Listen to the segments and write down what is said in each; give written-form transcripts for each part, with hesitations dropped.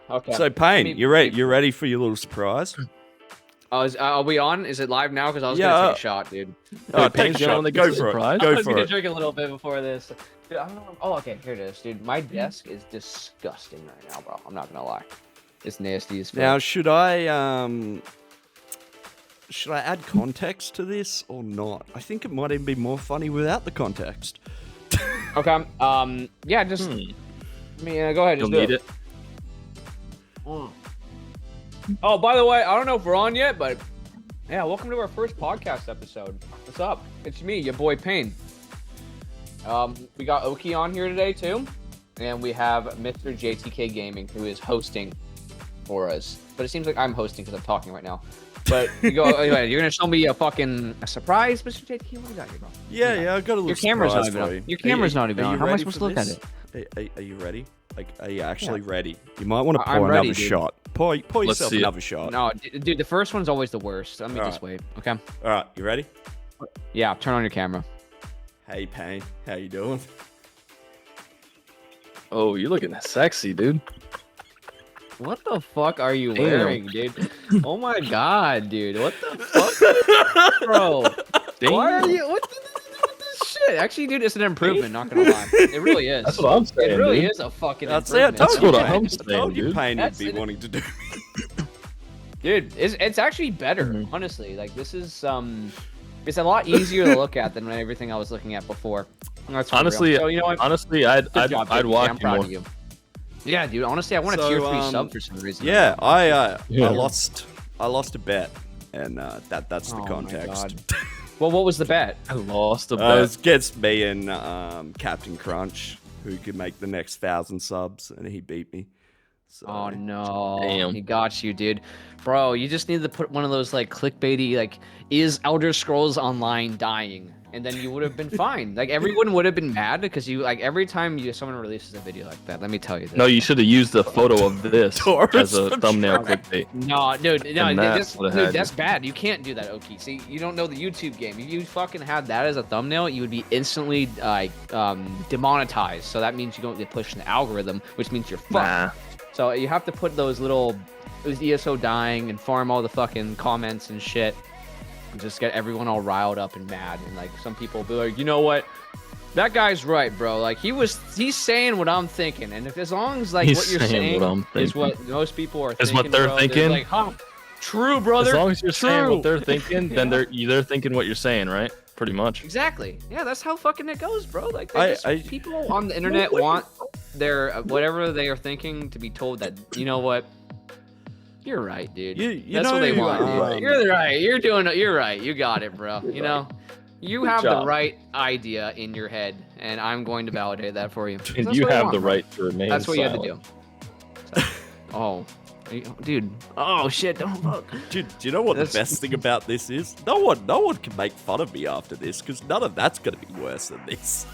Okay. So Payne, you ready? You ready for your little surprise? Are we on? Is it live now? Because I was gonna take a shot, dude. Oh, take a shot. Go for it. I Go was for gonna it. drink a little bit before this. Dude, I don't know. Oh, okay. Here it is, dude. My desk is disgusting right now, bro. I'm not gonna lie. It's nasty as fuck. Now, should I add context to this or not? I think it might even be more funny without the context. Okay. Yeah. Just. I mean, go ahead. Just You'll need it. Oh, by the way, I don't know if we're on yet, but yeah, welcome to our first podcast episode. What's up? It's me, your boy Payne. We got Oki on here today too, and we have Mr. JTK Gaming who is hosting for us. But it seems like I'm hosting because I'm talking right now. But anyway, you're gonna show me a surprise, Mr. JTK. What do you got here, bro? Yeah, I got a little Your camera's not surprise even for on. you. Your camera's not even on. How am I ready supposed to for look at this? it? Are you ready? Like, are you actually ready? You might want to I'm pour ready, another dude. shot. Pour yourself see it. another shot. No, dude, the first one's always the worst. Let me just wait. Okay. All right, you ready? Yeah, turn on your camera. Hey, Payne, how you doing? Oh, you're looking sexy, dude. What the fuck are you Damn. wearing, dude? Oh my god, dude. What the fuck? Bro. Why are you? What this shit? Actually, dude, it's an improvement, not gonna lie. It really is. That's what I'm saying, It really dude. is a fucking That's it. I improvement. told you, what I'm Payne. I saying, told you dude. Payne would That's be it. wanting to do. Dude, it's actually better, Mhm. honestly. Like, this is, it's a lot easier to look at than everything I was looking at before. That's for real. Honestly, So, you know what? honestly, I'd Good job, I'd JTK. watch I'm you proud more. of you. Yeah, dude. Honestly, I want a So, tier 3 sub for some reason. Yeah, I Yeah. lost a bet, and that's the Oh my context. God. Well, what was the bet? I lost a It bet. gets me and Captain Crunch, who could make the next 1,000 subs, and he beat me. So, Oh no, Damn. he got you, dude. Bro, you just need to put one of those like clickbaity, like, is Elder Scrolls Online dying? And then you would have been fine. Like, everyone would have been mad because you, like, every time someone releases a video like that, let me tell you this. No, you should have used the photo of this Taurus as a from thumbnail Shrek. clickbait. No, dude, no, And that's what I had. that's bad. You can't do that, Oki. See, you don't know the YouTube game. If you fucking had that as a thumbnail, you would be instantly demonetized. So that means you don't get pushed in the algorithm, which means you're fucked. Nah. So you have to put those little, is ESO dying, and farm all the fucking comments and shit, and just get everyone all riled up and mad. And like, some people will be like, you know what? That guy's right, bro. Like, he's saying what I'm thinking, and if as long as like He's what you're saying saying what I'm is thinking. what most people are Is thinking, what they're bro, thinking? like, huh? True, brother. As long as you're saying True. what they're thinking, then they're thinking what you're saying, right? Pretty much. Exactly. Yeah, that's how fucking it goes, bro. Like, people on the internet want their whatever they are thinking to be told that, you know what? You're right, dude. You That's what they know, want, dude. You're right. You're right. You got it, bro. You know, you Good have the job. right idea in your head, and I'm going to validate that for you. And That's you what they have want, the bro. right to remain That's what silent. you have to do. So, oh, dude. Oh shit! Don't look. do you know what That's- the best thing about this is? No one can make fun of me after this, because none of that's gonna be worse than this.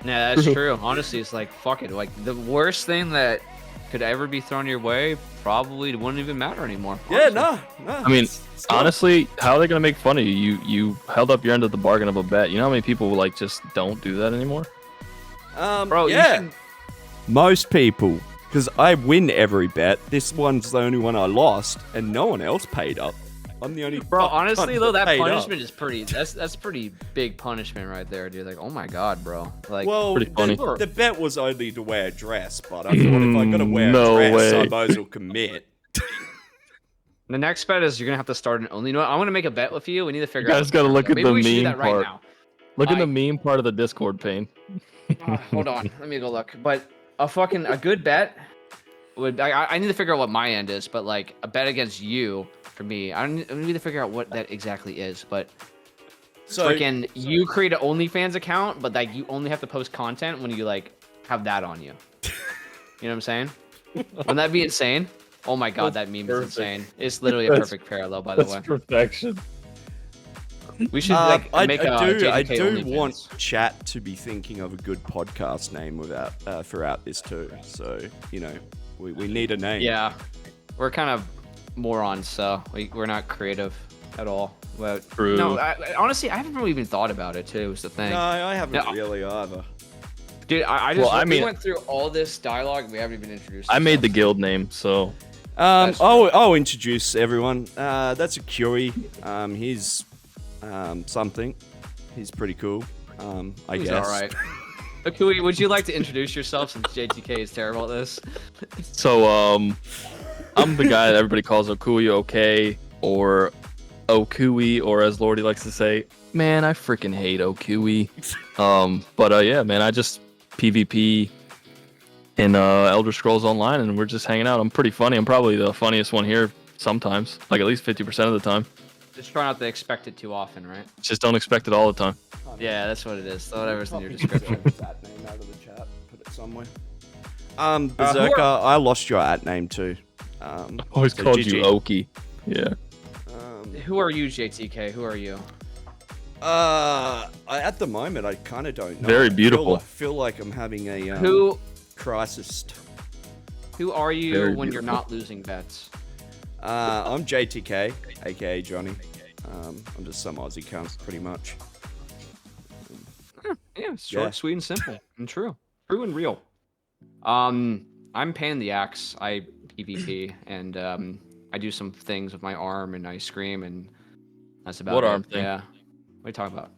Yeah, that's true. Honestly, it's like, fuck it. Like, the worst thing that could ever be thrown your way probably wouldn't even matter anymore. Yeah, honestly. no. I mean, it's not- honestly, how are they gonna make fun of you? You held up your end of the bargain of a bet. You know how many people like just don't do that anymore? Bro, you yeah, should- most people, because I win every bet. This one's the only one I lost, and no one else paid up. I'm the only Bro, fucking honestly cunt though, that paid up. punishment is pretty. That's pretty big punishment right there, dude. Like, oh my god, bro. Like, Well, Pretty funny. the bet was only to wear a dress, but I thought if I gotta wear No a dress, I way. might as well commit. the next bet is you're gonna have to start an only. You know what? I'm gonna make a bet with you. We need to figure You out. guys gotta look at Maybe the we should do meme that right part. now. Look at I- the meme part of the Discord pane. Hold on, let me go look. But a good bet would. I need to figure out what my end is, but like a bet against you for me, I need to figure out what that exactly is. But So freaking, you create an OnlyFans account, but like you only have to post content when you like have that on you. You know what I'm saying? Wouldn't that be insane? Oh my god, That's that meme perfect. is insane. It's literally a That's- perfect parallel, by the way. perfection. We should like I make a do JJK OnlyFans. want chat to be thinking of a good podcast name without throughout this too. So you know, we need a name. Yeah, we're kind of morons, so we're not creative at all. But True. no, honestly, I haven't really even thought about it too. Is the thing. No, I haven't No. really either. Dude, I just Well, I we mean- went through all this dialogue and we haven't even introduced I made the ourselves. guild name, so I'll introduce everyone. That's a Curie. He's something. He's pretty cool. I He's guess. all right. Akui, would you like to introduce yourself since JTK is terrible at this? so I'm the guy that everybody calls Okui OK or Okui, or as Lordy likes to say, man, I freaking hate Okui. But yeah, man, I just PvP in Elder Scrolls Online, and we're just hanging out. I'm pretty funny. I'm probably the funniest one here sometimes, like at least 50% of the time. Just try not to expect it too often, right? Just don't expect it all the time. Yeah, that's what it is. Whatever's in your description. That name out of the chat. Put it somewhere. Berserker, who I lost your at name too. Always so called GG. you Oki. Yeah. Who are you, JTK? Who are you? At the moment, I kind of don't know. Very beautiful. I feel like I'm having a Who crisis. are you Very when you're beautiful. not losing bets? I'm JTK, aka Johnny. I'm just some Aussie cunt, pretty much. Yeah, short, Yeah. sweet, and simple, and true and real. I'm Pan the Axe. I PvP, and I do some things with my arm, and I scream, and that's about What it. arm thing? Yeah. What are you talking about?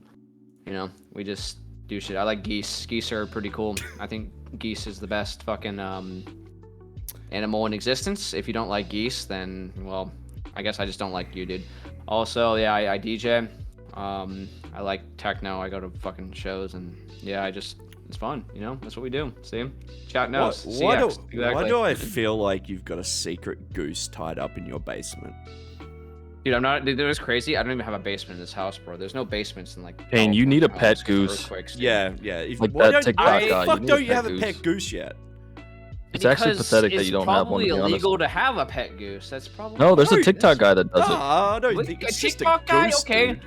You know, we just do shit. I like geese. Geese are pretty cool. I think geese is the best fucking animal in existence. If you don't like geese, then well, I guess I just don't like you, dude. Also, yeah, I DJ. I like techno. I go to fucking shows, and yeah, it's fun. You know, that's what we do. See, chat knows. Why CX, why do I feel like you've got a secret goose tied up in your basement? Dude, I'm not. Dude, it was crazy. I don't even have a basement in this house, bro. There's no basements in like. Payne, you need a California pet homes 'cause of goose. earthquakes, dude. Yeah. If, Like why that don't, TikTok why guy, the you fuck need a don't you pet have a goose. pet goose yet? It's actually Because pathetic that it's you don't have one, to be probably honest. illegal to have a pet goose. That's probably No, there's a No, TikTok guy that does it. I don't Wait, think a it's just a TikTok guy? goose. Okay. Dude.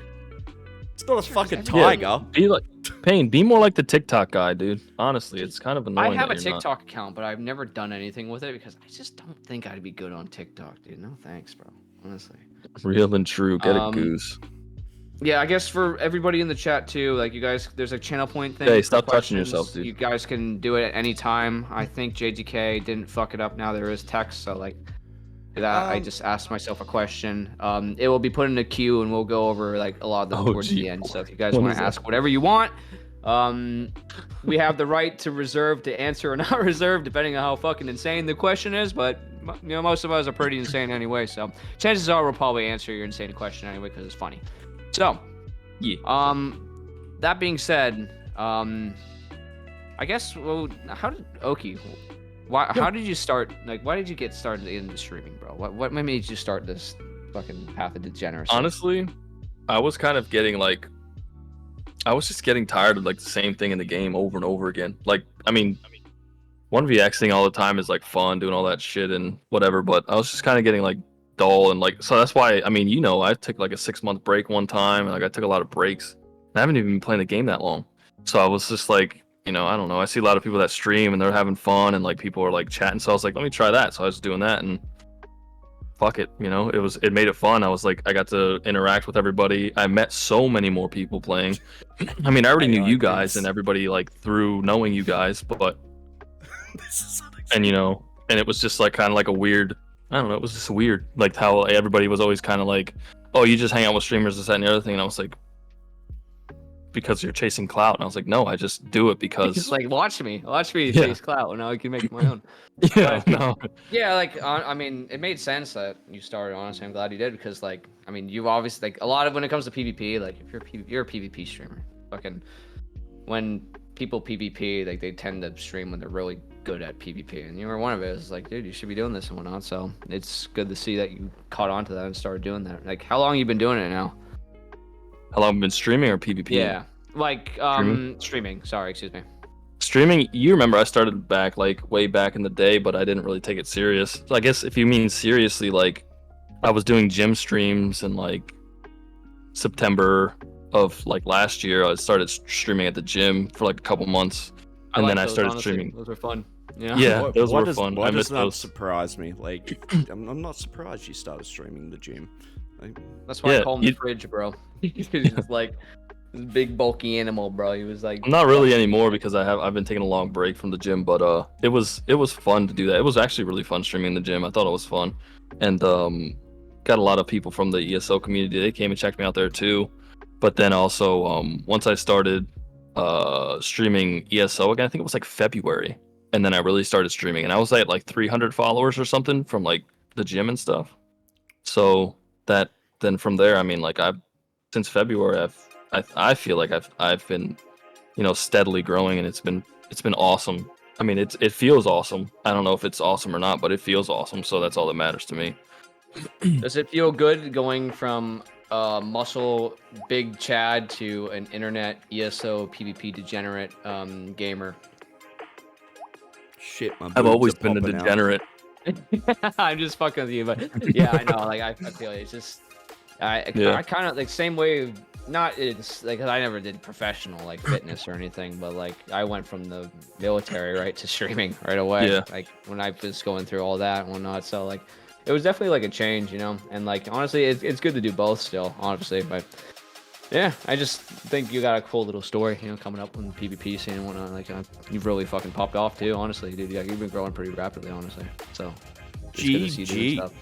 It's not a fucking Yeah. tiger. Be like Payne, be more like the TikTok guy, dude. Honestly, it's kind of annoying. I have a that you're not. TikTok account, but I've never done anything with it because I just don't think I'd be good on TikTok, dude. No thanks, bro. Honestly. Real and true. Get a goose. Yeah, I guess for everybody in the chat too, like you guys, there's a channel point thing. Hey, for stop touching questions. yourself, dude. You guys can do it at any time. I think JGK didn't fuck it up. Now there is text, so like that. I just asked myself a question. It will be put in a queue, and we'll go over like a lot of them Oh, towards gee. the end. So if you guys What want is to that? ask whatever you want, we have the right to reserve to answer or not reserve, depending on how fucking insane the question is. But you know, most of us are pretty insane anyway, so chances are we'll probably answer your insane question anyway because it's funny. So. Yeah. That being said, I guess how did Oki? How did you start? Like, why did you get started into streaming, bro? What made you start this fucking path of degeneracy? Honestly, I was kind of getting like, I was just getting tired of like the same thing in the game over and over again. Like, I mean, 1vxing all the time is like fun, doing all that shit and whatever, but I was just kind of getting like dull and like, so that's why, I mean, you know, I took like a 6-month break one time, and like I took a lot of breaks. And I haven't even been playing the game that long. So I was just like, you know, I don't know. I see a lot of people that stream and they're having fun and like people are like chatting. So I was like, let me try that. So I was doing that and fuck it, you know, it made it fun. I was like, I got to interact with everybody. I met so many more people playing. I mean, I already knew you guys and everybody like through knowing you guys, but and you know, and it was just like kind of like a weird, I don't know, it was just weird. Like how everybody was always kind of like, oh, you just hang out with streamers, this, that, and the other thing. And I was like, because you're chasing clout. And I was like, no, I just do it because It's like watch me Yeah. chase clout, and now I can make my own. yeah, no. Yeah, like I mean, it made sense that you started. Honestly, I'm glad you did because, like, I mean, you've obviously like a lot of when it comes to PvP, like if you're a PvP streamer, fucking when people PvP, like they tend to stream when they're really good at PvP, and you were one of it. It's like, dude, you should be doing this and whatnot. So it's good to see that you caught on to that and started doing that. Like, how long you been doing it now? How long have you been streaming or PvP? Yeah, like streaming. Sorry, excuse me. Streaming, you remember I started back like way back in the day, but I didn't really take it serious. So I guess if you mean seriously, like I was doing gym streams in like September of like last year. I started streaming at the gym for like a couple months, and then I started streaming. Those were fun. Yeah. Yeah, those were fun. Why I does missed that those. surprise me? Like, I'm not surprised you started streaming the gym. Like, That's why Yeah, I call him the fridge, bro. He's just like, This big bulky animal, bro. He was like. I'm not really anymore because I've been taking a long break from the gym, but it was fun to do that. It was actually really fun streaming in the gym. I thought it was fun, and got a lot of people from the ESO community. They came and checked me out there too. But then also once I started streaming ESO again, I think it was like February, and then I really started streaming, and I was at like 300 followers or something from like the gym and stuff. So that then from there, I mean, like I've since February, I feel like I've been, steadily growing, and it's been awesome. I mean, it feels awesome. I don't know if it's awesome or not, but it feels awesome. So that's all that matters to me. Does it feel good going from muscle big Chad to an internet ESO PvP degenerate gamer? Shit, my I've boobs always are been a popping out. degenerate. I'm just fucking with you, but yeah, I know. Like I feel it. It's just I kind of like same way. Not it's like I never did professional like fitness or anything, but like I went from the military right to streaming right away. Yeah. Like when I was going through all that and whatnot, so like it was definitely like a change, And like honestly, it's good to do both still, honestly. But yeah, I just think you got a cool little story, coming up on the PvP scene and whatnot. Like you've really fucking popped off too, honestly, dude. Yeah, you've been growing pretty rapidly, honestly. So it's good to see you doing stuff.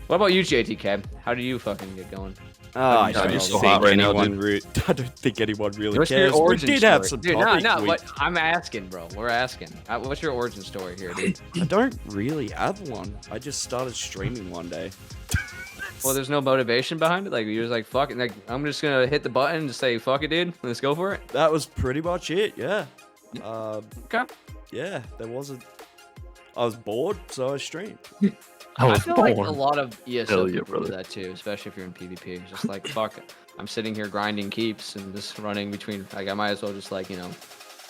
What about you, JTK? How do you fucking get going? I God, don't you're so think hot right now, anyone I don't think anyone really What's your cares. We origin did story? have some Dude, topics. no, but I'm asking, bro. We're asking. What's your origin story here, dude? I don't really have one. I just started streaming one day. Well, there's no motivation behind it. Like you're just like fuck it. Like I'm just gonna hit the button and say fuck it, dude. Let's go for it. That was pretty much it. Yeah. Okay. Yeah. There wasn't. I was bored, so I streamed. I feel like a lot of ESO Hell yeah, people do brother. that too, especially if you're in PvP. It's just like fuck it. I'm sitting here grinding keeps and just running between. Like I might as well just like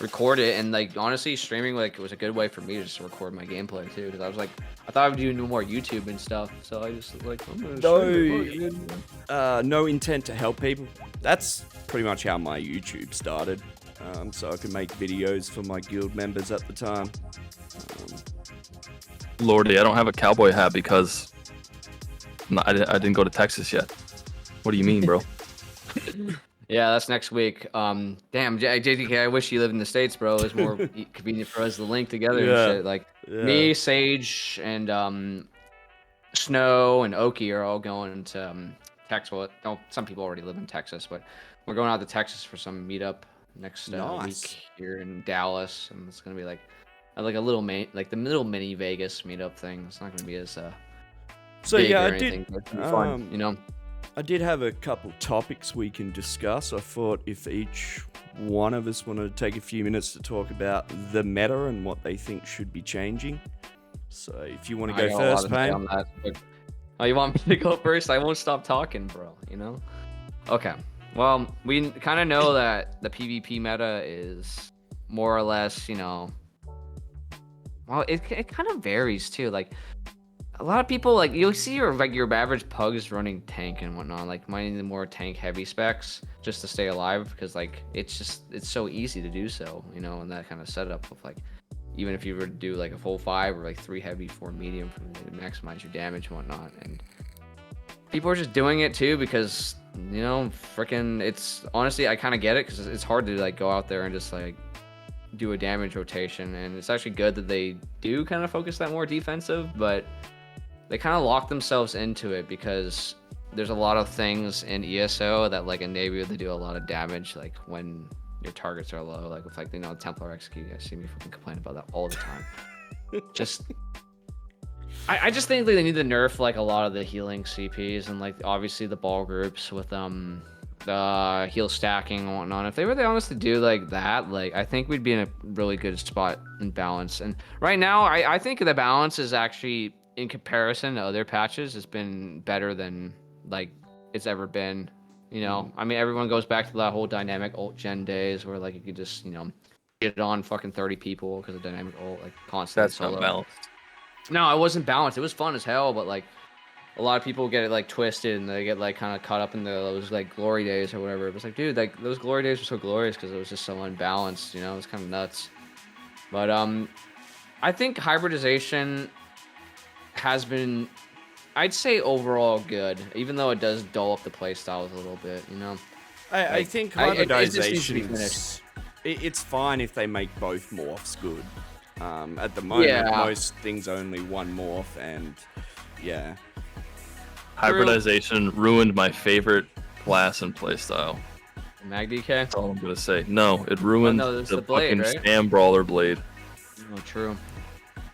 record it, and like honestly, streaming like it was a good way for me to just record my gameplay too, because I was like I thought I would do more YouTube and stuff, so I just like I'm gonna stream it. No intent to help people. That's pretty much how my YouTube started. So I could make videos for my guild members at the time. Lordy, I don't have a cowboy hat because I didn't go to Texas yet. What do you mean, bro? Yeah, that's next week. Damn, JTK, I wish you lived in the States, bro. It's more convenient for us to link together and shit. Like me, Sage, and Snow and Oki are all going to Texas. Well, some people already live in Texas, but we're going out to Texas for some meetup next week here in Dallas, and it's gonna be like a little the little mini Vegas meetup thing. It's not gonna be as So big yeah, or I anything, did. but it's gonna be fun, I did have a couple topics we can discuss. I thought if each one of us wanted to take a few minutes to talk about the meta and what they think should be changing. So if you want to go first, Payne. Oh, you want me to go first? I won't stop talking, bro. Okay. Well, we kind of know that the PvP meta is more or less, well, it kind of varies too. Like a lot of people, like you'll see your average pugs running tank and whatnot, like mining the more tank heavy specs just to stay alive, because like it's so easy to do so, and that kind of setup of like even if you were to do like a full 5 or like 3 heavy, 4 medium to maximize your damage and whatnot. And people are just doing it too because freaking it's honestly I kind of get it, because it's hard to like go out there and just like do a damage rotation, and it's actually good that they do kind of focus that more defensive, but they kind of lock themselves into it because there's a lot of things in ESO that like enable you to do a lot of damage, like when your targets are low, like with like Templar execute. I see me fucking complain about that all the time. I just think they need to nerf like a lot of the healing CPs and like obviously the ball groups with the heal stacking and whatnot. If they really honestly do like that, like I think we'd be in a really good spot in balance. And right now, I think the balance is actually, in comparison to other patches, has been better than like it's ever been. I mean, everyone goes back to that whole dynamic ult gen days where like you could just get it on fucking 30 people because of dynamic ult like constantly. That's not balanced. No, it wasn't balanced. It was fun as hell, but like a lot of people get it like twisted and they get like kind of caught up in those like glory days or whatever. It was like, dude, like those glory days were so glorious because it was just so unbalanced. It was kind of nuts. But I think hybridization has been, I'd say, overall good, even though it does dull up the playstyles a little bit. I think it just needs to be hybridization. It's fine if they make both morphs good. At the moment, most things only one morph, and yeah. Hybridization ruined my favorite class and playstyle. Mag DK? That's all I'm gonna say. No, it ruined the blade, fucking right? Stam Brawler blade. Oh, true.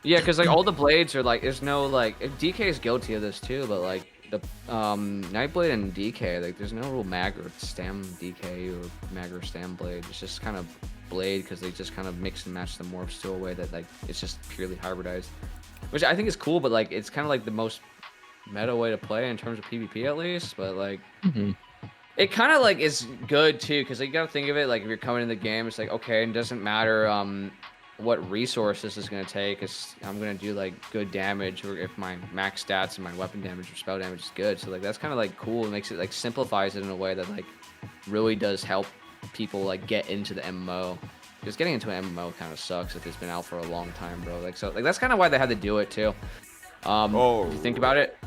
Yeah, because like all the blades are like, there's no like, DK is guilty of this too, but like the Nightblade and DK, like there's no real mag or stam DK or mag or stam blade. It's just kind of blade because they just kind of mix and match the morphs to a way that like it's just purely hybridized, which I think is cool, but like it's kind of like the most meta way to play in terms of PvP at least. But like it kind of like is good too, because like, you gotta think of it like if you're coming in the game, it's like okay, it doesn't matter what resource this is going to take, is I'm going to do like good damage, or if my max stats and my weapon damage or spell damage is good. So like that's kind of like cool. It makes it like simplifies it in a way that like really does help people like get into the MMO, because getting into an MMO kind of sucks if it's been out for a long time, bro. Like so like that's kind of why they had to do it too. If you think about it,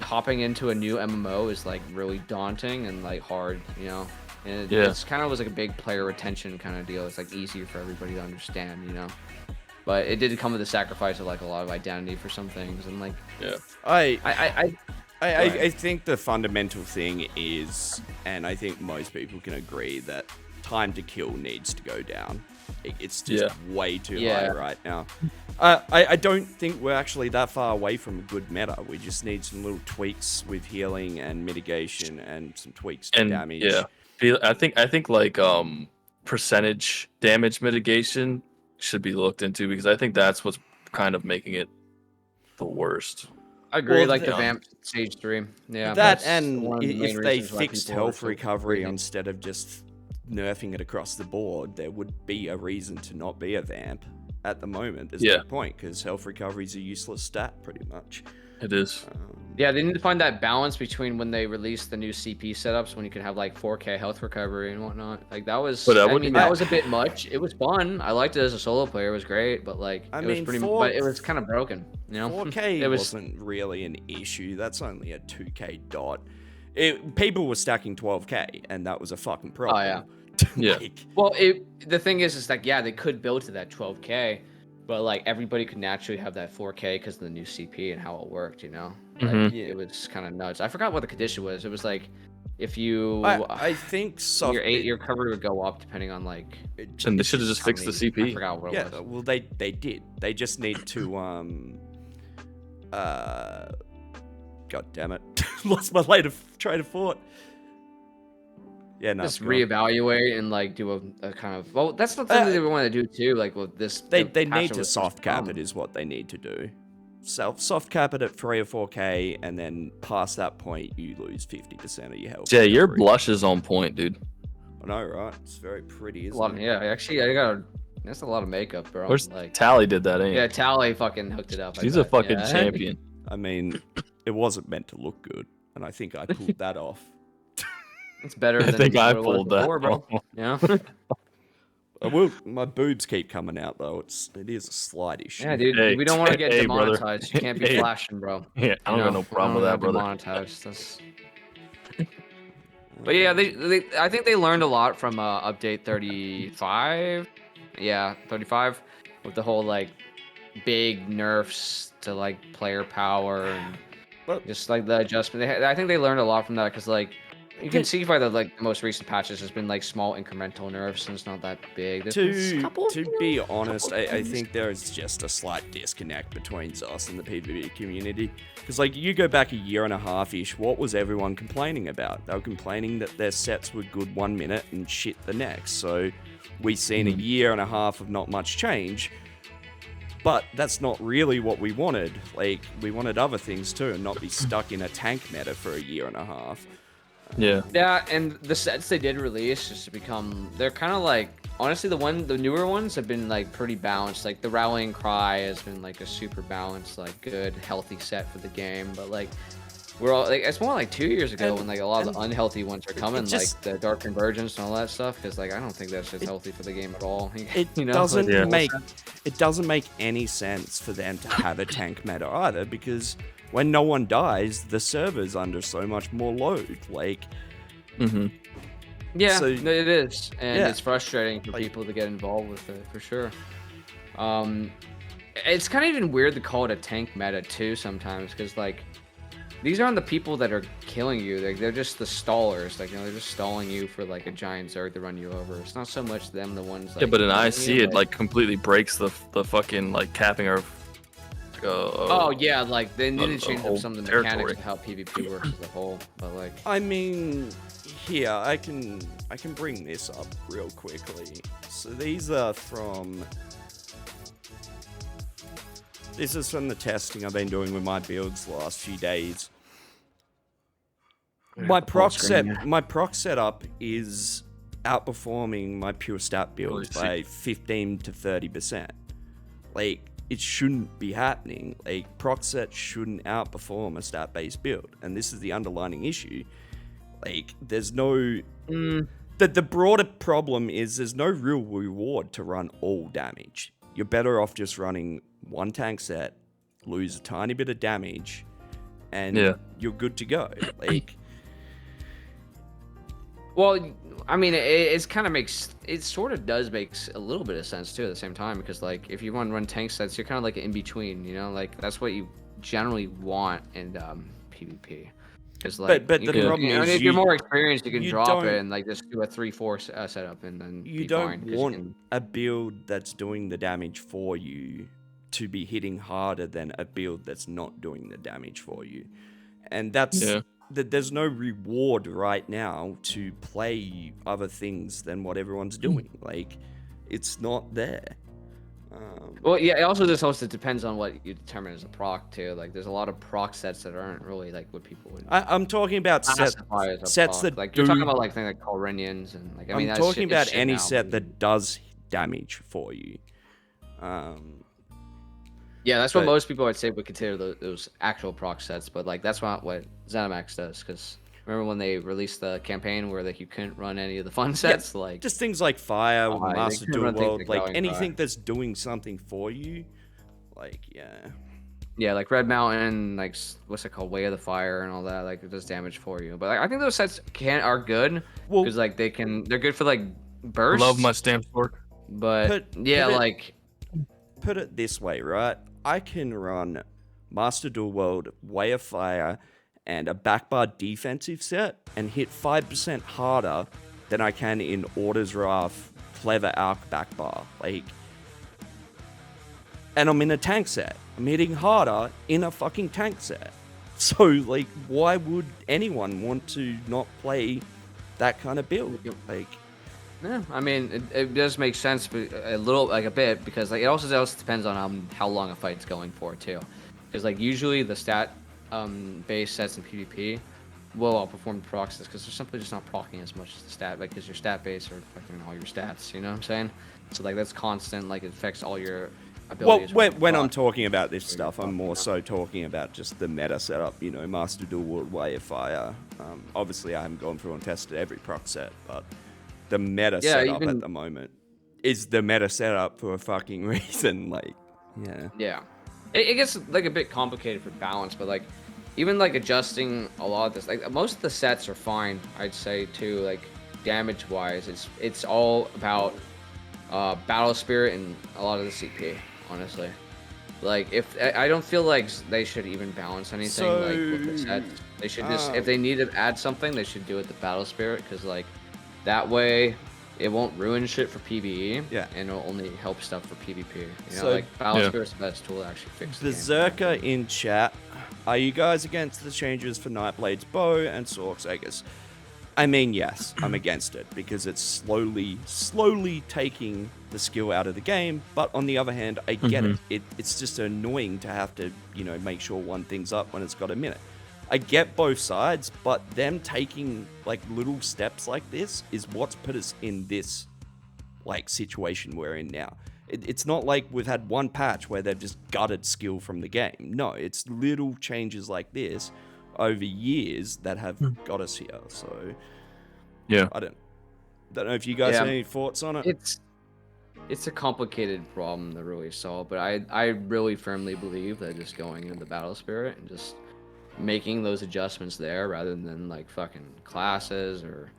hopping into a new MMO is like really daunting and like hard, you know. And it's kind of was like a big player retention kind of deal. It's like easier for everybody to understand, you know. But it did come with the sacrifice of like a lot of identity for some things, and like I think the fundamental thing is, and I think most people can agree, that time to kill needs to go down. It's just way too high right now. I don't think we're actually that far away from a good meta. We just need some little tweaks with healing and mitigation and some tweaks to damage. I think like percentage damage mitigation should be looked into, because I think that's what's kind of making it the worst. I agree, like the Vamp Stage 3. Yeah. That, and if they fixed health recovery instead of just nerfing it across the board, there would be a reason to not be a Vamp. At the moment, there's no point, because health recovery is a useless stat, pretty much. It is. Yeah, they need to find that balance between when they release the new CP setups, when you can have like 4K health recovery and whatnot. Like that was, that was a bit much. It was fun. I liked it as a solo player. It was great, but like it was pretty, but it was kind of broken. You know, 4K wasn't really an issue. That's only a 2K dot. People were stacking 12K, and that was a fucking problem. Oh yeah. Well, the thing is like they could build to that 12K. But like everybody could naturally have that 4K because of the new CP and how it worked, you know. Like, it was kind of nuts. I forgot what the condition was. It was like if you, I think your cover would go up depending on like. And they should have just fixed the CP. I forgot what it was. Well, they did. They just need to God damn it, lost my train of thought. Yeah, no. Just reevaluate and like do a kind of that's the thing that they want to do too. Like with this, they need to soft cap it is what they need to do. Soft cap it at 3 or 4K, and then past that point you lose 50% of your health. Yeah, your blush is on point, dude. I know, right? It's very pretty, isn't it? Yeah, actually, that's a lot of makeup, bro. Where's like Tally did that, ain't Yeah, Tally fucking hooked it up. She's a fucking champion. I mean, it wasn't meant to look good, and I think I pulled that off. It's better than I think I pulled that before, bro. Yeah. My boobs keep coming out though. It is a slight issue. Yeah, dude. We don't want to get demonetized. You can't be flashing, bro. Yeah, I don't got no problem with that, brother. Demonetized. But yeah, I think they learned a lot from update 35. Yeah, 35, with the whole like big nerfs to like player power and just like the adjustment. I think they learned a lot from that, because like. You can see by the most recent patches, there's been like small incremental nerfs, and it's not that big. To be honest, I think there is just a slight disconnect between us and the PvP community. Because like you go back a year and a half-ish, what was everyone complaining about? They were complaining that their sets were good 1 minute and shit the next. So we've seen a year and a half of not much change. But that's not really what we wanted. Like, we wanted other things too, and not be stuck in a tank meta for a year and a half. Yeah, and the sets they did release just to become, they're kind of like, honestly, the newer ones have been like pretty balanced. Like the Rallying Cry has been like a super balanced, like good, healthy set for the game. But like we're all like, it's more like 2 years ago when like a lot of the unhealthy ones are coming, like the Dark Convergence and all that stuff. Because like I don't think that's just healthy for the game at all. It doesn't make any sense for them to have a tank meta either, because when no one dies, the server's under so much more load. Like, Yeah, So no, it is, and yeah, it's frustrating for like people to get involved with it for sure. Um, it's kind of even weird to call it a tank meta too sometimes, because like these aren't the people that are killing you. They're just the stallers. Like, they're just stalling you for like a giant Zerg to run you over. It's not so much them, the ones Yeah, like but in killing IC you, it but like completely breaks the fucking like capping our oh yeah, like they need to change up whole some of the territory. mechanics of how PvP works as a whole. But like, I mean, here I can bring this up real quickly. So these are from. This is from the testing I've been doing with my builds the last few days. My proc setup is outperforming my pure stat builds by 15 to 30%. Like, it shouldn't be happening. Like, proc set shouldn't outperform a stat based build, and this is the underlying issue. Like, there's no. The broader problem is there's no real reward to run all damage. You're better off just running one tank set, lose a tiny bit of damage, and you're good to go. Like, well, I mean, it's kind of makes it sort of does make a little bit of sense too at the same time, because like if you want to run tank sets, you're kind of like in between, you know, like that's what you generally want in PvP. Because like, but the problem is if you're more experienced, you can you drop don't- it and like just do a 3-4 setup and then you be don't fine. 'Cause want you can, a build that's doing the damage for you to be hitting harder than a build that's not doing the damage for you. And that's there's no reward right now to play other things than what everyone's doing. Like, it's not there. well, yeah, it also depends on what you determine as a proc too. Like, there's a lot of proc sets that aren't really like what people would I'm talking about classify as a sets proc. that Like, do. you're talking about like things like Corinians and like, I mean, I'm that's talking shit, about it's shit any now, set but- that does damage for you. Yeah, that's what but- most people I'd say would consider those actual proc sets, but like that's not what ZeniMax does. Because remember when they released the campaign where like you couldn't run any of the fun sets, like just things like Fire, they Master couldn't Duel run things World, like like Going anything Dry. that's doing something for you. Like, yeah, like Red Mountain, like what's it called, Way of the Fire, and all that. Like it does damage for you. But like, I think those sets are good Well, because like they're good for like bursts. Love my stamp work. But yeah, like put it this way, right? I can run Master Duel World, Way of Fire, and a backbar defensive set and hit 5% harder than I can in Orders Wrath, Clever Arc backbar. Like, and I'm in a tank set. I'm hitting harder in a fucking tank set. So, like, why would anyone want to not play that kind of build? Like, yeah, I mean, it does make sense, but a bit, because like it also depends on how long a fight's going for too. Because like usually the stat based sets in PvP will outperform the proc sets because they're simply just not procking as much as the stat, like because your stat base are affecting all your stats. You know what I'm saying? So like that's constant. Like it affects all your abilities. well, when I'm talking about this stuff, I'm more so talking about just the meta setup. You know, Master Duel World, Way of Fire. Obviously, I haven't gone through and tested every proc set, but the meta setup at the moment is the meta setup for a fucking reason. Like, yeah, it gets like a bit complicated for balance, but like even like adjusting a lot of this, like most of the sets are fine, I'd say too. Like damage wise, it's all about battle spirit and a lot of the CP, honestly. Like if I don't feel like they should even balance anything like with the sets. They should just if they need to add something, they should do it the battle spirit, because like that way it won't ruin shit for PvE. Yeah. And it'll only help stuff for PvP. You know, So- like battle spirit's the best tool to actually fix the game. Berserker in chat. Are you guys against the changes for Nightblade's bow and Sorksagus? I mean, yes, I'm against it because it's slowly taking the skill out of the game. But on the other hand, I get it. It's just annoying to have to, make sure one thing's up when it's got a minute. I get both sides, but them taking like little steps like this is what's put us in this like situation we're in now. It's not like we've had one patch where they've just gutted skill from the game. No, it's little changes like this over years that have got us here. So Yeah. I don't know if you guys have any thoughts on it. It's a complicated problem to really solve, but I really firmly believe that just going into the battle spirit and just making those adjustments there rather than like fucking classes or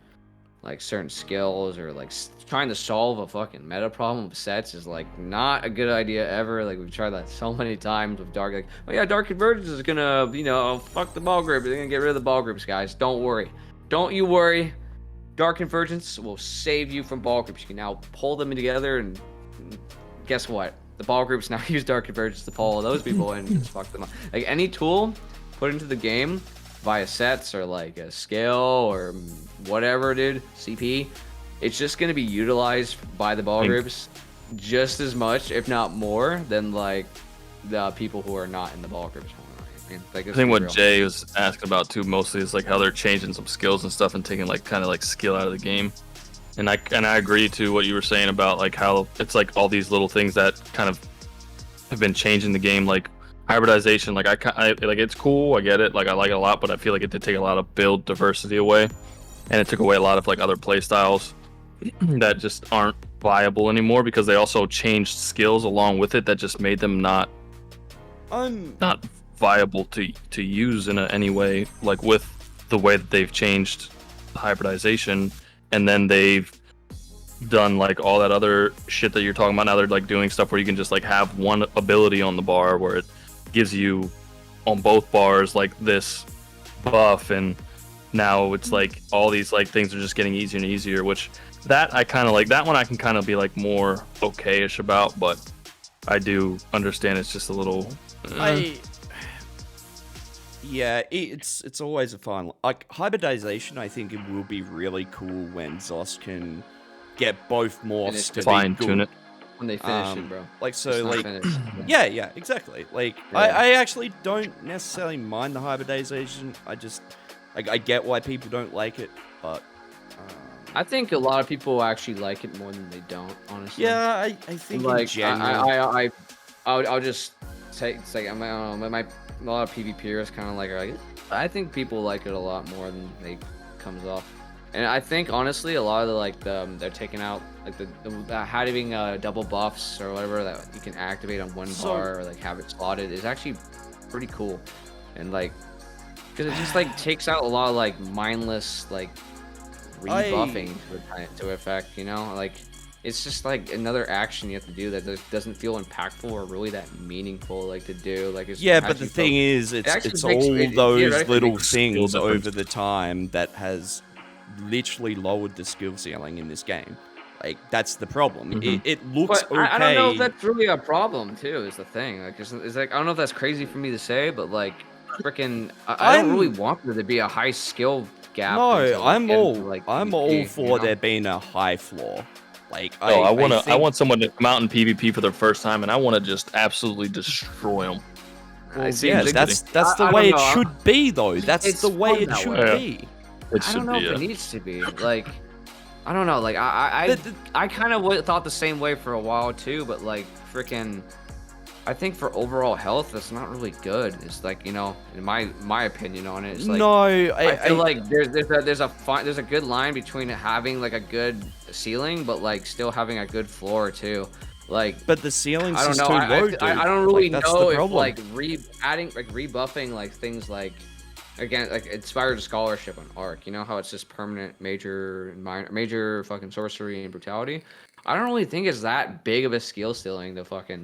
like certain skills or like trying to solve a fucking meta problem of sets is like not a good idea ever. Like we've tried that so many times with Dark. Like, oh yeah, Dark Convergence is gonna, fuck the ball group. They're gonna get rid of the ball groups, guys. Don't worry. Don't you worry. Dark Convergence will save you from ball groups. You can now pull them together, and guess what? The ball groups now use Dark Convergence to pull all those people and just fuck them up. Like any tool put into the game via sets or like a skill or whatever, dude, CP, it's just going to be utilized by the ball groups just as much, if not more, than like the people who are not in the ball groups. I think what Jay was asking about too mostly is like how they're changing some skills and stuff and taking like kind of like skill out of the game. And I agree to what you were saying about like how it's like all these little things that kind of have been changing the game, like hybridization. Like I like it's cool, I get it, like I like it a lot, but I feel like it did take a lot of build diversity away, and it took away a lot of like other play styles that just aren't viable anymore because they also changed skills along with it that just made them not viable to use in any way, like with the way that they've changed hybridization, and then they've done like all that other shit that you're talking about. Now they're like doing stuff where you can just like have one ability on the bar where it gives you on both bars like this buff, and now it's like all these like things are just getting easier and easier, which that I kind of like. That one I can kind of be like more okay-ish about, but I do understand it's just a little Yeah, it's always a fun, like hybridization. I think it will be really cool when Zos can get both morphs to fine be tune good. it when they finish it, bro. Like so, It's not like finished. yeah, exactly. Like Yeah. I actually don't necessarily mind the hybridization. I just like I get why people don't like it, but I think a lot of people actually like it more than they don't, honestly. yeah, I think in like general, I'll just say it's like I don't know, a lot of PvPers kind of like are like, I think people like it a lot more than they comes off. And I think honestly a lot of they're taking out like the having double buffs or whatever that you can activate on one bar or like have it slotted is actually pretty cool. And like because it just like takes out a lot of like mindless like rebuffing to effect, like it's just like another action you have to do that doesn't feel impactful or really that meaningful like to do. Like it's yeah, but the thing is, it's all those little things over the time that has literally lowered the skill ceiling in this game. Like that's the problem. It looks okay. I don't know if that's really a problem too. Is the thing like it's like I don't know if that's crazy for me to say, but like freaking I don't really want there to be a high skill gap. No, I'm all PvP, for there being a high floor. Like I want someone to come out in PvP for their first time, and I want to just absolutely destroy them. Well, yeah, that's the way it should be, though. That's the way it should be. I don't know if it needs to be. Like, I don't know. Like, I kind of thought the same way for a while too, but like, freaking, I think for overall health, that's not really good. It's like, in my opinion on it, it's like I feel like there's a good line between having like a good ceiling, but like still having a good floor too. Like, but the ceiling's I don't just know. too low, dude. I don't really like, know if like rebuffing like things like again like inspired scholarship on Arc. You know how it's just permanent major and major fucking sorcery and brutality. I don't really think it's that big of a skill ceiling to fucking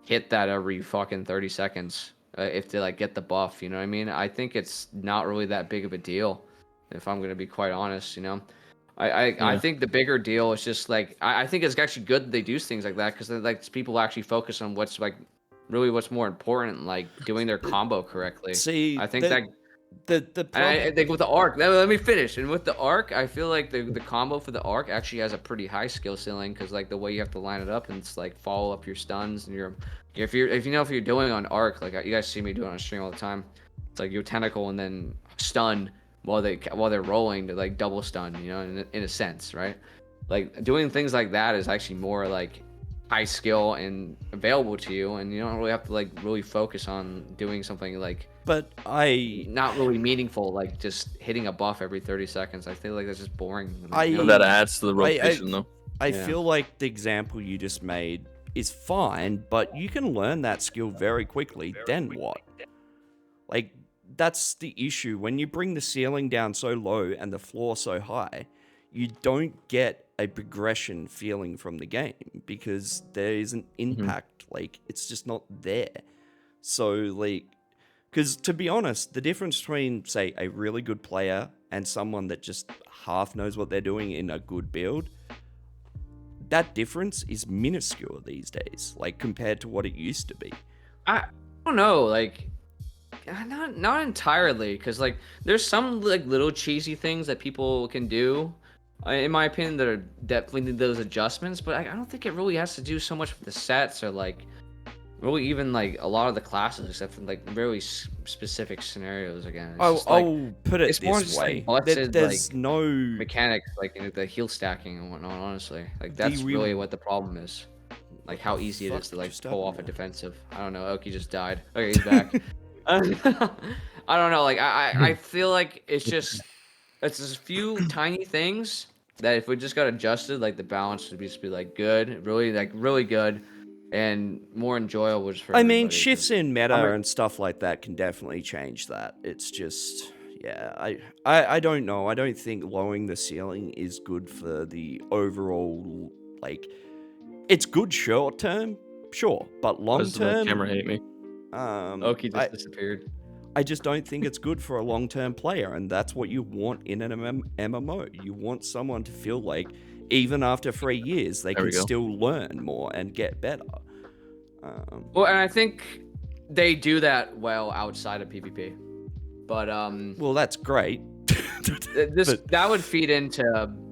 hit that every fucking 30 seconds if they like get the buff. You know what I mean? I think it's not really that big of a deal, if I'm gonna be quite honest. I think the bigger deal is just like I think it's actually good that they do things like that because like people actually focus on what's like really what's more important, like doing their combo correctly. See, I think the problem... I think with the arc, let me finish. And with the arc, I feel like the combo for the arc actually has a pretty high skill ceiling because like the way you have to line it up and it's like follow up your stuns and if you're doing on arc, like you guys see me doing on stream all the time, it's like your tentacle and then stun while they're rolling to like double stun, in a sense, right? Like doing things like that is actually more like high skill and available to you, and you don't really have to like really focus on doing something like not really meaningful, like just hitting a buff every 30 seconds. I feel like that's just boring. That adds to the rotation though. I feel like the example you just made is fine, but you can learn that skill very quickly. Then what? Like, that's the issue. When you bring the ceiling down so low and the floor so high, you don't get a progression feeling from the game because there is an impact. Like, it's just not there. So, like, because to be honest, the difference between, say, a really good player and someone that just half knows what they're doing in a good build, that difference is minuscule these days, like, compared to what it used to be. I don't know, like, not entirely, because like there's some like little cheesy things that people can do, in my opinion, that are definitely need those adjustments. But I don't think it really has to do so much with the sets or like really even like a lot of the classes, except for like very specific scenarios. Again, I'll put it this way: there's like, no mechanics like the heal stacking and whatnot. Honestly, like that's really what the problem is. Like how easy it is to like pull off a defensive. I don't know. Oki just died. Okay, he's back. I don't know. Like I feel like it's just a few tiny things that if we just got adjusted, like the balance would just be like good, really good, and more enjoyable just for everybody. I mean, shifts in meta and stuff like that can definitely change that. It's just, yeah, I don't know. I don't think lowering the ceiling is good for the overall, like, it's good short term, sure, but long term. Camera hate me. Oki just disappeared. I just don't think it's good for a long term player, and that's what you want in an MMO. You want someone to feel like even after 3 years they can still learn more and get better. Well, and I think they do that well outside of PvP, but well, that's great. That would feed into.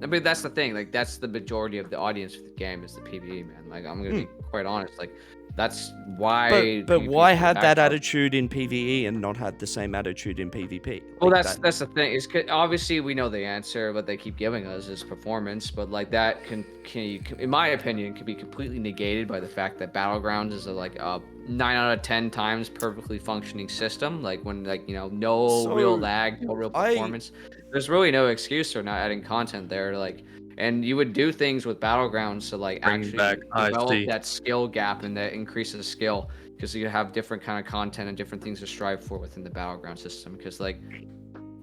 I mean, that's the thing. Like, that's the majority of the audience for the game is the PvE, man. Like, I'm gonna be quite honest. Like, that's why. But why had that attitude in PvE and not had the same attitude in PvP? Well, that's the thing. Is obviously we know the answer. What they keep giving us is performance, but like that can in my opinion, can be completely negated by the fact that Battlegrounds is like a 9 out of 10 times perfectly functioning system. Like when no real lag, no real performance. There's really no excuse for not adding content there. Like, and you would do things with Battlegrounds to like actually develop that skill gap and that increases skill, because you have different kind of content and different things to strive for within the Battleground system. Because like,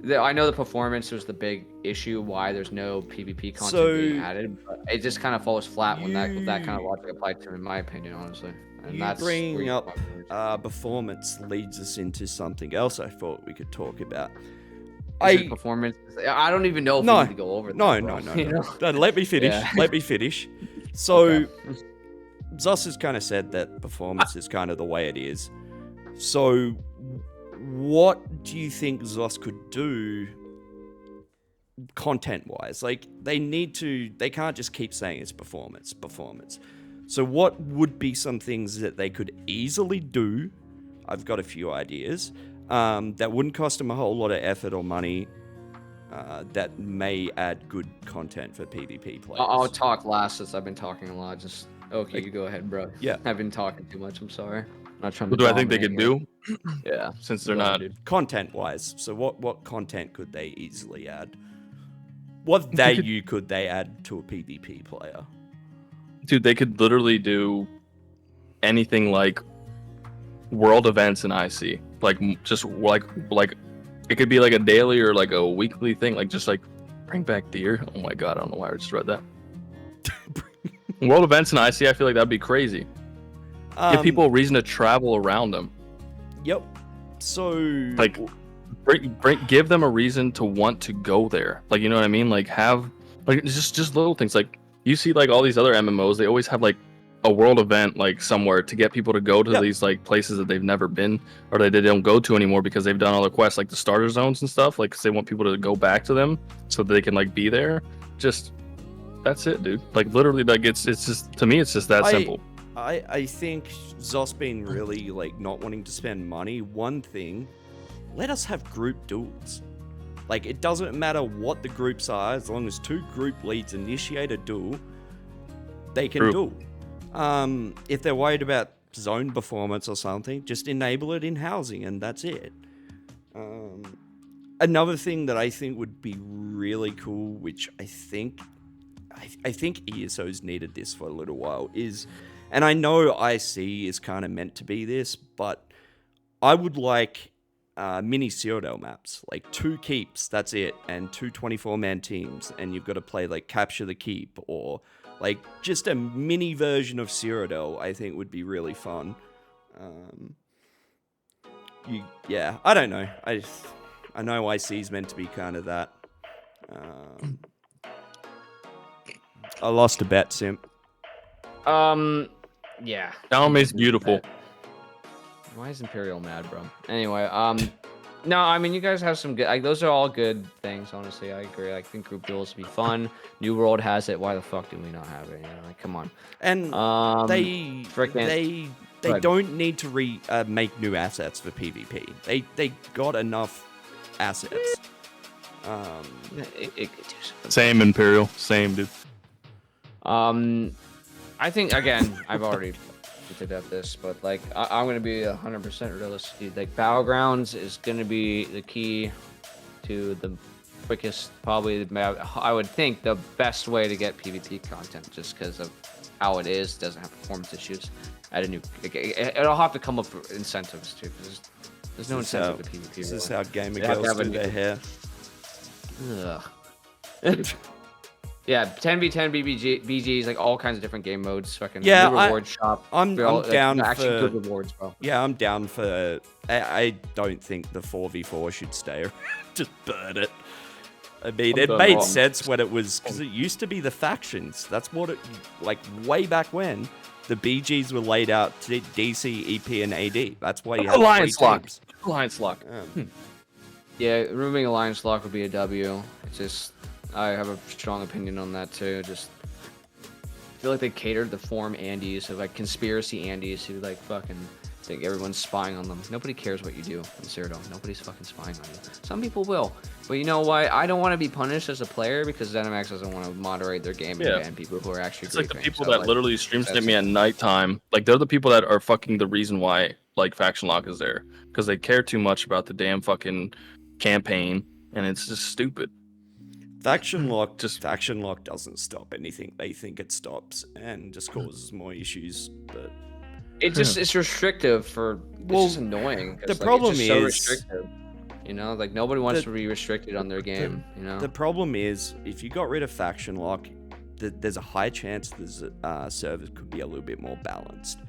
I know the performance was the big issue why there's no PvP content being added, but it just kind of falls flat when that kind of logic applied to, in my opinion, honestly. And that's bringing up performance leads us into something else I thought we could talk about. Performance. I don't even know if we need to go over that. No. Let me finish. Yeah. Let me finish. So, Zos has kind of said that performance is kind of the way it is. So, what do you think Zos could do content-wise? Like, they can't just keep saying it's performance. So, what would be some things that they could easily do? I've got a few ideas. That wouldn't cost them a whole lot of effort or money, that may add good content for PvP players. I'll talk last since I've been talking a lot. Just okay, you go ahead, bro. Yeah, I've been talking too much. I'm sorry. I'm not trying to. What do I think they could do? Yeah, since they're not content-wise. So what content could they easily add? What value could they add to a PvP player? Dude, they could literally do anything like world events in IC. Like, just like it could be like a daily or like a weekly thing. Like, just like bring back deer. Oh my god, I don't know why I just read that. World events in IC, I feel like that'd be crazy. Give people a reason to travel around them. Yep. So like, give them a reason to want to go there. Like, you know what I mean? Like, have like just little things. Like, you see like all these other MMOs, they always have like a world event like somewhere to get people to go to these like places that they've never been or that they don't go to anymore because they've done all the quests, like the starter zones and stuff. Like, 'cause they want people to go back to them so that they can like be there. Just that's it, dude. Like, literally, like it's just, to me, it's just that simple. I think Zos being really like not wanting to spend money. One thing, let us have group duels. Like, it doesn't matter what the groups are, as long as 2 group leads initiate a duel, they can duel. If they're worried about zone performance or something, just enable it in housing and that's it. Another thing that I think would be really cool, which I think ESO's needed this for a little while, is, and I know IC is kind of meant to be this, but I would like mini Cyrodiil maps, like 2 keeps, that's it, and 2 24-man teams, and you've got to play like Capture the Keep, or like just a mini version of Cyrodiil, I think would be really fun. I don't know. I know IC's meant to be kind of that. I lost a bet, Simp. Yeah. Dalame's beautiful. Why is Imperial mad, bro? Anyway, no, I mean, you guys have some good, like, those are all good things, honestly. I agree. I think group duels would be fun. New World has it. Why the fuck do we not have it? You know, like, come on. And they don't need to make new assets for PvP. They got enough assets. It could do something. Same Imperial. Same, dude. I think, again, I've already hinted at this, but like I'm gonna be 100% realistic, dude. Like Battlegrounds is gonna be the key to the quickest, probably I would think the best way to get PvP content, just because of how it is. It doesn't have performance issues. It'll have to come up with incentives too, because there's no incentive to PvP. This is how gamer girls do their hair. Ugh. Yeah, 10v10 BGs, like all kinds of different game modes. Fucking yeah, reward shop. I'm down for actually good rewards, bro. Yeah, I'm down for. I don't think the 4v4 should stay. Just burn it. I mean, it made sense when it was, because it used to be the factions. That's what it, like way back when, the BGs were laid out to DC, EP, and AD. That's why you had Alliance lock. Alliance lock. Yeah, removing Alliance lock would be a W. It's just, I have a strong opinion on that too. Just feel like they catered the form Andes, so like conspiracy Andes, who like fucking think everyone's spying on them. Nobody cares what you do in Cyrodiil. Nobody's fucking spying on you. Some people will, but you know what? I don't want to be punished as a player because ZeniMax doesn't want to moderate their game and ban people who are actually. It's like the people that literally stream snip me at nighttime. Like they're the people that are fucking the reason why like faction lock is there, because they care too much about the damn fucking campaign, and it's just stupid. Faction lock doesn't stop anything. They think it stops and just causes more issues. But it's restrictive for. It's just annoying. The problem it's is so restrictive. You know, like nobody wants to be restricted on their game. You know. The problem is if you got rid of faction lock, there's a high chance servers could be a little bit more balanced.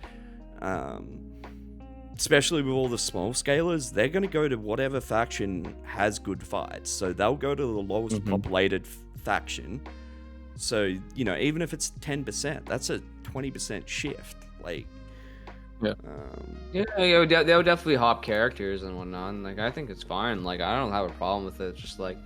Especially with all the small scalers, they're going to go to whatever faction has good fights. So they'll go to the lowest populated faction. So, you know, even if it's 10%, that's a 20% shift. Like, they'll definitely hop characters and whatnot. And, like, I think it's fine. Like, I don't have a problem with it. Just like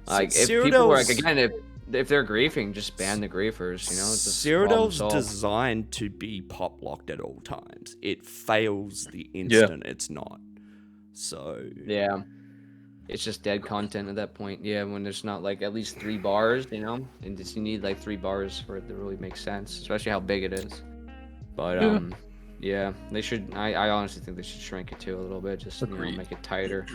if people were, like, again, if they're griefing, just ban the griefers, you know? Cyrodiil's designed to be pop locked at all times. It fails the instant it's not. So yeah, it's just dead content at that point. Yeah, when there's not like at least 3 bars, you know, and you need like 3 bars for it to really make sense, especially how big it is. But yeah, they should. I honestly think they should shrink it too a little bit, just make it tighter,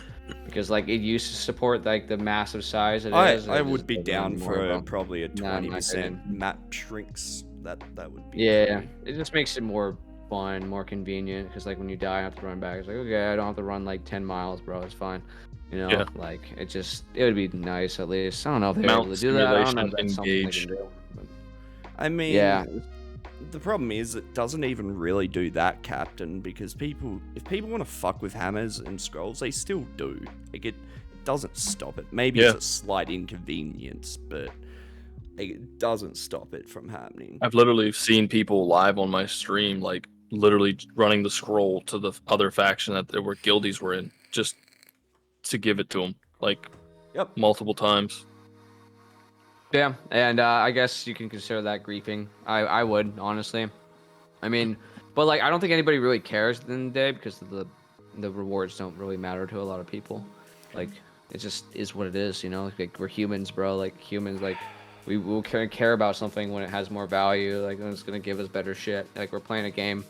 because like it used to support like the massive size it is. I would be down for probably a 20% map shrinks. That would be. Yeah, it just makes it more fun, more convenient, because like when you die, I have to run back. It's like, okay, I don't have to run like 10 miles, bro. It's fine. You know, like it would be nice at least. I don't know if they're able to do that. I don't know if that's something they can do. But, I mean, yeah. The problem is it doesn't even really do that, Captain, because if people want to fuck with hammers and scrolls, they still do. Like it doesn't stop it. Maybe it's a slight inconvenience, but it doesn't stop it from happening. I've literally seen people live on my stream, like literally running the scroll to the other faction that were guildies were in, just to give it to them, like multiple times. Yeah, and I guess you can consider that griefing. I would, honestly. I mean, but like I don't think anybody really cares at the end of the day, because the rewards don't really matter to a lot of people. Like it just is what it is, you know. Like we're humans, bro. Like humans, like we will care about something when it has more value. Like when it's gonna give us better shit. Like we're playing a game,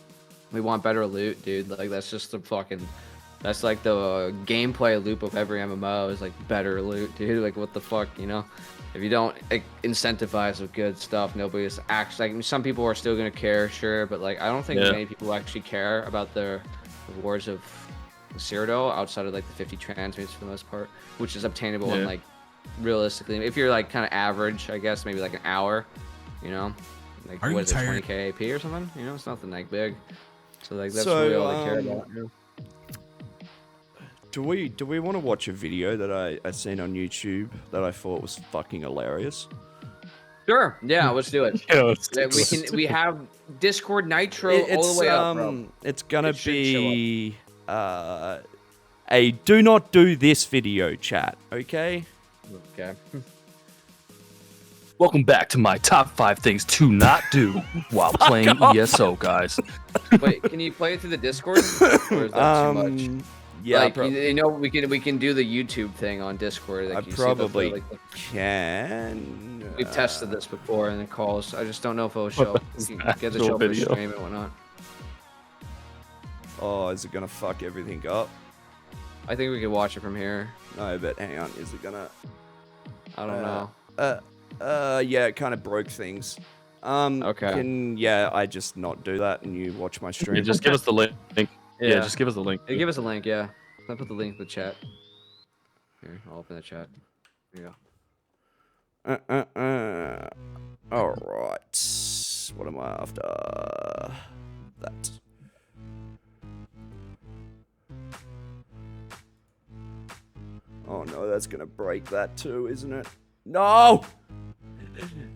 we want better loot, dude. Like that's just the fucking. That's like the gameplay loop of every MMO is like better loot, dude. Like what the fuck, you know? If you don't incentivize with good stuff, nobody's actually like. Some people are still gonna care, sure, but like I don't think many people actually care about the rewards of Cyrodiil outside of like the 50 transmutes for the most part, which is obtainable in Yeah. like realistically, if you're like kind of average, I guess maybe like an hour, you know, like Are you what is it, tired? 20k AP or something? You know, it's nothing like big. So like that's So, really all they care about. You know? Do we want to watch a video that I seen on YouTube that I thought was fucking hilarious? Sure, yeah, let's do it. Yeah, let's do Yeah, we have Discord Nitro It's all the way up, bro. it's gonna It should be a do not do this video chat, okay? Okay. Welcome back to my top 5 things to not do while playing ESO, guys. Wait, can you play it through the Discord? Or is that too much? Yeah, like you know, we can do the YouTube thing on Discord. Like, I you see probably like, can. we've tested this before and it calls. I just don't know if it'll show. We can get the Actual show for video. stream and whatnot. Oh, is it gonna fuck everything up? I think we could watch it from here. No, but hang on, is it gonna? I don't know. Yeah, it kind of broke things. Okay. Can I just not do that and you watch my stream? Yeah, just give us the link. Yeah, just give us the link. Hey, give us a link, yeah. I'll put the link in the chat. Here, I'll open the chat. There you go. All right. What am I after? That. Oh no, that's gonna break that too, isn't it? No.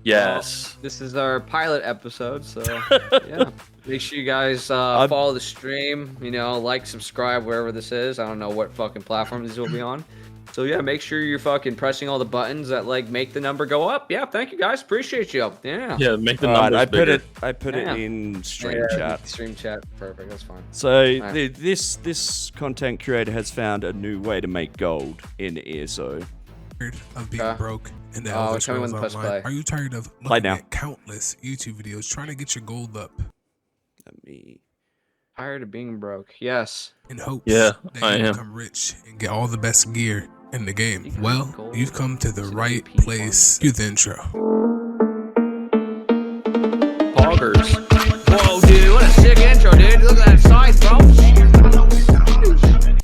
Yes. This is our pilot episode, so yeah. Make sure you guys follow the stream. You know, like, subscribe wherever this is. I don't know what fucking platform this will be on. So yeah, make sure you're fucking pressing all the buttons that like make the number go up. Yeah, thank you guys, appreciate you. Yeah. Yeah, make the All right, numbers bigger. I put Yeah. it in stream Yeah, chat. Stream chat, perfect. That's fine. So Right. this content creator has found a new way to make gold in ESO. Tired of being Okay. broke in the Oh, Elder tell me when Scrolls to press Online? play. Are you tired of Play looking now. at countless YouTube videos trying to get your gold up Let me. Tired of being broke. Yes. in hopes Yeah, that I you am. become rich and get all the best gear in the game? You can Well, get gold. you've come to the It's an right AP place. Cue the intro. Poggers. Whoa, dude, what a sick intro, dude. Look at that side, bro.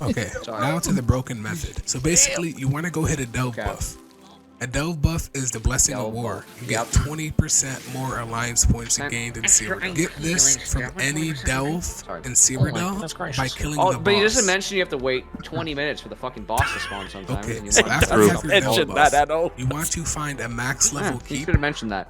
Okay, Sorry. now to the broken method. So basically, you want to go hit a delve Okay. buff. A delve buff is the blessing Delve of war. buff. You get Yep. 20% more alliance points gained in Cyrodiil. Get this from any delve Sorry. in Cyrodiil by killing Oh, the but boss. he doesn't mention you have to wait 20 minutes for the fucking boss to spawn sometimes. Okay, and you so know, after True. you have your delve Mention buff, that at all. you want to find a max yeah, level he keep should have mentioned that.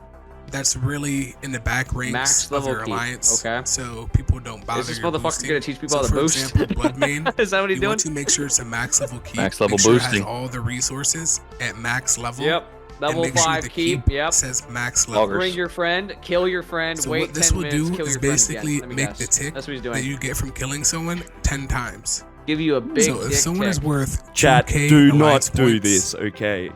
that's really in the back ranks Max of level your keep, alliance. okay. So people don't bother Is this your motherfucker boosting. gonna teach people So how to for boost? example, Bloodmane, Is that what he's you doing? want to make sure it's a max level keep. Max level make sure boosting. It has all the resources at max level. Yep. and Level make sure 5 the keep. Yep. says max level. Poggers. Bring your friend, kill your friend, So wait what this 10 will minutes, do kill is your friend basically again. Let me make guess. the tick That's what he's that doing. you get from killing someone 10 times. Give you a big So if dick someone tick. is worth Chat, 2K do alliance not do points, this, okay?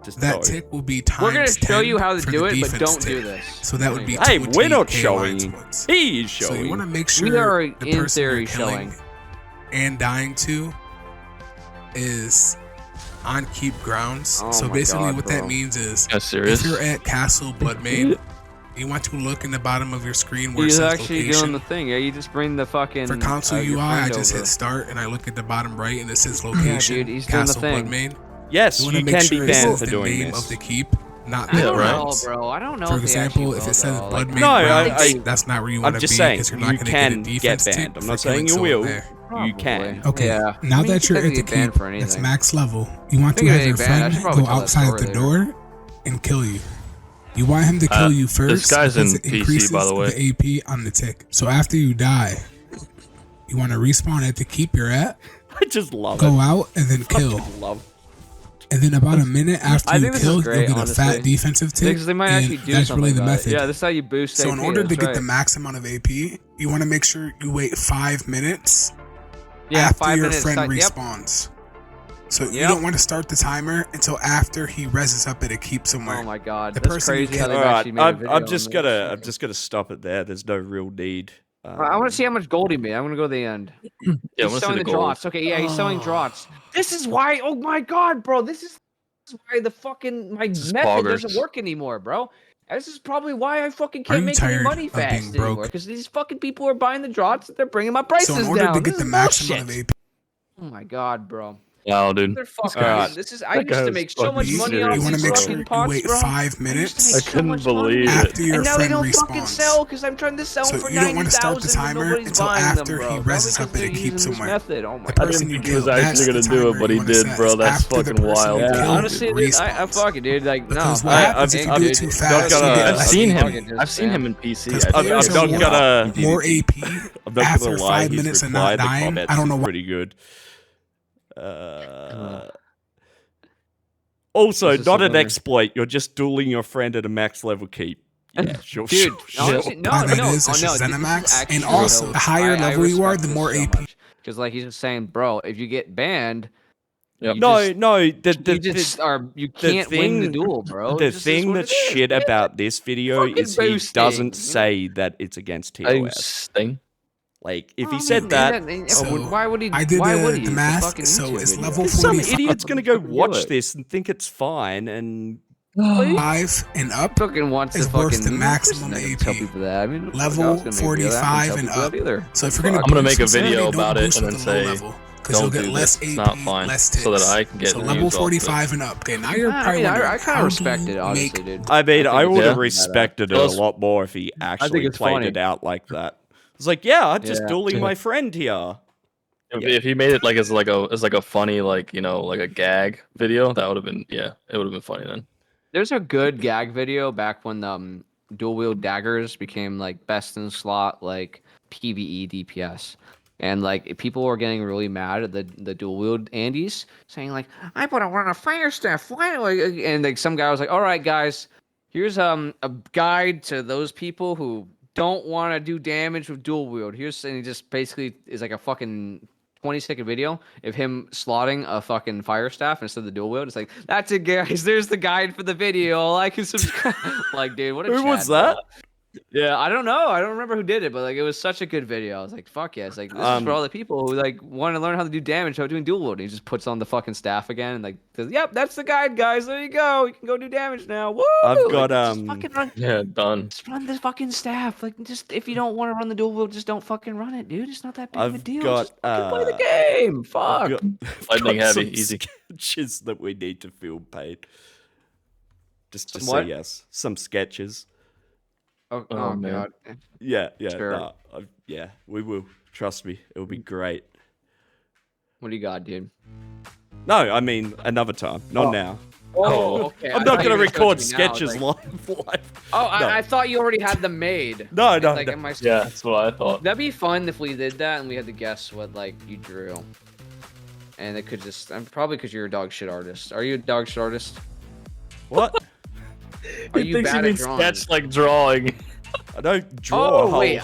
Just That go. tick will be times We're gonna show 10 you how to for do the it, but defense don't do tick. this. So that would be Hey, we're not 20K alliance showing. points. He is So you showing. want to make sure We are, the in person theory, you're killing showing. and dying to is on keep grounds. Oh so my basically God, what bro. that means is That's serious. if you're at Castle Bloodmane, you want to look in the bottom of your screen where it He's says actually location. doing the thing. Yeah, you just bring the fucking. For console your UI, I friend just over. hit start and I look at the bottom right and it says location, dude, he's doing the Castle thing. Bloodmane. Yes, wanna you make can sure be it banned says for the doing name this. of the keep, not I the don't know, grounds. bro. I don't know. For if they example, actually if will, it says though. Bloodmane No, grounds, I- that's not where you want I'm to just be saying, because you're you not going to get a can get defense tick banned. I'm for not saying killing you someone will. there. You can. Okay, Yeah. now I mean, that you're you at the could get banned keep for that's anything. max level, you want to Think have of your getting banned. I friend should probably go tell that outside story the later. door and kill you. You want him to kill you first this guy's because in it PC, increases by the way. the AP on the tick. So after you die, you want to respawn at the keep you're at, I just love go it. out, and then kill. I love. And then about a minute after I you think this is kill, great, you'll get a fat honestly. defensive tick. Because they might and actually do that's something really the like that. method. Yeah, this is how you boost So in AP, order to that's get right. the max amount of AP, you want to make sure you wait 5 minutes Yeah, after 5 your minutes. friend Yep. respawns. So you Yep. don't want to start the timer until after he reses up at a keep somewhere. Oh my god, The that's person you crazy how kill- they've All right, actually made a video I'm just on gonna this. I'm just gonna stop it there. There's no real need. I want to see how much gold he made. I'm gonna go to the end. Yeah, I He's want to see selling the the gold. draughts. Okay, yeah, he's selling Oh. draughts. This is why. Oh my god, bro, this is why the fucking my is method poggers. doesn't work anymore, bro. This is probably why I fucking Are can't you make any tired money of being fast broke? anymore. Because these fucking people are buying the draughts, they're bringing my prices So in order down. to This get the is max bullshit. amount of AP, Oh my god, bro. Wow, dude. They're fucking. Alright. This is. I That guy used to was make so fucking much money serious, off You want to these make bro. sure fucking you pots, wait bro. 5 I used to minutes I make so couldn't much believe money. it. after your And now they friend don't fucking respawns. sell because I'm trying to sell So for you don't want to start the 90,000 but timer nobody's until buying after them, he bro. reses Probably up and it 'cause they're keeps using this somewhere. method. Oh my The god. person didn't you think he was kill, actually that's the gonna do it, timer but you he want to did, set. bro. It's That's after the fucking person wild, you dude. killed Honestly, dude, I respawns. fuck it, dude. Like, no. Because what I- happens I've- if you I've- do it dude, too it's fast, not you gonna- get I've less seen AP. him. I've seen him in PC. Because I think players I've not are gonna- more AP I'm not after gonna lie, 5 his minutes and reply not in the dying. comments I don't know is why. pretty good. Also, What's this not an over? exploit. You're just dueling your friend at a max level keep. Yeah, sure, Dude, sure. honestly, no, Why that no, is, oh, it's no, just this is Zenimax, actually and also, dope. the higher level you are, the more AP. Because, like, he's just saying, bro, if you get banned, Yep. you No, just, no. you just are, you can't win the duel, bro. The It just is thing what that's it is, shit man. about this video Fucking is he boosting, doesn't you know? say that it's against I TOS. sting. Like, if Well, he I said mean, that, and So, why would he? I did Why would the he? It's a math, fucking so YouTube it's video. level some 45 idiot's gonna go Fucking do watch it. this and think it's fine, and and up. Fucking wants is to worth fucking the you know, maximum of course I'm not gonna tell AP. people that. I mean, what the fuck Level else gonna make me do that? I'm not 45 gonna and tell up. people that either. So if you're gonna Fuck. I'm gonna boost make a with Saturday, video don't about it boost and with then the low say, level, because you'll don't get do less this. It's AP, not fine. less So that ticks. I can get So views level off it. 45 and up. Okay, now you're I probably mean, wondering, I kind how of respect do it, you honestly, make dude. I mean, I think would it's have badass. respected it a Plus, lot more if he actually it's played funny. it out like that. It's like, yeah, I'm just Yeah. dueling my friend here. If he made it like as like a funny like like a gag video, that would have been it would have been funny then. There's a good gag video back when dual wield daggers became like best in slot like PvE DPS. And like people were getting really mad at the dual wield Andes, saying like, I put on a fire staff. Why do I? And like some guy was like, all right guys, here's a guide to those people who don't want to do damage with dual wield. Here's, and he just basically is like a fucking 20-second video of him slotting a fucking fire staff instead of the dual wield. It's like, that's it, guys. There's the guide for the video. Like and subscribe. Like, dude, what a Who was Chad, bro. that? Yeah, I don't know. I don't remember who did it, but like it was such a good video. I was like, fuck yeah. It's like, this is for all the people who like want to learn how to do damage without doing dual wield. He just puts on the fucking staff again and like says, yep, that's the guide, guys. There you go. You can go do damage now. Woo! I've got, just fucking run. Yeah, done. Just run the fucking staff. Like, just if you don't want to run the dual wield, just don't fucking run it, dude. It's not that big of a I've deal. got, Just fucking play the game. I've Fuck. got, Lightning got heavy, some easy. sketches that we need to film, paid. Just to Some what? see us. Some sketches. Oh, Oh, oh man. god. Yeah, Sure. nah, yeah, we will. Trust me, it'll be great. What do you got, dude? No, I mean another time, not now. Oh, okay. I'm I not thought you gonna were gonna show it record to me now. I was sketches like, live. Oh, No. I thought you already had them made. No, no, Like, no. am I- Yeah, that's what I thought. That'd be fun if we did that and we had to guess what like you drew. And it could just, I'm probably because you're a dog shit artist. Are you a dog shit artist? What? Are He you thinks he bad at means drawing? sketch like drawing. I don't draw a Oh hole. wait,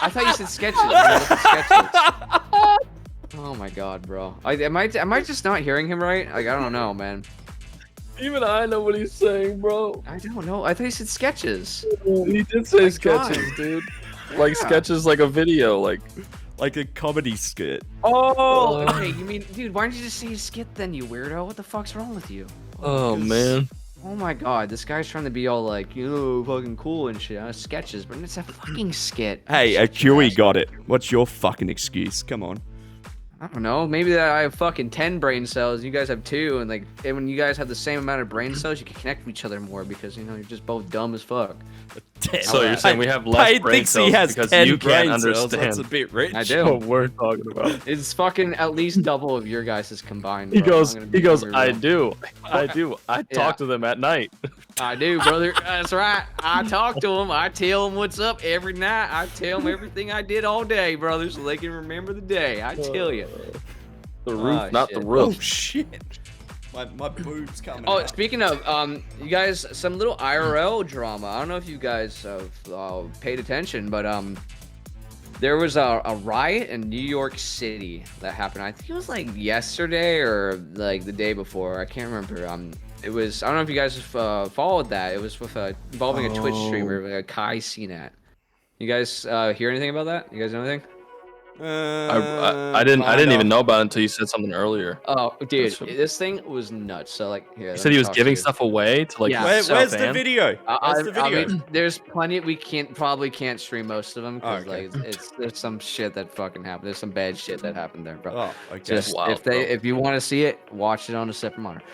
I thought you said sketches. You look at sketches. Oh my god, bro. Am I just not hearing him right? Like I don't know, man. Even I know what he's saying, bro. I don't know. I thought he said sketches. He did say My sketches, God. dude. Like Yeah. sketches, like a video, like. Like a comedy skit. Oh, okay. You mean, dude? Why don't you just say skit then, you weirdo? What the fuck's wrong with you? Oh man. Oh my god, this guy's trying to be all like, you know, fucking cool and shit. Sketches, but it's a fucking skit. Hey, a Chewy got it. What's your fucking excuse? Come on. I don't know. Maybe that I have fucking 10 brain cells. You guys have 2, and like, and when you guys have the same amount of brain cells, you can connect with each other more because you know you're just both dumb as fuck. So you're saying we have less Payne brain thinks he cells has because 10 you brain can't cells. understand That's a bit rich. I do. what we're talking about. It's fucking at least double of your guys' combined. He bro. goes, I'm gonna be I real. do. I Yeah. talk to them at night. I do, brother. That's right. I talk to them. I tell them what's up every night. I tell them everything I did all day, brother, so they can remember the day. I tell you. The roof, Oh, not shit. the Oh roof. shit. My boobs coming Oh, out. speaking of, you guys, some little IRL drama. I don't know if you guys have paid attention, but there was a riot in New York City that happened. I think it was like yesterday or like the day before. I can't remember. It was. I don't know if you guys followed that. It was with involving a Twitch streamer, like a Kai CNET. You guys hear anything about that? You guys know anything? I didn't even know about it until you said something earlier. Oh, dude, That's- this thing was nuts. So like, here, You let said me he was talk giving to you. stuff away to like. Yeah, his Where's the fans? video? Where's the video? I mean, there's plenty. We probably can't stream most of them because Oh, okay. like there's some shit that fucking happened. There's some bad shit that happened there, bro. Oh, okay. Just wild, bro. if you want to see it, watch it on a separate monitor.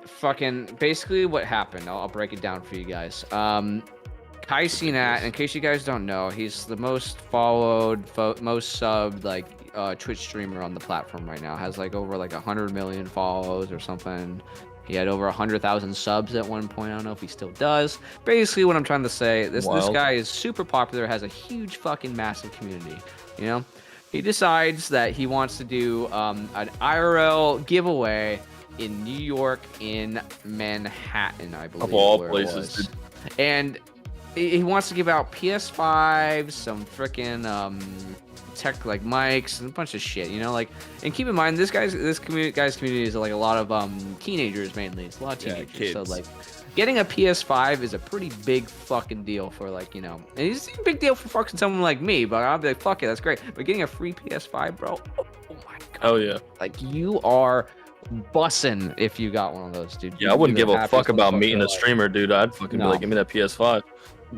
Fucking basically what happened. I'll break it down for you guys. Kai Cenat, in case you guys don't know, he's the most followed, most subbed like Twitch streamer on the platform right now. Has like over like 100 million follows or something. He had over 100,000 subs at one point. I don't know if he still does. Basically, what I'm trying to say, this guy is super popular, has a huge fucking massive community. You know, he decides that he wants to do an IRL giveaway in New York, in Manhattan, I believe. Of all where it places, was. dude. And he wants to give out PS5s, some freaking tech like mics and a bunch of shit, you know, like. And keep in mind, this guy's community is like a lot of teenagers mainly. It's a lot of teenagers. kids. So like, getting a PS5 is a pretty big fucking deal for like, you know, and it's a big deal for fucking someone like me. But I'll be like, fuck it, that's great. But getting a free PS5, bro, oh my god, Hell yeah. like you are bussin' if you got one of those, dude. Yeah, I wouldn't You're give the a happiest fuck about motherfucker meeting a alive. streamer, dude. I'd fucking be No. like, give me that PS5.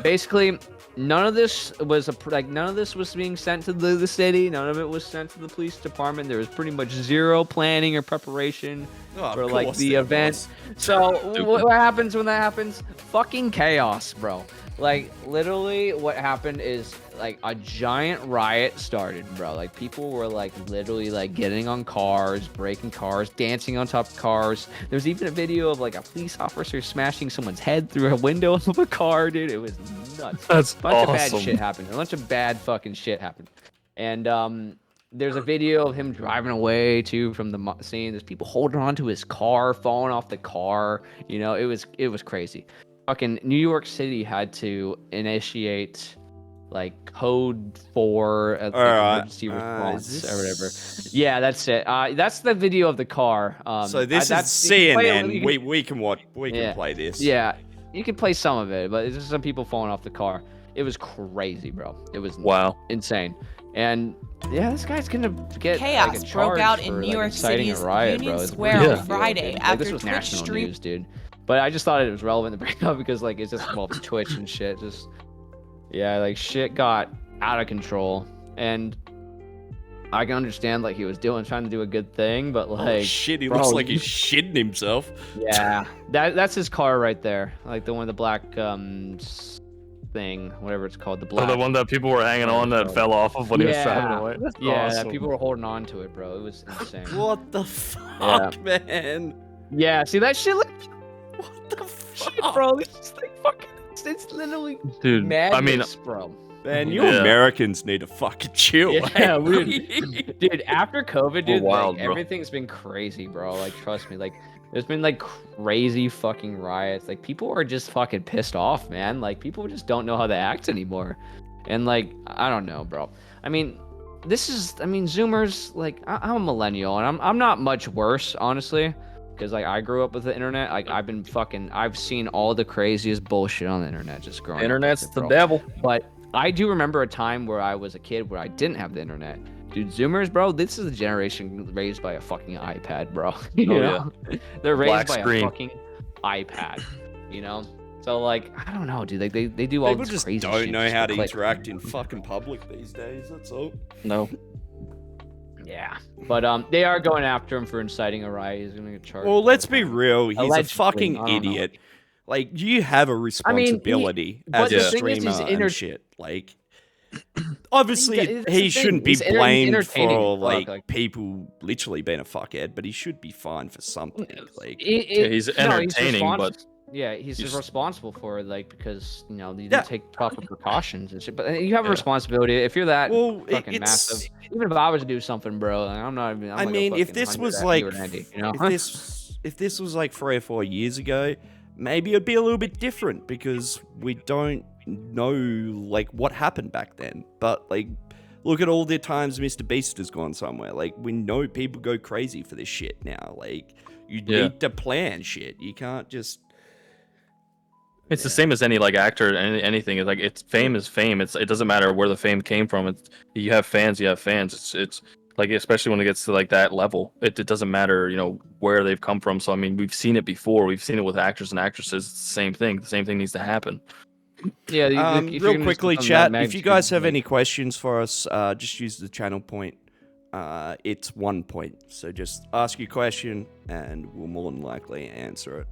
Basically, none of this was none of this was being sent to the city. None of it was sent to the police department. There was pretty much zero planning or preparation Oh, for of like course the there event. was. So what happens when that happens? Fucking chaos, bro. Like literally, what happened is like a giant riot started, bro. Like people were like literally like getting on cars, breaking cars, dancing on top of cars. There's even a video of like a police officer smashing someone's head through a window of a car, dude. It was nuts. That's A bunch of bad awesome. shit happened. A bunch of bad fucking shit happened. And there's a video of him driving away too from the scene. There's people holding on to his car, falling off the car. You know, it was crazy. Fucking New York City had to initiate like code 4 of All right. emergency response Is or whatever. this- Yeah, that's it. That's the video of the car. So this is that's you can play it- CNN. you can- We can watch. We can Yeah. play this. yeah, you can play some of it, but it's just some people falling off the car. It was crazy, bro. It was Wow. insane. And yeah, this guy's gonna get Chaos like, a broke charge out in for, New like, York inciting City's a riot, Union bro. It's a Square pretty on big deal, Friday dude. after this was Twitch national stream- news, dude. But I just thought it was relevant to bring up because like it's just involved Twitch and shit. Just yeah, like shit got out of control, and I can understand like he was trying to do a good thing, but Oh, like shit! He bro, looks like he's shitting himself. yeah, that's his car right there, like the one with the black thing, whatever it's called, the Oh, black. the one that people were hanging on that fell off of when he was driving away. That's yeah, awesome. people were holding on to it, bro. It was insane. What the fuck, man? Yeah, see that shit? Look, What the shit, fuck, bro. It's just like fucking. It's literally Dude, madness, I mean, bro. Man, you Yeah. Americans need to fucking chill. Yeah, man. Dude, after COVID, dude, wild, like, bro. everything's been crazy, bro. Like, trust me, like, there's been like crazy fucking riots. Like, people are just fucking pissed off, man. Like, people just don't know how to act anymore. And like, I don't know, bro. I mean, Zoomers. Like, I'm a millennial, and I'm not much worse, honestly, because like I grew up with the internet. Like, I've seen all the craziest bullshit on the internet just growing up. Internet's with it, the bro. devil. But I do remember a time where I was a kid where I didn't have the internet. Dude, Zoomers, bro, this is a generation raised by a fucking iPad, bro. You Oh, know? They're raised Black by screen. a fucking iPad, you know? So, like, I don't know, dude. Like, they do all People this just crazy don't shit know just how to click. interact in fucking public these days. That's all. No. Yeah. But they are going after him for inciting a riot. He's going to get charged. Well, let's be real. He's Allegedly, a fucking I don't know. idiot. Like, you have a responsibility but as the a thing is, he's streamer and shit. Like, obviously, That's the he thing. shouldn't be He's blamed entertaining for as fuck, like people literally being a fuckhead, but he should be fined for something. Like, He's entertaining, but yeah, he's he's- responsible for it, like, because you know you Yeah. didn't take proper precautions and shit. But you have a Yeah. responsibility if you're that well, fucking it's. massive. Even if I was to do something, bro, like, I'm not even. I'm I like a mean, if fucking this 100 was at like, you or Andy, you know? if this was like 3 or 4 years ago, maybe it'd be a little bit different because we don't know like what happened back then. But like, look at all the times Mr. Beast has gone somewhere. Like, we know people go crazy for this shit now. Like, you Yeah. need to plan shit. You can't just. It's the same as any like actor, anything. It's like it's fame is fame. It doesn't matter where the fame came from. It's you have fans, you have fans. It's like especially when it gets to like that level, it doesn't matter, where they've come from. So I mean, we've seen it before. We've seen it with actors and actresses. It's the same thing. The same thing needs to happen. Yeah. Real quickly, chat. If you guys have any questions for us, just use the channel point. It's 1 point. So just ask your question, and we'll more than likely answer it.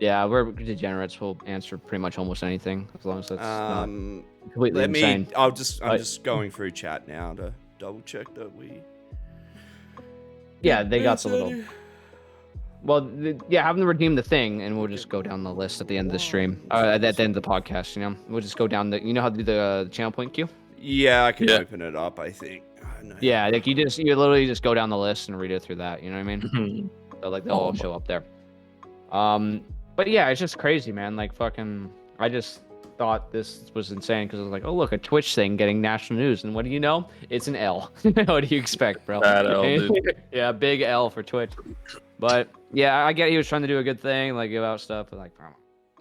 Yeah, we're degenerates. We'll answer pretty much almost anything as long as that's not completely Let insane. me. I'm just going through chat now to double check that we. Yeah, they got the little. Well, have them redeem the thing, and we'll just go down the list at the end of the stream. At the end of the podcast, we'll just go down the. You know how to do the channel point queue? Yeah, I can open it up. I think. Yeah, like you literally just go down the list and read it through that. You know what I mean? So like they'll all show up there. But yeah, it's just crazy, man. Like fucking, I just thought this was insane because I was like, oh look, a Twitch thing getting national news, and what do you know? It's an L. What do you expect, bro? Bad L, dude. Yeah, big L for Twitch. But yeah, I get he was trying to do a good thing, like give out stuff, but like, bro,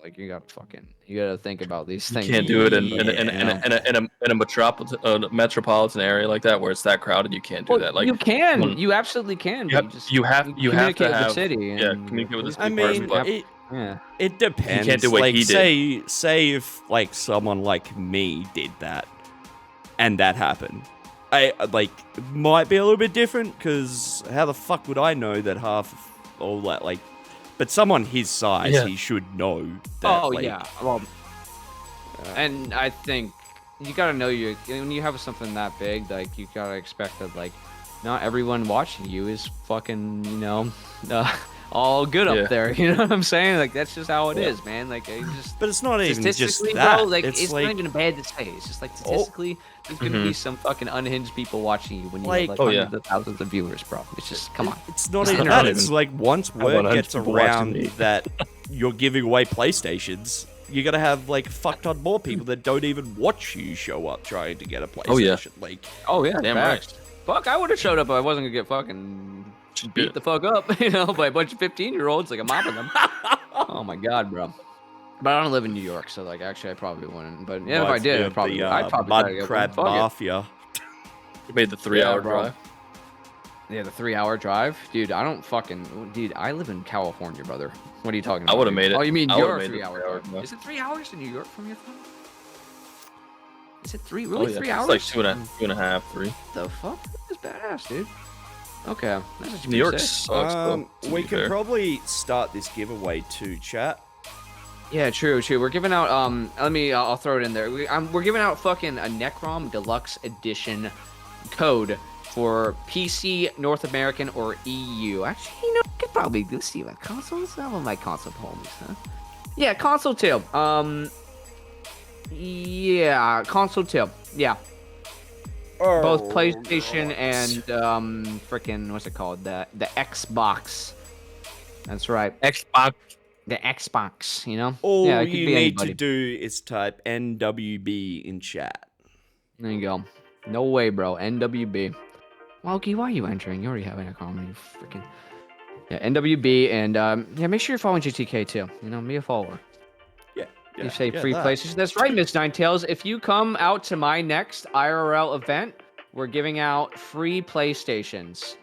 like you gotta think about these things. You can't do it in a metropolitan area like that where it's that crowded. You can't do that. Like you can, you absolutely can. You have to have the city. Communicate with the city. I mean, it depends. You can't do what like, he did. Say if like someone like me did that, and that happened, I like might be a little bit different because how the fuck would I know that half of all that like. But someone his size, he should know that. Oh, like, yeah. Well, and I think you gotta know when you have something that big, like you gotta expect that like not everyone watching you is fucking all good up there. You know what I'm saying? Like that's just how it is, man. Like but it's not even just bro, that. Like it's not even bad to say. It's just like statistically, there's gonna be some fucking unhinged people watching you when you have like hundreds of thousands of viewers, bro. It's just come on. It's not even that. It's like once word gets around that you're giving away PlayStations, you're gonna have like fuck ton more people that don't even watch you show up trying to get a PlayStation. Damn right. Fuck, I would have showed up if I wasn't gonna get fucking beat the fuck up, by a bunch of 15-year-olds. Like I'm mopping them. Oh my god, bro. But I don't live in New York, so like actually I probably wouldn't. But if I did, I'd probably mud crab mafia. You made the 3-hour drive. Yeah, the 3-hour drive, dude. I live in California, brother. What are you talking about? I would have made it. Oh, you mean your 3-hour drive? Is it 3 hours to New York from your phone? Is it 3 hours? It's like two and a half, 3. The fuck? That's badass, dude. Okay. New York sucks, though. We can probably start this giveaway too, chat. Yeah, true. We're giving out, I'll throw it in there. We're giving out fucking a Necrom Deluxe Edition code for PC, North American, or EU. Actually, I could probably, let's see, my consoles? Some of my console homies, huh? Yeah, console too. Yeah, console too. Yeah. Both PlayStation and freaking what's it called? The Xbox. That's right. Xbox. The Xbox, All yeah, it could you be need anybody. to do is type NWB in chat. There you go. No way, bro. NWB. Wowky, why are you entering? You already have an account. You freaking. Yeah, NWB, and make sure you're following GTK too. Be a follower. Yeah. You say free PlayStation. That's right, Miss Ninetales. If you come out to my next IRL event, we're giving out free PlayStations.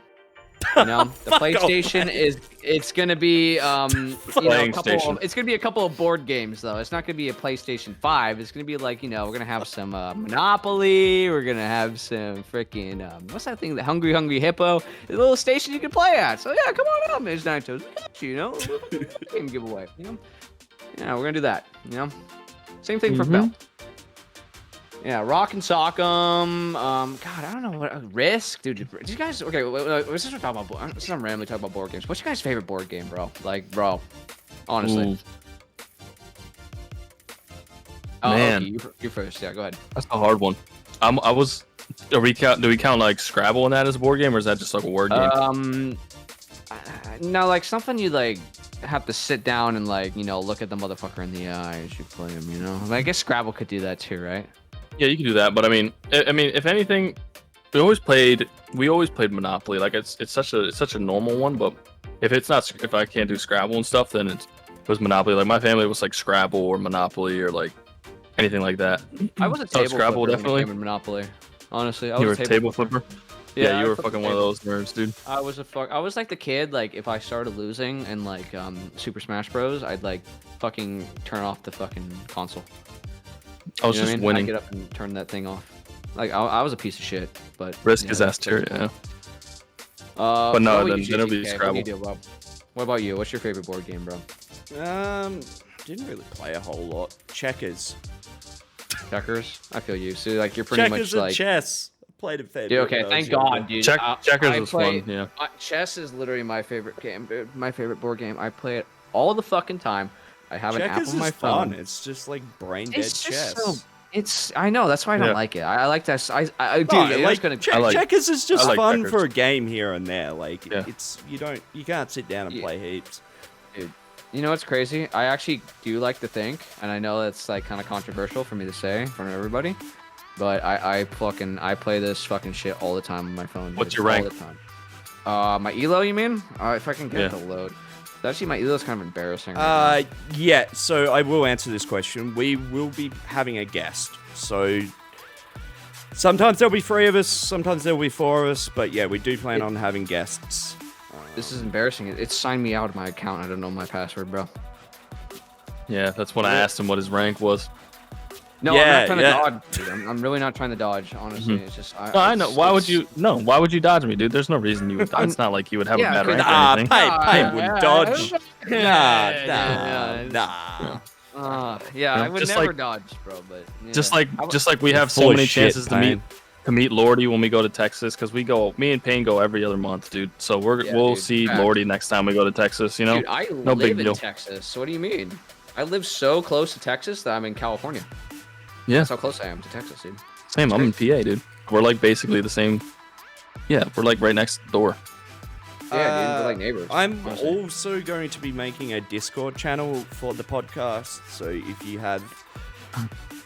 The PlayStation it's gonna be it's gonna be a couple of board games though. It's not gonna be a PlayStation 5. It's gonna be like, we're gonna have some Monopoly, we're gonna have some freaking what's that thing, the Hungry Hippo? There's a little station you can play at. So yeah, come on up, Miss Ninetales. We got you, game giveaway. Yeah, we're gonna do that. Same thing for Bell. Yeah, Rock and Sock'em. God, I don't know what Risk, dude. Did you guys? Okay, let's just talk about. Let's not randomly talk about board games. What's your guys' favorite board game, bro? Like, bro, honestly. Oh, man, okay, you first. Yeah, go ahead. That's a hard one. Do we count like Scrabble in that as a board game, or is that just like a word game? No, like something you like have to sit down and like look at the motherfucker in the eye as you play him. I guess Scrabble could do that too, right? Yeah, you can do that, but I mean, if anything, we always played Monopoly. Like it's such a normal one, but if I can't do Scrabble and stuff, then was Monopoly. Like my family was like Scrabble or Monopoly or like anything like that. I was a Oh, table Scrabble, flipper definitely. when it came in Monopoly. Honestly, I You were was a table flipper. Yeah, I you were flipped fucking the one of table. those nerds, dude. I was like the kid, like if I started losing in like Super Smash Bros, I'd like fucking turn off the fucking console. I was You know just what I mean? winning. I'd get up and turn that thing off. Like I was a piece of shit, but Risk yeah, his that's ass tier, cool. yeah. But no, no, then it'll be Scrabble. What about you? What's your favorite board game, bro? Didn't really play a whole lot. Checkers. Checkers. I feel you. So like you're pretty Checkers much and like. chess. I played a fair Dude, bit okay, when I was thank younger. God, dude. Checkers I was play- fun, yeah. Chess is literally my favorite game, dude. My favorite board game. I play it all the fucking time. I have an app Checkers on my is fun. phone. It's just like brain dead It's chess. just so. It's. I know. That's why I don't Yeah. like it. I like that. Dude, No, it was like, gonna. I like- checkers is just I like fun checkers. for a game here and there. Like Yeah. it's you can't sit down and Yeah. play heaps. You know what's crazy? I actually do like to think, and I know that's like kind of controversial for me to say in front of everybody, but I play this fucking shit all the time on my phone. What's dude, your rank? All the time. My elo, you mean? If I can get Yeah. the load. Actually, my elo is kind of embarrassing. Right Yeah. So I will answer this question. We will be having a guest. So sometimes there'll be 3 of us. Sometimes there'll be 4 of us. But yeah, we do plan on having guests. This is embarrassing. It's signed me out of my account. I don't know my password, bro. Yeah, that's when I asked him what his rank was. No, Yeah, I'm not trying yeah. to dodge. Dude. I'm really not trying to dodge. Honestly, it's just. No, I know. Why would you? No, why would you dodge me, dude? There's no reason you would. It's not like you would have Yeah, a bad 'cause- rank or Nah, anything. Pay wouldn't dodge. Yeah, Nah. yeah, I would Just never like- dodge, bro. But yeah. Just like we You're have full so of many shit, chances Payne. to meet Lordy when we go to Texas, because me and Payne go every other month, dude. So Yeah, we'll dude, see facts. Lordy next time we go to Texas. You know, Dude, I no live big in deal. Texas. So what do you mean? I live so close to Texas that I'm in California. Yeah, That's how close I am to Texas, dude. same. I'm in PA, dude. We're like basically the same. Yeah, we're like right next door. Yeah, dude, we're like neighbors. I'm honestly. also going to be making a Discord channel for the podcast. So if you have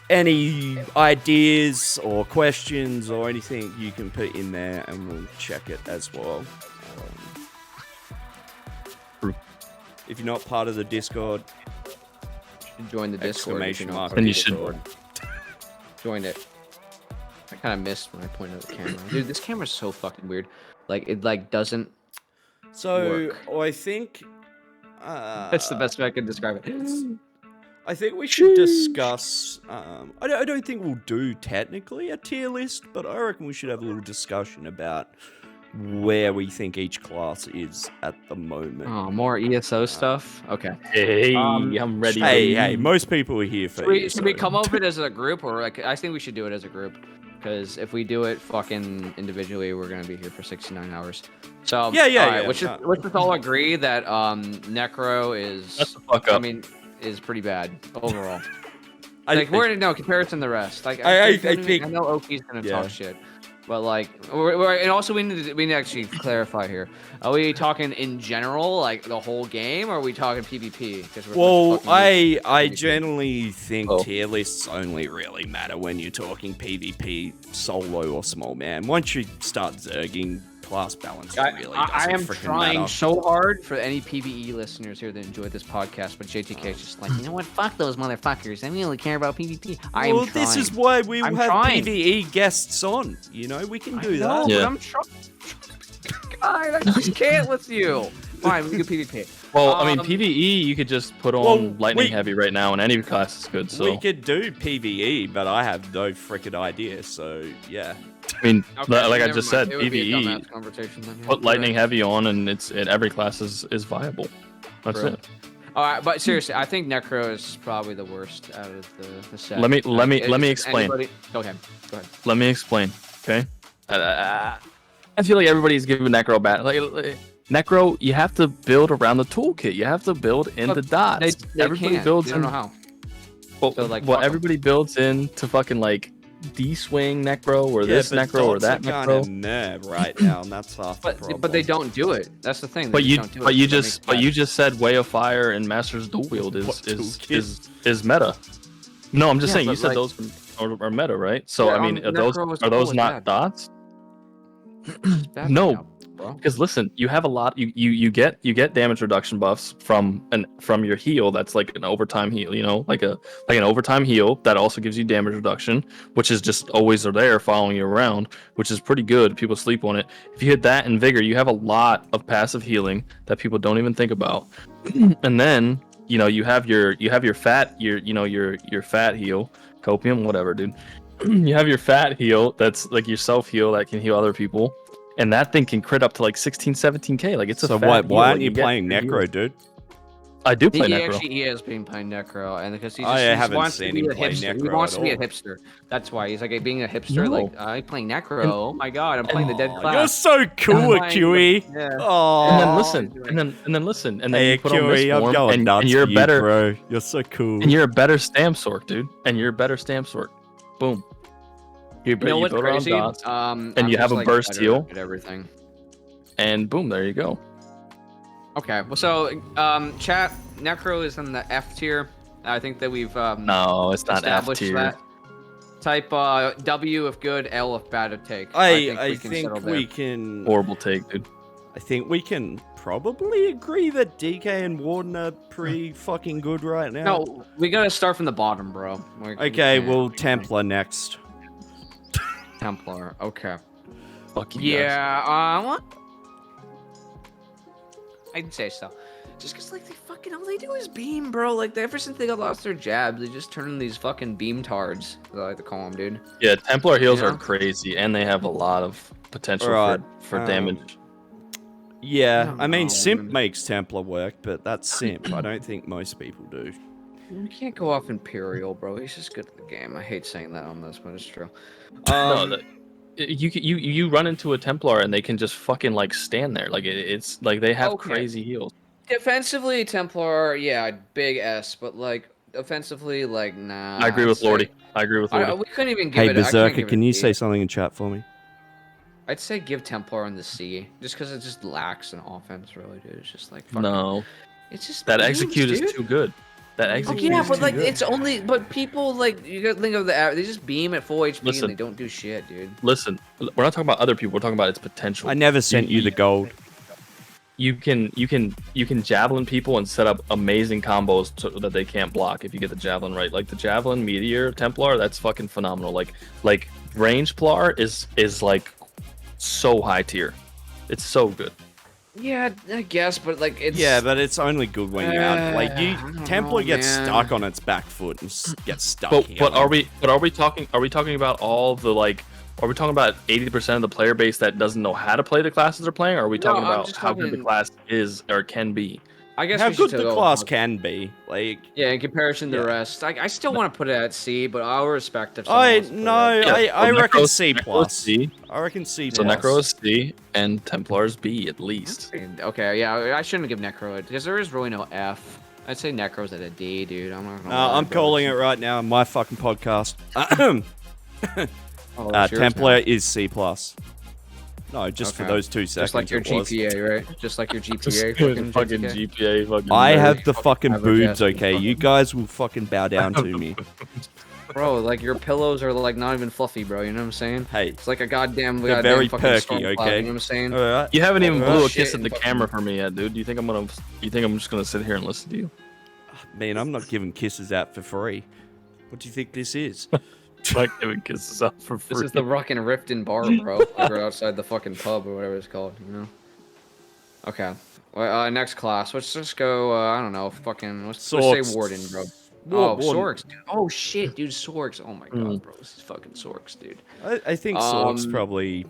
any ideas or questions or anything, you can put in there and we'll check it as well. True. If you're not part of the Discord, Join the Discord. exclamation if you're not mark. part And of you the should- Discord. Join it. I kind of missed when I pointed at the camera. Dude, this camera's so fucking weird. Like it like doesn't. so Work. I think That's the best way I can describe it. I think we should discuss. I don't think we'll do technically a tier list, but I reckon we should have a little discussion about where we think each class is at the moment. Oh, more ESO stuff. Okay. Hey, Um, I'm ready. Hey, baby. most people are here for Should we ESO. come over it as a group, or like I think we should do it as a group, because if we do it fucking individually, we're gonna be here for 69 hours. So Yeah, yeah, alright, yeah, let's just all agree that Necro is. Shut the fuck up. I mean, is pretty bad overall. I Like think- we're no comparison to the rest. Like I think think- I know Oki's gonna yeah. talk shit, but like and also we need to actually clarify here. Are we talking in general, like the whole game, or are we talking PvP? Because Well, I PvP. generally think Oh. tier lists only really matter when you're talking PvP, solo or small man. Once you start zerging, class balance really doesn't I am freaking trying matter. so hard for any PvE listeners here that enjoy this podcast, but JTK is just like, you know what? Fuck those motherfuckers. They only care about PvP. I am Well, trying. this is why we will I'm have trying. PvE guests on. You know, we can I do know, that. Yeah. but I'm trying. God, I just can't with you. Fine, we do PvP. Well, I mean, Um, PVE, you could just put on well, lightning we- heavy right now, and any class is good. So We could do PvE, but I have no freaking idea. So yeah. I mean, Okay, like I never just mind. said, It would be a PVE, dumbass conversation then, yeah. put lightning Right. heavy on, and every class is viable. That's True. it. All right, but seriously, I think Necro is probably the worst out of the set. Let me Is explain. anybody- Go ahead. Go ahead. Let me explain. Okay. I feel like everybody's giving Necro bad. Like Necro, you have to build around the toolkit. You have to build in But the dots. They Everybody can't. builds They don't in. know how. Well, So, like, well fuck 'em. everybody builds in to fucking like D-swing Necro or this yeah, but Necro or dots that are kinda Necro. nerd right now, and that's half the problem. But they don't do it. That's the thing. They But you don't do but it. you That just makes but sense. you just said Way of Fire and Masters Dual Wield What is meta. No, I'm just Yeah, saying you but, said like- those are meta, right? So Yeah, I mean, Necro was are those cool with not that. dots? Bad No. right now. bro. Because listen, you have a lot. You get damage reduction buffs from your heal. That's like an overtime heal. You know, like an overtime heal that also gives you damage reduction, which is just always there following you around, which is pretty good. People sleep on it. If you hit that and vigor, you have a lot of passive healing that people don't even think about. And then you have your fat your fat heal, copium, whatever, dude. You have your fat heal that's like your self heal that can heal other people, and that thing can crit up to like 17k. Like it's a So fat why heal. aren't you playing Necro, dude? I do play Necro. Actually, he has been playing Necro, and because he haven't wants to seen be him a play hipster. He Necro wants at to be a all. hipster. That's why he's like being a hipster. No. Like I'm playing Necro. Oh my god, I'm playing the dead class. You're so cool, I'm playing QE. Yeah. Oh. And then listen, and then Hey, you put on this QE, I'm form, going and nuts you're for you, better, bro. You're so cool. and you're a better stamp sork, dude. And you're a better stamp sork. Boom. You You know what's build around crazy? dots, And you have a burst heal. at everything. and boom, there you go. Okay, well, so chat, Necro is in the F tier. I think that we've No, it's not F established tier. that. Type W if good, L if bad to take. I think we can. Horrible take, dude. I think we can probably agree that DK and Warden are pretty fucking good right now. No, we gotta start from the bottom, bro. Okay, well, Templar next. Templar. Okay. Fuck you guys. Yeah. What? I'd say so. Just because, like, they fucking all they do is beam, bro. Like, ever since they got lost their jabs, they just turn into these fucking beam tards, as I like to call them, dude. Yeah, Templar heals Yeah. are crazy, and they have a lot of potential Alright, for damage. Yeah, I I mean, don't know, Simp man. makes Templar work, but that's Simp. I don't think most people do. We can't go off Imperial, bro. He's just good at the game. I hate saying that on this, but it's true. No, you run into a Templar and they can just fucking like stand there. Like it's like they have Okay. crazy heals. Defensively, Templar, yeah, big S, but like offensively, like nah. I agree with I'd say- Lordy. I agree with Lordy. We couldn't even give Hey, it. I can't Berserker, give it can a you D. say something in chat for me? I'd say give Templar in the C, just because it just lacks in offense, really, dude. It's just like fucking, No, it's just that beams, execute is dude. too good. That Oh, execute yeah, is but too like good. it's only but people like you gotta think of they just beam at full HP Listen. and they don't do shit, dude. Listen, we're not talking about other people. We're talking about its potential. I never sent you the gold. You can javelin people and set up amazing combos that they can't block if you get the javelin right. Like the javelin meteor Templar, that's fucking phenomenal. Like range Plar is like so high tier. It's so good. Yeah, I guess, but like it's Yeah, but it's only good when you have like I you don't Templar know, gets man. stuck on its back foot and gets stuck. But here. are we talking about all the like? Are we talking about 80% of the player base that doesn't know how to play the classes they're playing? Or are we No, talking I'm about just how good the talking- class is or can be? I guess how we should good the go class with- can be? Like, Yeah, in comparison to Yeah. the rest, I still want to put it at C, but I'll respect if I someone wants to put it at- I so reckon Necro's- C Necro's plus. C. I reckon C So plus. Necro is C and Templar's B at least. Okay, yeah, I shouldn't give Necro it because there is really no F. I'd say Necro's at a D, dude. I'm not gonna. lie, I'm bro. calling it right now on my fucking podcast. Oh, it's yours Templar now. is C plus. No, just for Okay. those 2 seconds. Just like your it was. GPA, right? Just like your Just GPA. fucking GPA. GPA. Fucking I nerd. have the fucking average boobs, ass okay? fucking- You guys will fucking bow down to me. Bro, like your pillows are like not even fluffy, bro. You know what I'm saying? Hey, It's like a goddamn. They're goddamn very fucking perky, storm cloud, okay? You know what I'm saying? alright. You haven't even Oh, blew a shit, kiss at the fucking- camera for me yet, dude. Do you think I'm just gonna sit here and listen to you? Man, I'm not giving kisses out for free. What do you think this is? Like giving kisses out for free. This is the Rockin' Riftin bar, bro. Like we're outside the fucking pub or whatever it's called, you know? Okay. Well, next class. Let's just go, I don't know, fucking, let's say Sorks. Warden, bro. Warden. Sorks. Dude. Oh, shit, dude, Sorks. Oh my god, Mm. bro. This is fucking Sorks, dude. I think Sork's Um, probably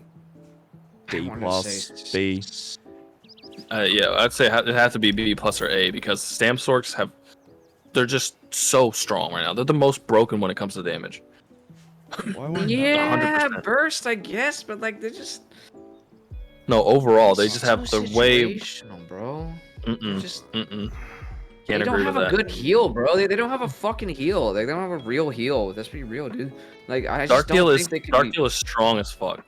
I B wanna plus, say B. Yeah, I'd say it has to be B plus or A because Stamp Sorks they're just so strong right now. They're the most broken when it comes to damage. Why won't Yeah, 100%. burst, I guess, but like they're just No, overall they just have so the way. situational, bro. Mm-mm, Just mm-mm. they Can't don't agree have with a that. good heal, bro. They don't have a fucking heal. They don't have a real heal. Let's be real, dude. Like I just Dark don't Deal think is they could Dark be... Deal is strong as fuck.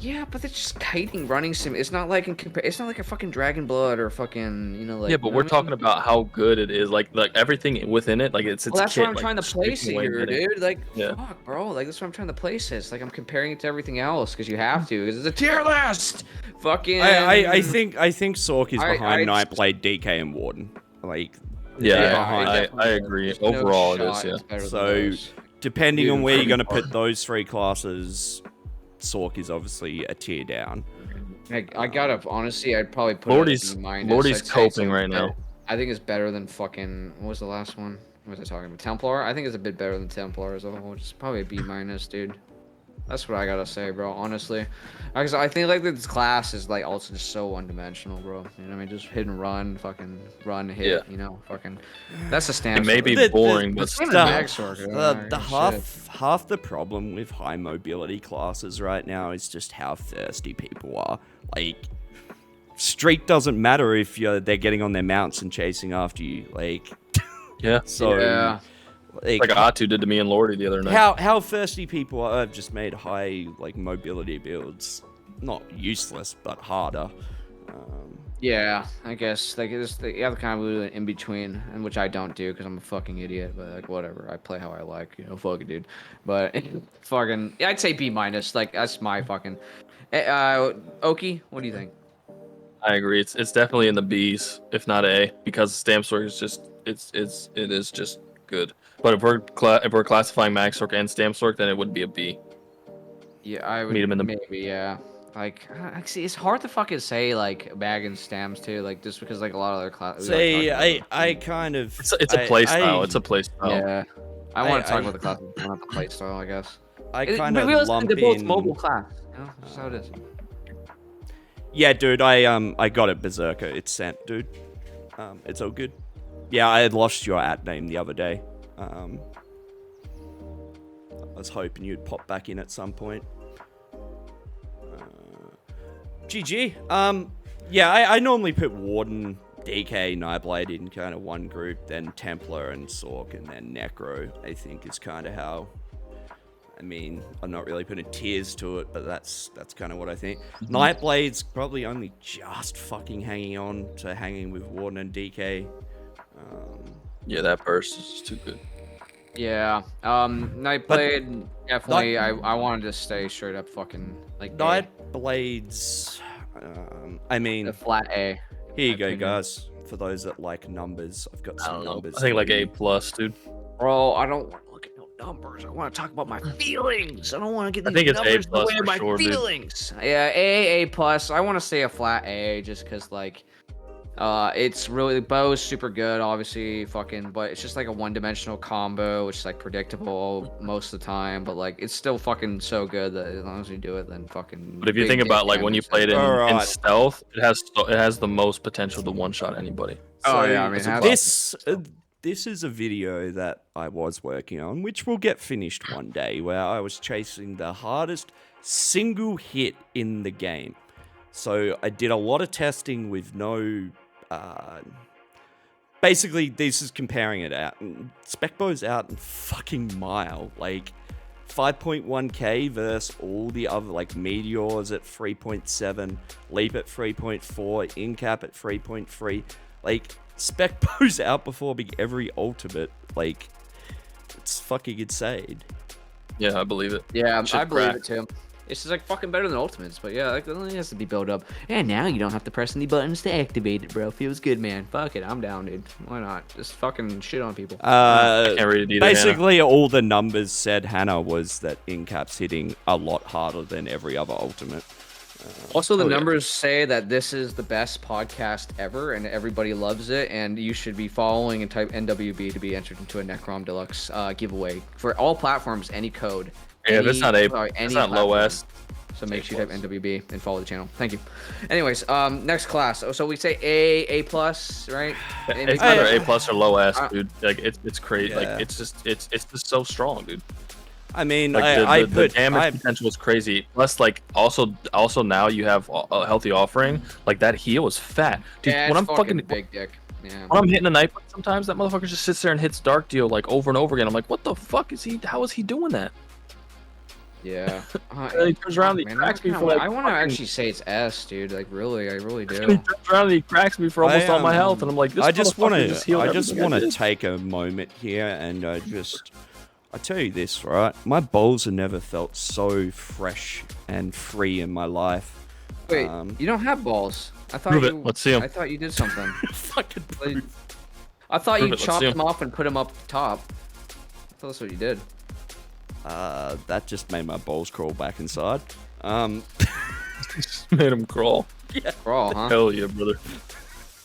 Yeah, but it's just kiting running sim. It's not like it's not like a fucking Dragon Blood or fucking like. Yeah, but we're talking about how good it is. Like everything within it, like it's Well, that's kit, what I'm like, trying to place it stripping away here, getting- dude. Like, Yeah. fuck, bro. Like, that's what I'm trying to place it. Like, I'm comparing it to everything else because you have to. Because it's a tier list. Fucking. I think Sork is I- behind I- Nightblade, DK, and Warden. Like, Yeah, they're Yeah, behind. I definitely- agree. there's no Overall, it shot is. Yeah. it's better than So, those. depending Even on where you're pretty going to far. put those 3 classes, Sork is obviously a tier down. I gotta honestly, I'd probably put Lordy's it at a B-. Lordy's I'd say coping it's right better- now. I think it's better than fucking. What was the last one? What was I talking about? Templar. I think it's a bit better than Templar as a whole. It's probably a B-, dude. That's what I gotta say, bro. Honestly, because I think like this class is like also just so one-dimensional, bro. You know what I mean? Just hit and run, fucking run, hit. Yeah. You know, fucking. That's a stamp. It may be The- boring, the but same still. as Mag Sword, The shit. half the problem with high mobility classes right now is just how thirsty people are. Like, streak doesn't matter if they're getting on their mounts and chasing after you. Like, Yeah. so Yeah. like, Like Atu did to me and Lordy the other night. how thirsty people are have just made high like mobility builds not useless but harder. Yeah, I guess like it's the other kind of do it in between, and which I don't do because I'm a fucking idiot. But like whatever, I play how I like, you know, fuck it, dude. But fucking, yeah, I'd say B-. Like that's my fucking. Oki, what do you think? I agree. It's definitely in the B's, if not A, because Stamp Sork is just it is just good. But if we're classifying Max Sork and Stamp Sork, then it would be a B. Yeah, I would Meet 'em in the- maybe, yeah. Like, actually, it's hard to fucking say like bag and stamps too, like just because like a lot of other classes. See, I kind of It's a play style. It's a play style. Yeah, I want to talk I- about the classes, not the play style, I guess. I It- kind but of realistically, lump they're both in. mobile class. You know, that's how it is. Yeah, dude, I got it, Berserker. It's sent, dude. It's all good. Yeah, I had lost your @name the other day. I was hoping you'd pop back in at some point. GG. Yeah, I normally put Warden, DK, Nightblade in kind of one group, then Templar and Sork, and then Necro, I think is kind of how... I mean, I'm not really putting tiers to it, but that's kind of what I think. Nightblade's probably only just fucking hanging on to hanging with Warden and DK. Yeah, that burst is just too good. Yeah. Nightblade definitely. I wanted to stay straight up fucking like A. Nightblade's... I mean, A flat A. here you my go, opinion. guys. For those that like numbers, I've got I some don't know. numbers. I think for like you. A plus, dude. Bro, I don't want to look at no numbers. I want to talk about my feelings. I don't want to get I these think it's A numbers in the plus way of for my sure, dude. feelings. Yeah, A plus. I want to say a flat A just because like, it's really Bow's super good, obviously, fucking, but it's just like a one-dimensional combo, which is like predictable most of the time. But like, it's still fucking so good that as long as you do it, then fucking. But if you big think dick about like when you damage, play it in Alright. stealth, it has the most potential to one shot anybody. Oh, yeah, I mean, so that's- this is a video that I was working on, which will get finished one day, where I was chasing the hardest single hit in the game. So I did a lot of testing with no... basically, this is comparing it out. Specbo's out in fucking mile. Like, 5.1k versus all the other, like, Meteors at 3.7, Leap at 3.4, Incap at 3.3. Like, Specbo's outperforming every ultimate. Like, it's fucking insane. Yeah, I believe it. Yeah, Shit I believe crack. it too. It's just like fucking better than Ultimates, but yeah, like, it only has to be built up. And now you don't have to press any buttons to activate it, bro. Feels good, man. Fuck it, I'm down, dude. Why not? Just fucking shit on people. Can't read it either. Hannah. Basically, all the numbers said, Hannah, was that Incap's hitting a lot harder than every other ultimate. Also, the Oh, yeah. numbers say that this is the best podcast ever, and everybody loves it. And you should be following and type NWB to be entered into a Necrom Deluxe giveaway for all platforms. Any code. Yeah, that's not A. Sorry, That's any not low platform. S. So make A sure you type plus. NWB and follow the channel. Thank you. Anyways, next class. So we say A plus, right? It's either A plus or low S, Uh, dude. Like it's crazy. Yeah. Like it's just so strong, dude. I mean, Like the put damage potential is crazy. Plus, like also now you have a healthy offering. Like that heal is fat, dude. Yeah, when it's I'm fucking big dick. Yeah. when I'm hitting a knife, sometimes that motherfucker just sits there and hits dark deal like over and over again. I'm like, what the fuck is he? How is he doing that? Yeah. And he turns around and he Man, cracks me I for like. want to fucking- actually say it's S, dude. Like, really, I really He do. turns around and he cracks me for almost all my health, and I'm like, this I just want motherfucker to. healed I just everything want to did. take a moment here and just. I tell you this, right? My balls have never felt so fresh and free in my life. Wait, you don't have balls. I thought Prove it. you. Let's see 'em. I thought you did something. Fucking. Like, I thought Prove you it. Let's chopped see 'em. them off and put them up top. I thought that's what you did. That just made my balls crawl back inside. Just made him crawl. Crawl, huh? Hell yeah, brother.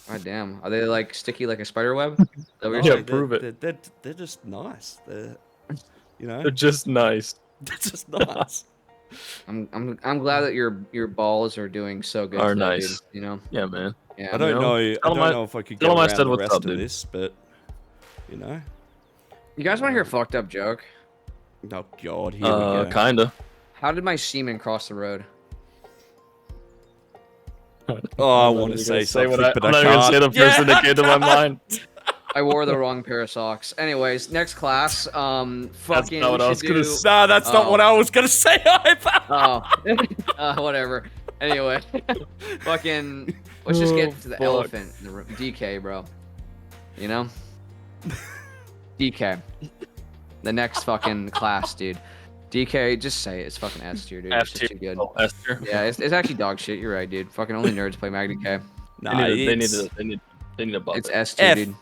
God damn. Are they like sticky like a spider web? Is that what you're Yeah, saying? prove it. They're just nice. They're, you know, They're just nice. they're just nice. I'm glad that your balls are doing so good. Are today, nice. dude, you know. Yeah, man. Yeah. I don't You know, know. I tell 'em don't I- know if I could tell get 'em I around said the what's rest up, of dude. this, but you know. You guys want to hear a fucked up joke? Oh God, here we go. Kinda. How did my semen cross the road? Oh, I I'm not want to even say gonna something, what but I'm I not even can't. gonna say the person that came to my mind. I wore the wrong pair of socks. Anyways, next class. Fucking. not what I we was should gonna do- say. Nah, that's not Oh. what I was gonna say either. Oh, whatever. Anyway, fucking. Let's just get to the fuck. elephant in the room. DK, bro. You know. DK. The next fucking class, dude. DK, just say it. It's fucking S tier, dude. F It's just tier. too good. Oh, S tier. Yeah, it's actually dog shit. You're right, dude. Fucking only nerds play Magna K. Nah, They need it's a buff. It's S tier, F dude.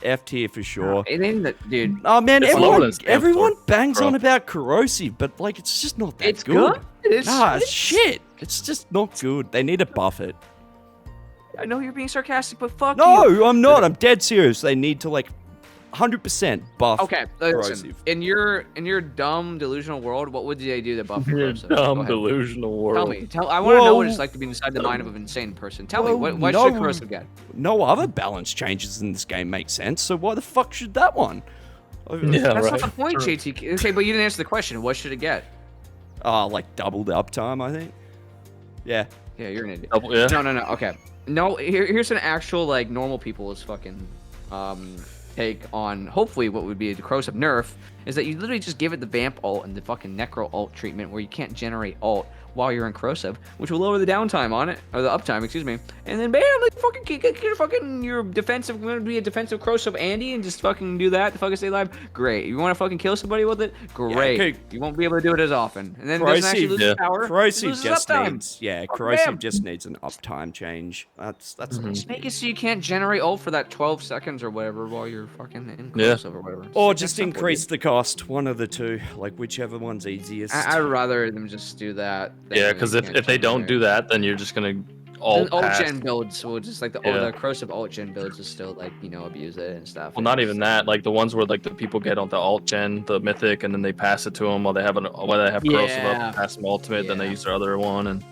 F tier for sure. It ain't the dude. Oh man, It's lower than Stamp everyone Store, bangs bro. on about corrosive, but like it's just not that It's good. It's, Nah, it's shit. It's just not good. They need to buff it. I know you're being sarcastic, but fuck you. No, I'm not. I'm dead serious. They need to like 100% buff. Okay, listen. corrosive. In your dumb delusional world, what would they do to buff your Your corrosive? Go dumb ahead. delusional world. Tell me. I want to know what Whoa. it's like to be inside the mind of an insane person. Tell me, Well, what no. should corrosive get? No other balance changes in this game make sense. So why the fuck should that one? Yeah, That's right. not the point, True. JT. Okay, but you didn't answer the question. What should it get? Like double the uptime, I think. Yeah. Yeah, you're an idiot. Yeah. No. Okay. No, here's an actual like normal people's fucking take on hopefully what would be a corrosive nerf is that you literally just give it the vamp ult and the fucking necro ult treatment where you can't generate ult while you're in corrosive, which will lower the downtime on it or the uptime, excuse me, and then bam, like fucking get your defensive, going to be a defensive corrosive Andy and just fucking do that to fucking stay alive. Great. You want to fucking kill somebody with it? Great. okay. You won't be able to do it as often, and then it doesn't actually lose Corrosive, its power. It corrosive loses just uptime. needs Fuck corrosive them. just needs an uptime change. That's all. Just make it so you can't generate ult for that 12 seconds or whatever while you're fucking in Yeah. corrosive or whatever. Or It's just simple, increase dude. the cost, one of the two, like whichever one's easiest. I'd rather them just do that. than Yeah, they because can't if they don't generate. do that, then you're just gonna all Then ult pass. gen builds will just like the Yeah. corrosive ult gen builds will still like abuse it and stuff. Well, not even that. Like the ones where like the people get on the alt gen, the mythic, and then they pass it to them while they have corrosive Yeah. up, pass them ultimate, then they Yeah. use their other one, and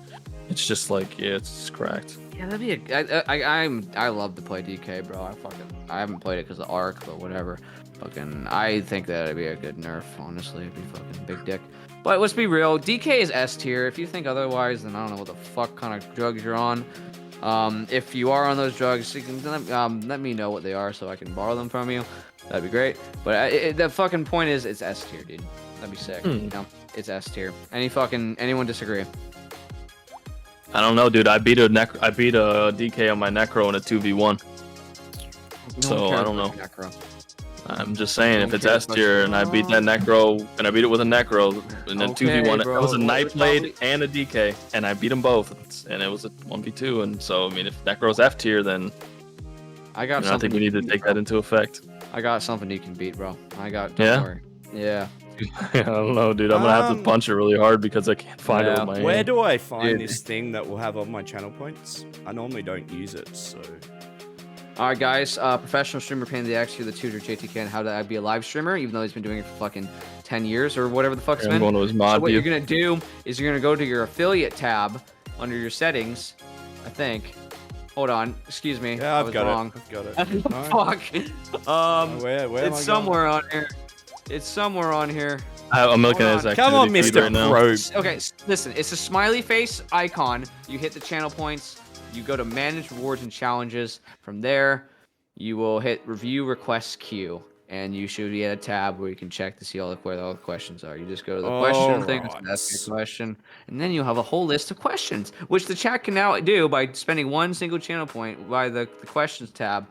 it's just like it's cracked. Yeah, that'd be I love to play DK, bro. I haven't played it because of Arc, but whatever. Fucking I think that'd be a good nerf. Honestly, it'd be fucking big dick. But let's be real, DK is S tier. If you think otherwise, then I don't know what the fuck kind of drugs you're on. If you are on those drugs, you can let me know what they are so I can borrow them from you. That'd be great. But the fucking point is, it's S tier, dude. That'd be sick. You know, it's S tier. Anyone disagree? I don't know, dude. I beat a DK on my Necro in a 2v1. So, I don't know. Necro. I'm just saying, if Don't it's care S about tier your- and I beat that Necro, and I beat it with a Necro, and then Okay, 2v1, bro. it was a Well, Night it's Blade probably- and a DK, and I beat them both, and it was a 1v2, and so, I mean, if Necro's F tier, then I got I something. think we you need to can take beat, bro. that into effect. I got something you can beat, bro. Don't Yeah? worry. Yeah. I don't know, dude. I'm gonna have to punch it really hard because I can't find it Yeah. with my Where hand. do I find Dude. this thing that will have all my channel points? I normally don't use it, so. All right, guys. Professional streamer Pain in the X here, the tutor JTK, and how to be a live streamer, even though he's been doing it for fucking 10 years or whatever the fuck it's I'm been. going to his So mod what view. you're gonna do is you're gonna go to your affiliate tab under your settings, I think. Hold on, excuse me. Yeah, I I've was got wrong. it. I've got it. Fuck. Where am I It's going? somewhere on here. It's somewhere on here. I'm looking Hold at his on. activity Come on, feed Mr. right now. Pro. Okay, listen. It's a smiley face icon. You hit the channel points. You go to manage rewards and challenges. From there, you will hit review request queue. and you should get a tab where you can check to see where all the questions are. You just go to the question thing, Alright. ask a question, and then you'll have a whole list of questions, which the chat can now do by spending one single channel point by the questions tab,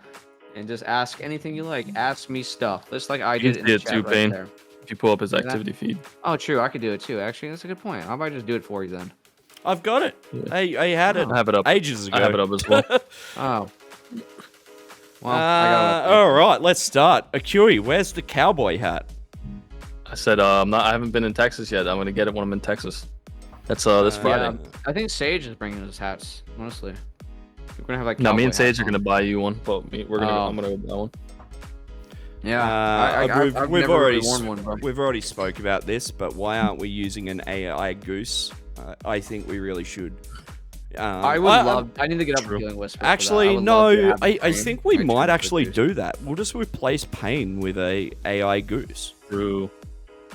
and just ask anything you like. Ask me stuff, just like I You did can in see the it too, chat right Payne. there. If you pull up his that? activity feed. Oh, true. I could do it too. Actually, that's a good point. I might just do it for you then. I've got it. Yeah. I had it I have it up. ages ago. I have it up as well. Oh. Well, I got it. All right, let's start. Akuri, where's the cowboy hat? I said I haven't been in Texas yet. I'm gonna get it when I'm in Texas. That's this Friday. Yeah, I think Sage is bringing his hats. Honestly, we're gonna have like. No, me and cowboy Sage hats are on. gonna buy you one, but I'm gonna go buy one. Yeah, we've never already really worn one, bro. we've already spoke about this, but why aren't we using an AI goose? I think we really should. I would love. I need to get up True. and Healing Whisper. Actually, for that. I would love to no. have I train think we my might trainer actually with goose. do that. We'll just replace Pain with a AI goose. True.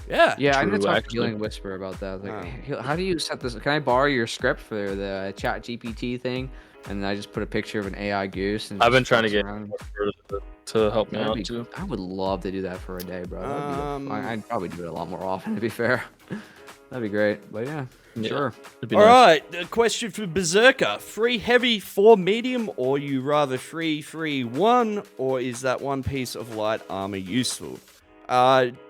Yeah. Yeah, I need to True, talk to actually. Healing Whisper about that. Like, Oh. hey, how do you set this? Can I borrow your script for the Chat GPT thing? And I just put a picture of an AI goose. And I've been just trying to fucks get around. to help me That'd out be- too. I would love to do that for a day, bro. I'd probably do it a lot more often, to be fair. That'd be great. But yeah, Yeah. sure. It'd be All nice. right. The question for Berserker: 3 heavy, 4 medium, or you rather 3 1, or is that one piece of light armor useful?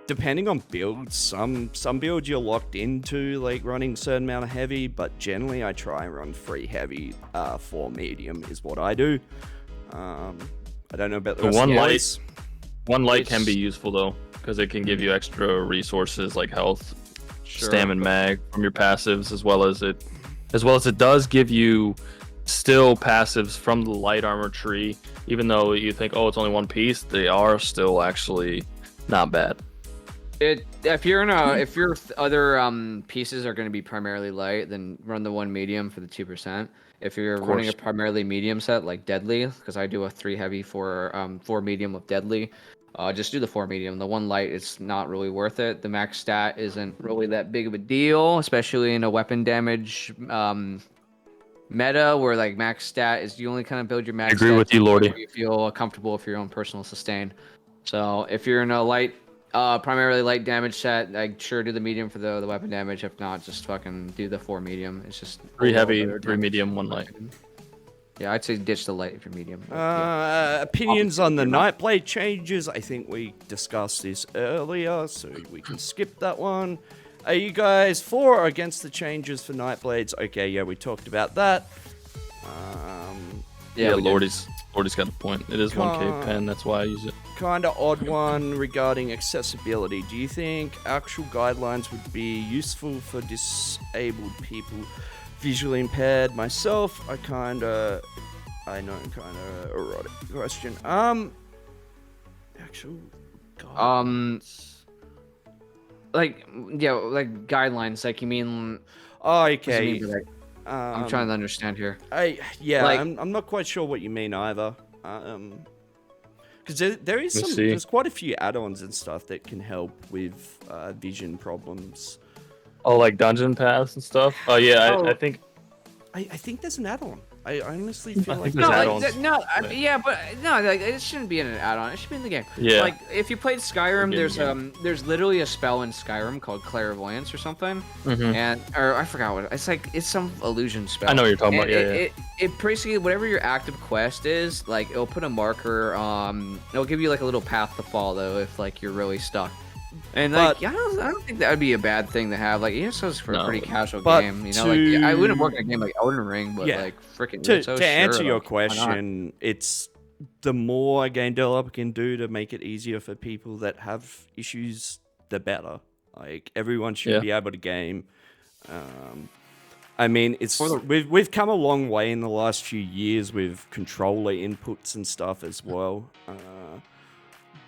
Depending on builds, some builds you're locked into like running certain amount of heavy, but generally I try and run 3 heavy, 4 medium is what I do. I don't know about the The rest one of you light- guys. One light can be useful though, because it can give you extra resources like health, Sure. stamina, mag from your passives, as well as it does give you still passives from the light armor tree. Even though you think, oh, it's only one piece, they are still actually not bad. If your other pieces are going to be primarily light, then run the one medium for the 2%. If you're running a primarily medium set like deadly, because I do a 3 heavy for 4 medium with deadly, just do the 4 medium. The one light is not really worth it. The max stat isn't really that big of a deal, especially in a weapon damage meta where like max stat is you only kind of build your max. I agree stat with you, to Lordy. where you feel comfortable with your own personal sustain. So if you're in a light, primarily light damage set, like sure do the medium for the weapon damage. If not, just fucking do the 4 medium. It's just 3 overall heavy, better 3 damage. medium, 1 light. Yeah, I'd say ditch the light if you're medium. but yeah. Opinions on the Nightblade changes. I think we discussed this earlier, so we can skip that one. Are you guys for or against the changes for Nightblades? Okay, yeah, we talked about that. Yeah, we did. Lordy's got a point. It is 1K pen, that's why I use it. Kind of odd one regarding accessibility. Do you think actual guidelines would be useful for disabled people, visually impaired? Myself, I know, kind of erotic question. Actual guidelines. Like like guidelines. Like you mean? Oh, What does it okay. mean by that? I'm trying to understand here. Yeah, I'm not quite sure what you mean either. Because there is Let's see. there's quite a few add-ons and stuff that can help with vision problems. Oh, like dungeon paths and stuff? Oh, yeah, Oh. I think I think there's an add-on. I honestly feel I like think there's add-ons. Like it shouldn't be in an add-on. It should be in the game. Yeah. Like if you played Skyrim, Good there's literally a spell in Skyrim called Clairvoyance or something, Mhm. or I forgot what it's some illusion spell. I know what you're talking And about. Yeah, it basically whatever your active quest is, like it'll put a marker. It'll give you like a little path to follow if like you're really stuck. And like, But- yeah, I don't think that would be a bad thing to have. Like, ESO's for a No. pretty casual But game, you know. Like, I wouldn't work in a to- game like Elden Ring, but Yeah. like freaking to answer your question. question, it's the more a game developer can do to make it easier for people that have issues, the better. Like everyone should Yeah. be able to game. I mean, For the- we've come a long way in the last few years with controller inputs and stuff as well.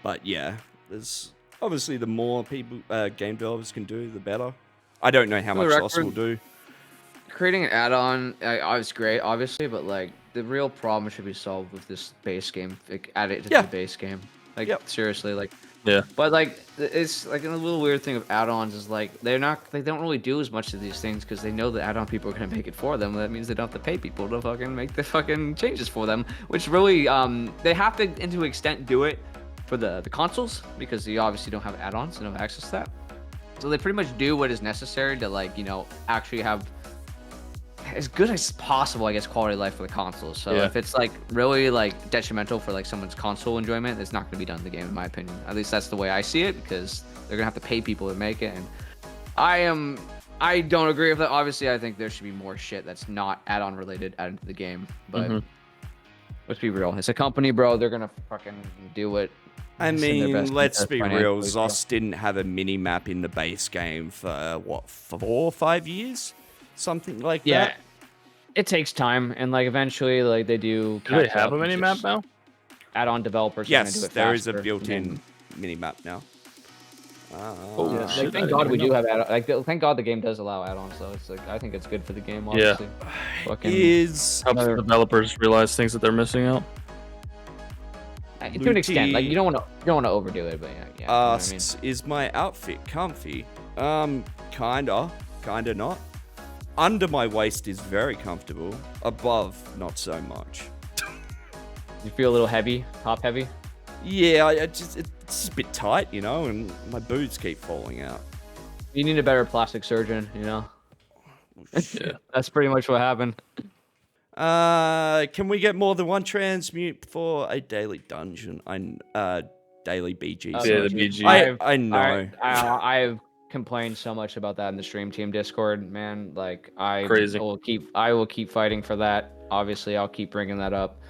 But yeah, there's obviously the more people game developers can do, the better. I don't know how For the much Lost will record- do. Creating an add-on, it's great, obviously, but like the real problem should be solved with this base game. Like, add it to Yeah. the base game. Like Yep. seriously, like. Yeah. But like, it's like a little weird thing of add-ons is like they don't really do as much of these things because they know the add-on people are gonna make it for them. That means they don't have to pay people to fucking make the fucking changes for them, which really they have to, to an extent, do it for the consoles because you obviously don't have add-ons and have access to that. So they pretty much do what is necessary to like, actually have as good as possible, I guess, quality of life for the consoles. So if it's like really like detrimental for like someone's console enjoyment, it's not going to be done in the game, in my opinion. At least that's the way I see it, because they're going to have to pay people to make it. And I don't agree with that. Obviously, I think there should be more shit that's not add-on related added to the game. But let's be real. It's a company, bro. They're going to fucking do it. I mean, let's be real. ZOS didn't have a mini-map in the base game for, 4 or 5 years? Something like that? Yeah. It takes time. And, like, eventually, like, they do... Do they have a mini-map now? Add-on developers are Yes, gonna do it there is a faster. built-in mini-map now. Thank God we do have add-on. Like, thank God the game does allow add-ons, though. It's like, I think it's good for the game, obviously. Is... Helps developers realize things that they're missing out. To an extent, like you don't want to overdo it, but yeah. Asks, is my outfit comfy? Kinda not. Under my waist is very comfortable. Above, not so much. You feel a little heavy, top heavy? Yeah, it's a bit tight, and my boots keep falling out. You need a better plastic surgeon, Yeah, that's pretty much what happened. Can we get more than one transmute for a daily dungeon? Daily BG. Yeah, the BG. I know. I've complained so much about that in the stream team Discord, man. Like I will keep fighting for that. Obviously, I'll keep bringing that up.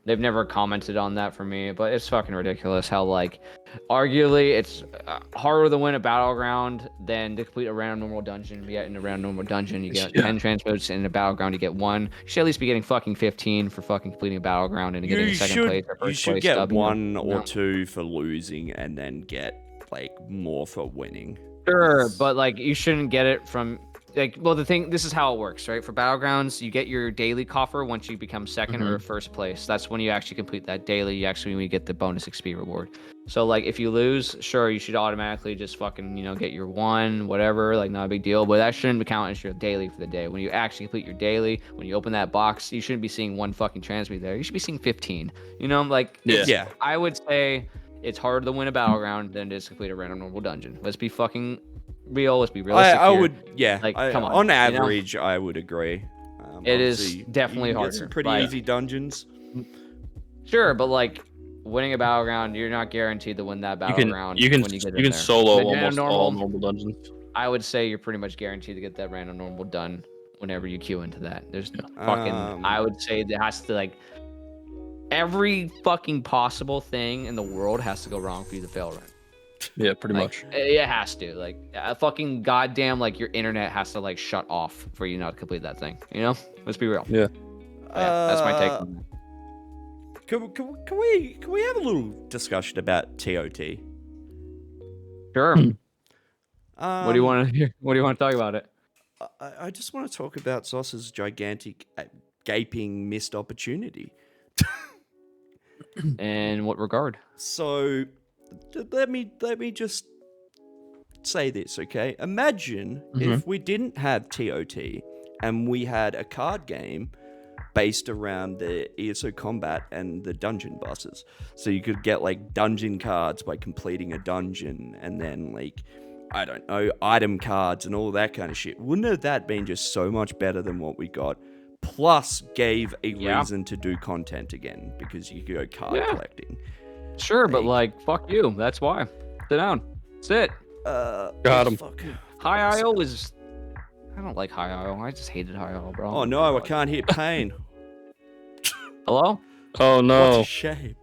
They've never commented on that for me, but it's fucking ridiculous how, like, arguably it's harder to win a battleground than to complete a random normal dungeon. Yet in a random normal dungeon, you get 10 transmotes, and in a battleground, you get 1. You should at least be getting fucking 15 for fucking completing a battleground and getting second place or first place. You should get 1 or 2 for losing, and then get, like, more for winning. Sure, but, like, you shouldn't get it from... Like, well, this is how it works, right? For battlegrounds, you get your daily coffer once you become second or first place. That's when you actually complete that daily. When you get the bonus XP reward. So, like, if you lose, sure, you should automatically just fucking, get your 1, whatever, like, not a big deal. But that shouldn't count as your daily for the day. When you actually complete your daily, when you open that box, you shouldn't be seeing 1 fucking transmute there. You should be seeing 15. Yeah. I would say it's harder to win a battleground than it is to complete a random normal dungeon. Let's be fucking real. Let's be realistic. I would, yeah. Like, come on. On average, I would agree. It is definitely harder. Get some pretty easy dungeons. Sure, but like winning a battleground, you're not guaranteed to win that battleground. You can there. solo almost all normal dungeons. I would say you're pretty much guaranteed to get that random normal done whenever you queue into that. There's fucking. I would say there has to like every fucking possible thing in the world has to go wrong for you to fail right. Yeah, pretty much. It has to. Like, a fucking goddamn, like, your internet has to, like, shut off for you not to complete that thing. Let's be real. Yeah. That's my take on that. Can we have a little discussion about TOT? Sure. What do you want to hear? What do you want to talk about it? I just want to talk about Zoss's gigantic, gaping missed opportunity. In what regard? So... Let me just say this, okay? Imagine if we didn't have TOT and we had a card game based around the ESO combat and the dungeon bosses. So you could get like dungeon cards by completing a dungeon, and then like, I don't know, item cards and all that kind of shit. Wouldn't have that been just so much better than what we got? Plus gave a reason to do content again, because you could go card collecting. Sure, but like, fuck you. That's why. Sit down. Sit. Got him. High IO is... I don't like High IO. I just hated High IO, bro. Oh no, I can't hear pain. Hello? Oh no. What a shame.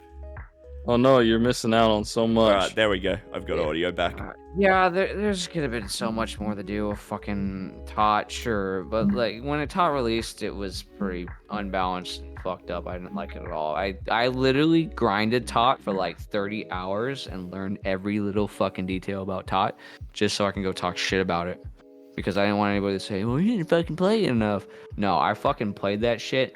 Oh no, you're missing out on so much. Alright, there we go. I've got audio back. Yeah, there's could have been so much more to do with fucking Tot, sure. But like, when Tot released, it was pretty unbalanced and fucked up. I didn't like it at all. I literally grinded Tot for like 30 hours and learned every little fucking detail about Tot just so I can go talk shit about it. Because I didn't want anybody to say, well, you didn't fucking play it enough. No, I fucking played that shit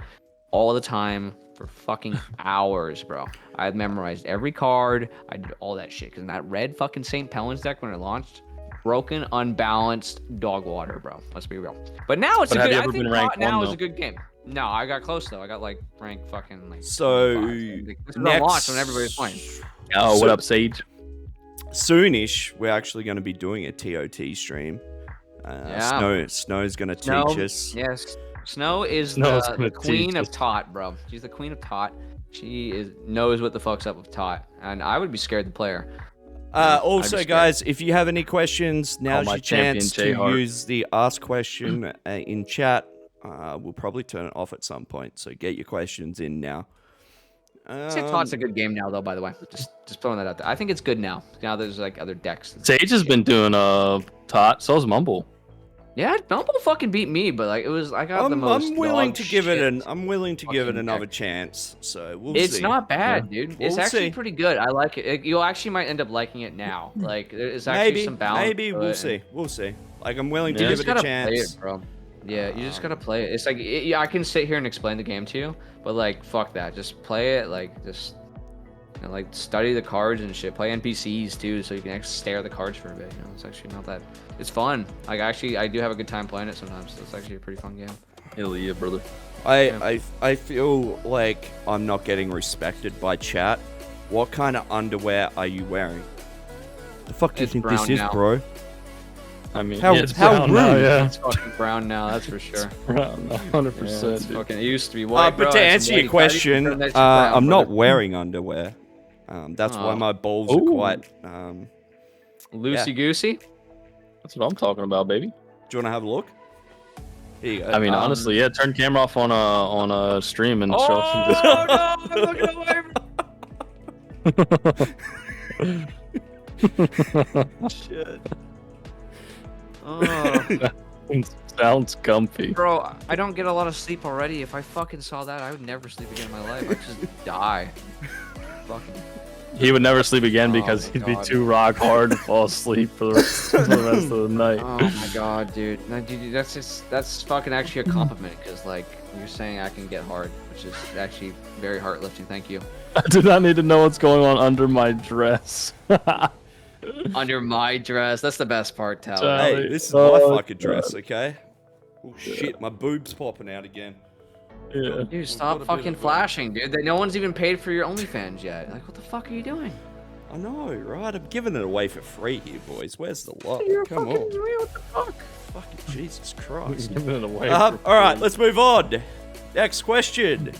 all the time for fucking hours, bro. I memorized every card. I did all that shit. Because in that red fucking St. Helens deck when it launched, broken, unbalanced dog water, bro. Let's be real. But now it's a good. I think now is a good game. No, I got close though. I got like rank fucking like. So 25. This is on launch when everybody's playing. Oh, what up, Sage? Soonish, we're actually going to be doing a TOT stream. Yeah. Snow's going to Snow, teach us. yes. Snow is Snow's the gonna queen teach of us. Tot, bro. She's the queen of Tot. She knows what the fuck's up with Tot, and I would be scared to play her. I'd be Also, scared. guys, if you have any questions, now's my your champion, chance Jay to Hart. use the ask question in chat. We'll probably turn it off at some point, so get your questions in now. I say Tot's a good game now, though. By the way, just throwing that out there. I think it's good now. Now there's like other decks. Sage has been doing Tot. So's Mumble. Yeah, Mumble fucking beat me, but like it was. I got the most. I'm willing dog to give it shit. I'm willing to give it fucking another deck. chance. So we'll It's see. not bad, dude. It's We'll actually see. pretty good. I like it. You actually might end up liking it now. Like there's actually Maybe, some balance. maybe to we'll it, see. We'll see. Like I'm willing to Yeah. give You it just a gotta play chance. it, bro. Yeah, you just gotta play it. It's like yeah, I can sit here and explain the game to you, but like fuck that. Just play it. Like just like study the cards and shit. Play NPCs too, so you can actually stare at the cards for a bit. You know, it's actually not that. It's fun. Like actually, I do have a good time playing it sometimes. So it's actually a pretty fun game. Hell yeah, brother. I feel like I'm not getting respected by chat. What kind of underwear are you wearing? The fuck do you It's think this brown is, now. bro? I mean, How- yeah, it's how brown now, rude. yeah. It's fucking brown now. That's for sure. Brown, 100%. Yeah, it's dude. fucking. It used to be white. But bro. to It's answer your white. question, Turn that shit brown, I'm not brother. wearing underwear. That's why Oh. my balls are Ooh. quite. Loosey goosey. That's what I'm talking about, baby. Do you want to have a look? Here you go. I mean, honestly, yeah. Turn camera off on a stream and show Oh us no! I'm looking away. Shit. Oh, Sounds comfy. bro, I don't get a lot of sleep already. If I fucking saw that, I would never sleep again in my life. I'd just die. Fucking. He would never sleep again Oh because my he'd be God. too rock hard to fall asleep for the rest of the night. Oh my god, dude. No, dude, that's fucking actually a compliment because like you're saying I can get hard, which is actually very heart lifting. Thank you. I do not need to know what's going on under my dress. Under my dress, that's the best part, Tal. Child. Hey, this is Oh, my fucking God. dress, okay? Oh shit, my boob's popping out again. Yeah. Dude, stop What a bit fucking of a- flashing, dude. No one's even paid for your OnlyFans yet. Like, what the fuck are you doing? I know, right? I'm giving it away for free here, boys. Where's the love? You're Come fucking on. what the fuck? Fucking Jesus Christ. Giving it away. All for right, free. let's move on. Next question.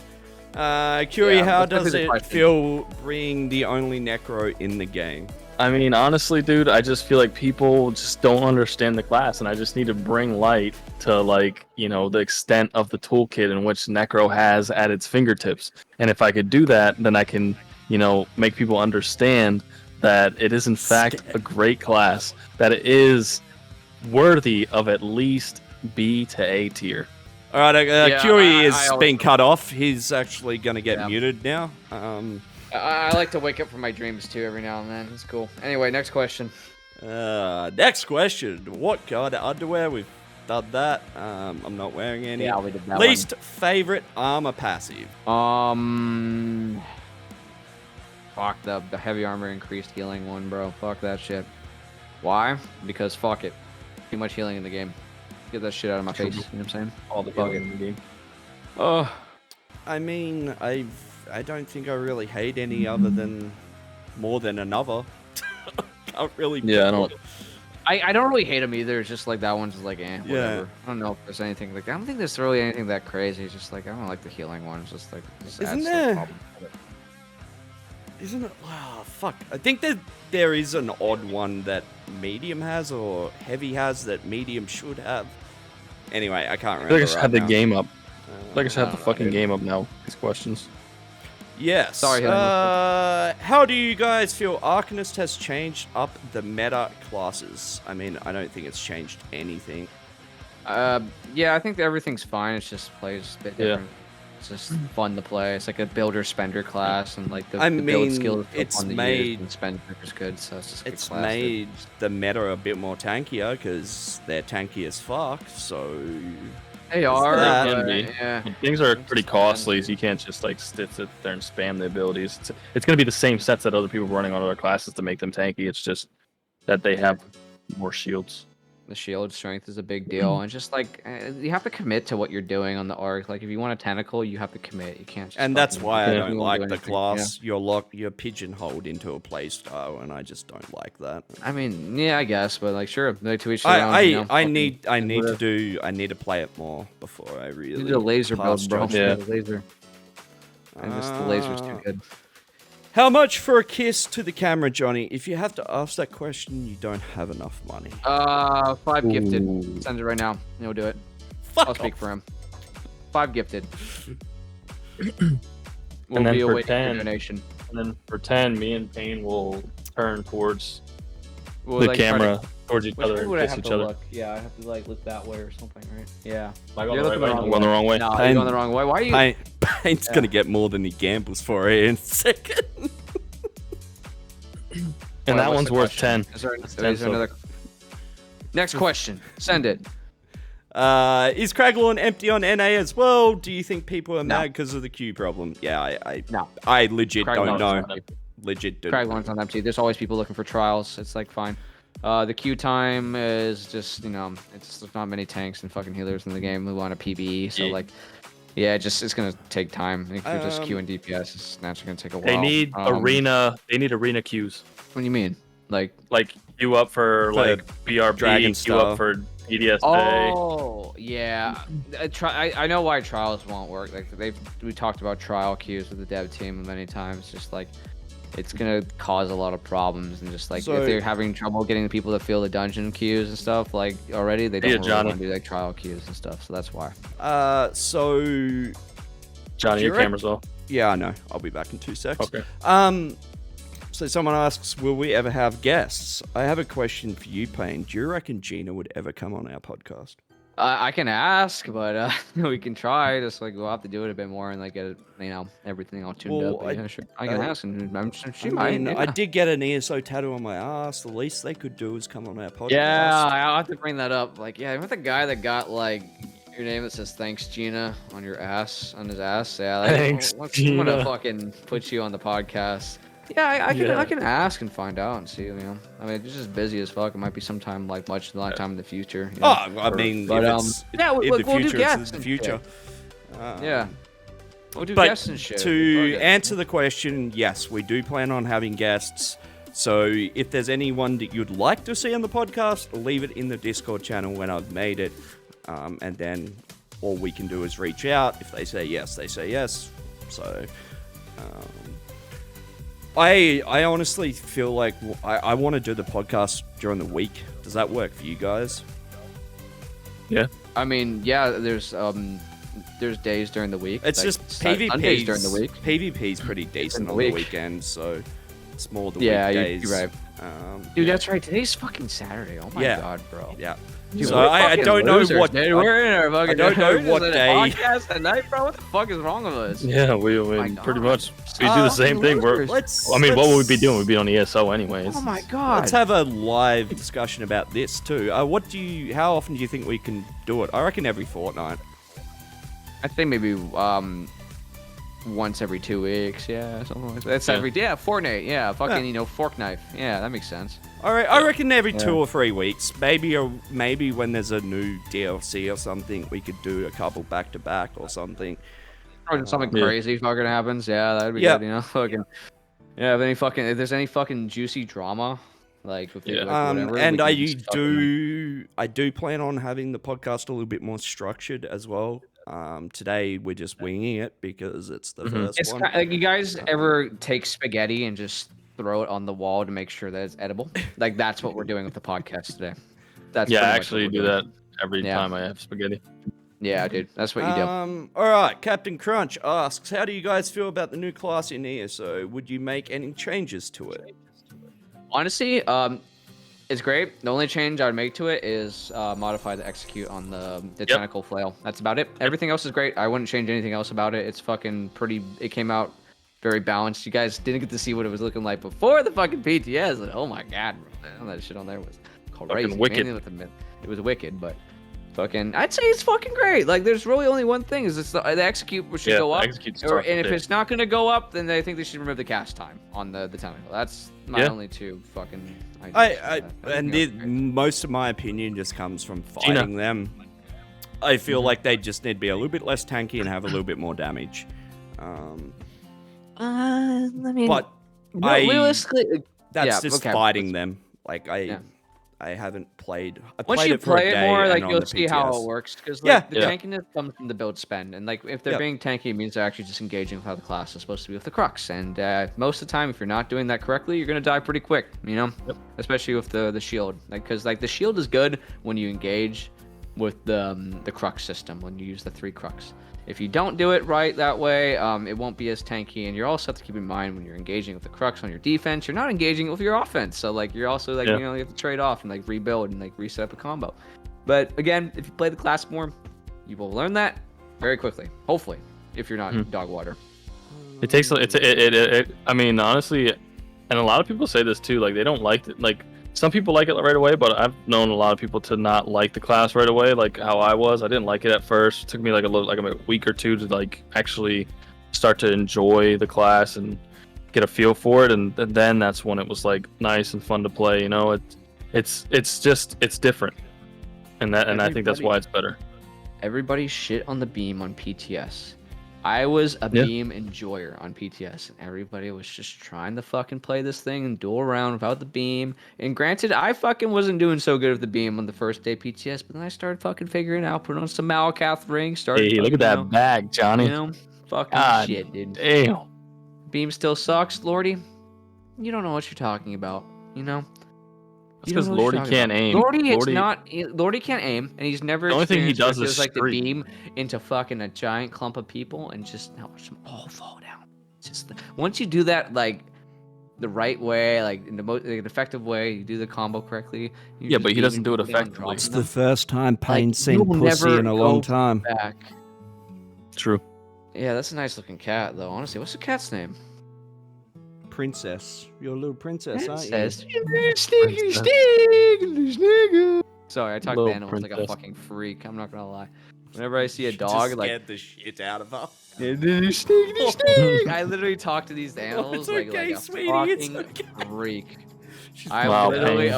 Curie, Yeah, how let's go through does the it question. feel being the only necro in the game? I mean, honestly, dude, I just feel like people just don't understand the class, and I just need to bring light to, like, you know, the extent of the toolkit in which Necro has at its fingertips. And if I could do that, then I can, you know, make people understand that it is, in fact, a great class, that it is worthy of at least B to A tier. All right, Yeah, Curie I is always- being cut off. He's actually going to get Yeah. muted now. I like to wake up from my dreams too every now and then. It's cool. Anyway, next question. Next question. What kind of underwear? We've done that. I'm not wearing any. Yeah, we did that Least favorite armor passive. Fuck the heavy armor increased healing one, bro. Fuck that shit. Why? Because fuck it. Too much healing in the game. Get that shit out of my face. You know what I'm saying? All the Fuck healing in the game. Oh. I mean, I don't think I really hate any other than more than another. Can't really. Yeah, I don't. I don't really hate him either. It's just like that one's just like, Yeah. whatever. I don't know if there's anything like I don't think there's really anything that crazy. It's just like I don't like the healing one. It's just like just Isn't adds to the there- problem. Isn't it? Oh, fuck. I think that there is an odd one that medium has or heavy has that medium should have. Anyway, I can't I remember. feel like I just right had the now. game up. I just I have the don't know, fucking dude. game up now. These questions. Yes. Sorry, Henry. How do you guys feel Arcanist has changed up the meta classes? I mean, I don't think it's changed anything. Yeah, I think that everything's fine. It's just plays a bit Yeah. different. It's just fun to play. It's like a builder spender class, and like the I build mean, skill is it's fun to made- use, and spender is good. So it's just a good It's class, made the meta a bit more tankier because they're tanky as fuck. So They are. that. but, Can be. yeah. Things are pretty costly, so you can't just like sit there and spam the abilities. It's going to be the same sets that other people running on other classes to make them tanky. It's just that they have more shields. The shield strength is a big deal, and just like you have to commit to what you're doing on the arc. Like if you want a tentacle, you have to commit. You can't. Just And that's fucking- why I Yeah. don't you won't like do the anything. class. You're pigeonholed into a play style, and I just don't like that. Yeah. I mean, yeah, I guess, but like, sure, like to each their own. You know, I fucking- need whatever. to play it more before I You really. need a laser pass build, bro. judgment. Yeah. The laser. And just the laser's too good. How much for a kiss to the camera, Johnny? If you have to ask that question, you don't have enough money. 5 gifted. Ooh. Send it right now. He'll do it. Fuck I'll speak off. for him. 5 gifted. Will And then be for awaiting 10. your donation. And then for 10, me and Payne will turn towards We'll, the like, try to- camera, towards each Which other, way and would I kiss have each to other. look? Yeah, I have to like look that way or something, right? Yeah. Am I going You're the looking right way? the wrong I'm going the wrong way. No, Pain. you're going the wrong way. Why are you? Paint's Yeah. gonna get more than he gambles for it in a second. And that What's one's the worth question? 10. Is there, That's is 10 there another? Next question. Send it. Is Craglorn empty on NA as well? Do you think people are No. mad because of the queue problem? Yeah, No. I legit Crag don't Lord's know. not empty. Legit don't Crag know. Lord's not empty. There's always people looking for trials. It's like fine. The queue time is just, there's not many tanks and fucking healers in the game who want a PBE. So Yeah. like, yeah, it's gonna take time. If you're just Um, queuing DPS, it's naturally gonna take a while. They need arena. They need arena queues. What do you mean? Like, Like queue up for The like BRB, Dragon queue Star. up for EDSA. oh yeah, I know why trials won't work. Like we talked about trial queues with the dev team many times. Just like it's gonna cause a lot of problems, and just like So- if they're having trouble getting the people to fill the dungeon queues and stuff, like already they don't Yeah, really Johnny. want to do like trial queues and stuff. So that's why. So Johnny, Do you your camera's off. yeah, I know. I'll be back in 2 seconds. Okay. So someone asks, will we ever have guests? I have a question for you, Payne. Do you reckon Gina would ever come on our podcast? I can ask, but we can try. Just like we'll have to do it a bit more and like get it, everything all tuned Well, up. But yeah, sure. I can ask, and I'm sure she I might. mean, Yeah. I did get an ESO tattoo on my ass. The least they could do is come on our podcast. Yeah, I'll have to bring that up. Like, yeah, with the guy that got like your name that says "Thanks, Gina" on your ass, on his ass. Yeah, like, Thanks, I'm gonna Gina. fucking put you on the podcast. Yeah, I can ask and find out and see. I mean, it's just busy as fuck. It might be sometime like a long time in the future. Oh, I mean, But, if it's yeah, in we'll the do future, guests it's in and the future. Yeah, we'll do But guests and shit. to Fuck it. answer the question, yes, we do plan on having guests. So if there's anyone that you'd like to see on the podcast, leave it in the Discord channel when I've made it. And then all we can do is reach out. If they say yes, they say yes. So I honestly feel like I want to do the podcast during the week. Does that work for you guys? Yeah. I mean, yeah, there's days during the week. It's like, just Sundays PvP during the week. PvP's pretty decent the on the week. weekend, so it's more the Yeah, weekdays. you're right. Dude, that's right. Today's fucking Saturday. Oh my Yeah. god, bro. Yeah. Dude, So we're I fucking don't know losers, what dude. We're in our fucking. I don't know we're just what in a day- podcast at night, bro. What the fuck is wrong with us? Yeah, we my pretty God. much we do the same thing. We're, Losers. I mean, what would we be doing? We'd be on ESO anyways. Oh my god. Let's have a live discussion about this too. How often do you think we can do it? I reckon every fortnight. I think maybe once every 2 weeks. Yeah, something like that. That's Yeah. every fortnight. Yeah, fucking fork knife. Yeah, that makes sense. I reckon every Yeah. 2 or 3 weeks. Maybe when there's a new DLC or something, we could do a couple back to back or something. Or something Yeah. crazy fucking happens. Yeah, that'd be Yeah. good. Fucking. Yeah, if there's any fucking juicy drama, like with Yeah. whatever, And we I can just fucking, I do plan on having the podcast a little bit more structured as well. Today we're just winging it because it's the first It's one. like you guys ever take spaghetti and just throw it on the wall to make sure that it's edible? Like that's what we're doing with the podcast today. That's Yeah, pretty I much actually what do we're that doing. every Yeah. time I have spaghetti. Yeah, dude, that's what you do. All right, Captain Crunch asks, how do you guys feel about the new class in ESO? Would you make any changes to it? Honestly, it's great. The only change I would make to it is modify the execute on the tentacle flail. That's about it. Everything else is great. I wouldn't change anything else about it. It's fucking pretty. It came out very balanced. You guys didn't get to see what it was looking like before the fucking PTS. Like, oh my god, bro. That shit on there was crazy. wicked. Mainly with it was wicked, but fucking, I'd say it's fucking great. Like, there's really only one thing is it's the execute should go up. And if it's not gonna go up, then I think they should remove the cast time on the technical. That's my only two fucking ideas. Most of my opinion just comes from fighting them. I feel like they just need to be a little bit less tanky and have a little bit more damage. I mean, but realistically, that's just fighting them. Like I haven't played. Once you play it more, like you'll see how it works. Because the tankiness comes from the build spend, and like if they're being tanky, it means they're actually just engaging with how the class is supposed to be with the crux. And most of the time, if you're not doing that correctly, you're gonna die pretty quick. You know, especially with the shield. Like because like the shield is good when you engage with the crux system when you use the 3 crux. If you don't do it right that way, it won't be as tanky. And you also have to keep in mind when you're engaging with the crux on your defense, you're not engaging with your offense. So like you're also like you know, you have to trade off and like rebuild and like reset up a combo. But again, if you play the class more, you will learn that very quickly. Hopefully, if you're not dog water. It takes it. I mean, honestly, and a lot of people say this too. Like they don't like it. Like some people like it right away, but I've known a lot of people to not like the class right away. Like how I was, I didn't like it at first. It took me like a week or two to like actually start to enjoy the class and get a feel for it. And then that's when it was like nice and fun to play. You know, it's different, and I think that's why it's better. Everybody shit on the beam on PTS. I was a beam enjoyer on PTS, and everybody was just trying to fucking play this thing and duel around without the beam. And granted, I fucking wasn't doing so good with the beam on the first day PTS, but then I started fucking figuring it out, putting on some Malakath rings. Hey, look at that bag, Johnny. You know, fucking shit, dude. Damn. Beam still sucks, Lordy. You don't know what you're talking about, you know? That's because Lordy can't aim. Lordy can't aim, and he's never. The only thing he does is like the beam into fucking a giant clump of people and just watch them all fall down. It's just once you do that like the right way, like in the most effective way, you do the combo correctly. But he doesn't do it effectively. It's the first time Payne's seen pussy in a long time. Back. True. Yeah, that's a nice looking cat, though. Honestly, what's the cat's name? Princess. You're a little princess, aren't you? Sorry, I talk to animals like a fucking freak. I'm not gonna lie. Whenever I see a dog, just like scared the shit out of her. I literally talk to these animals like a sweetie, fucking freak. I'm literally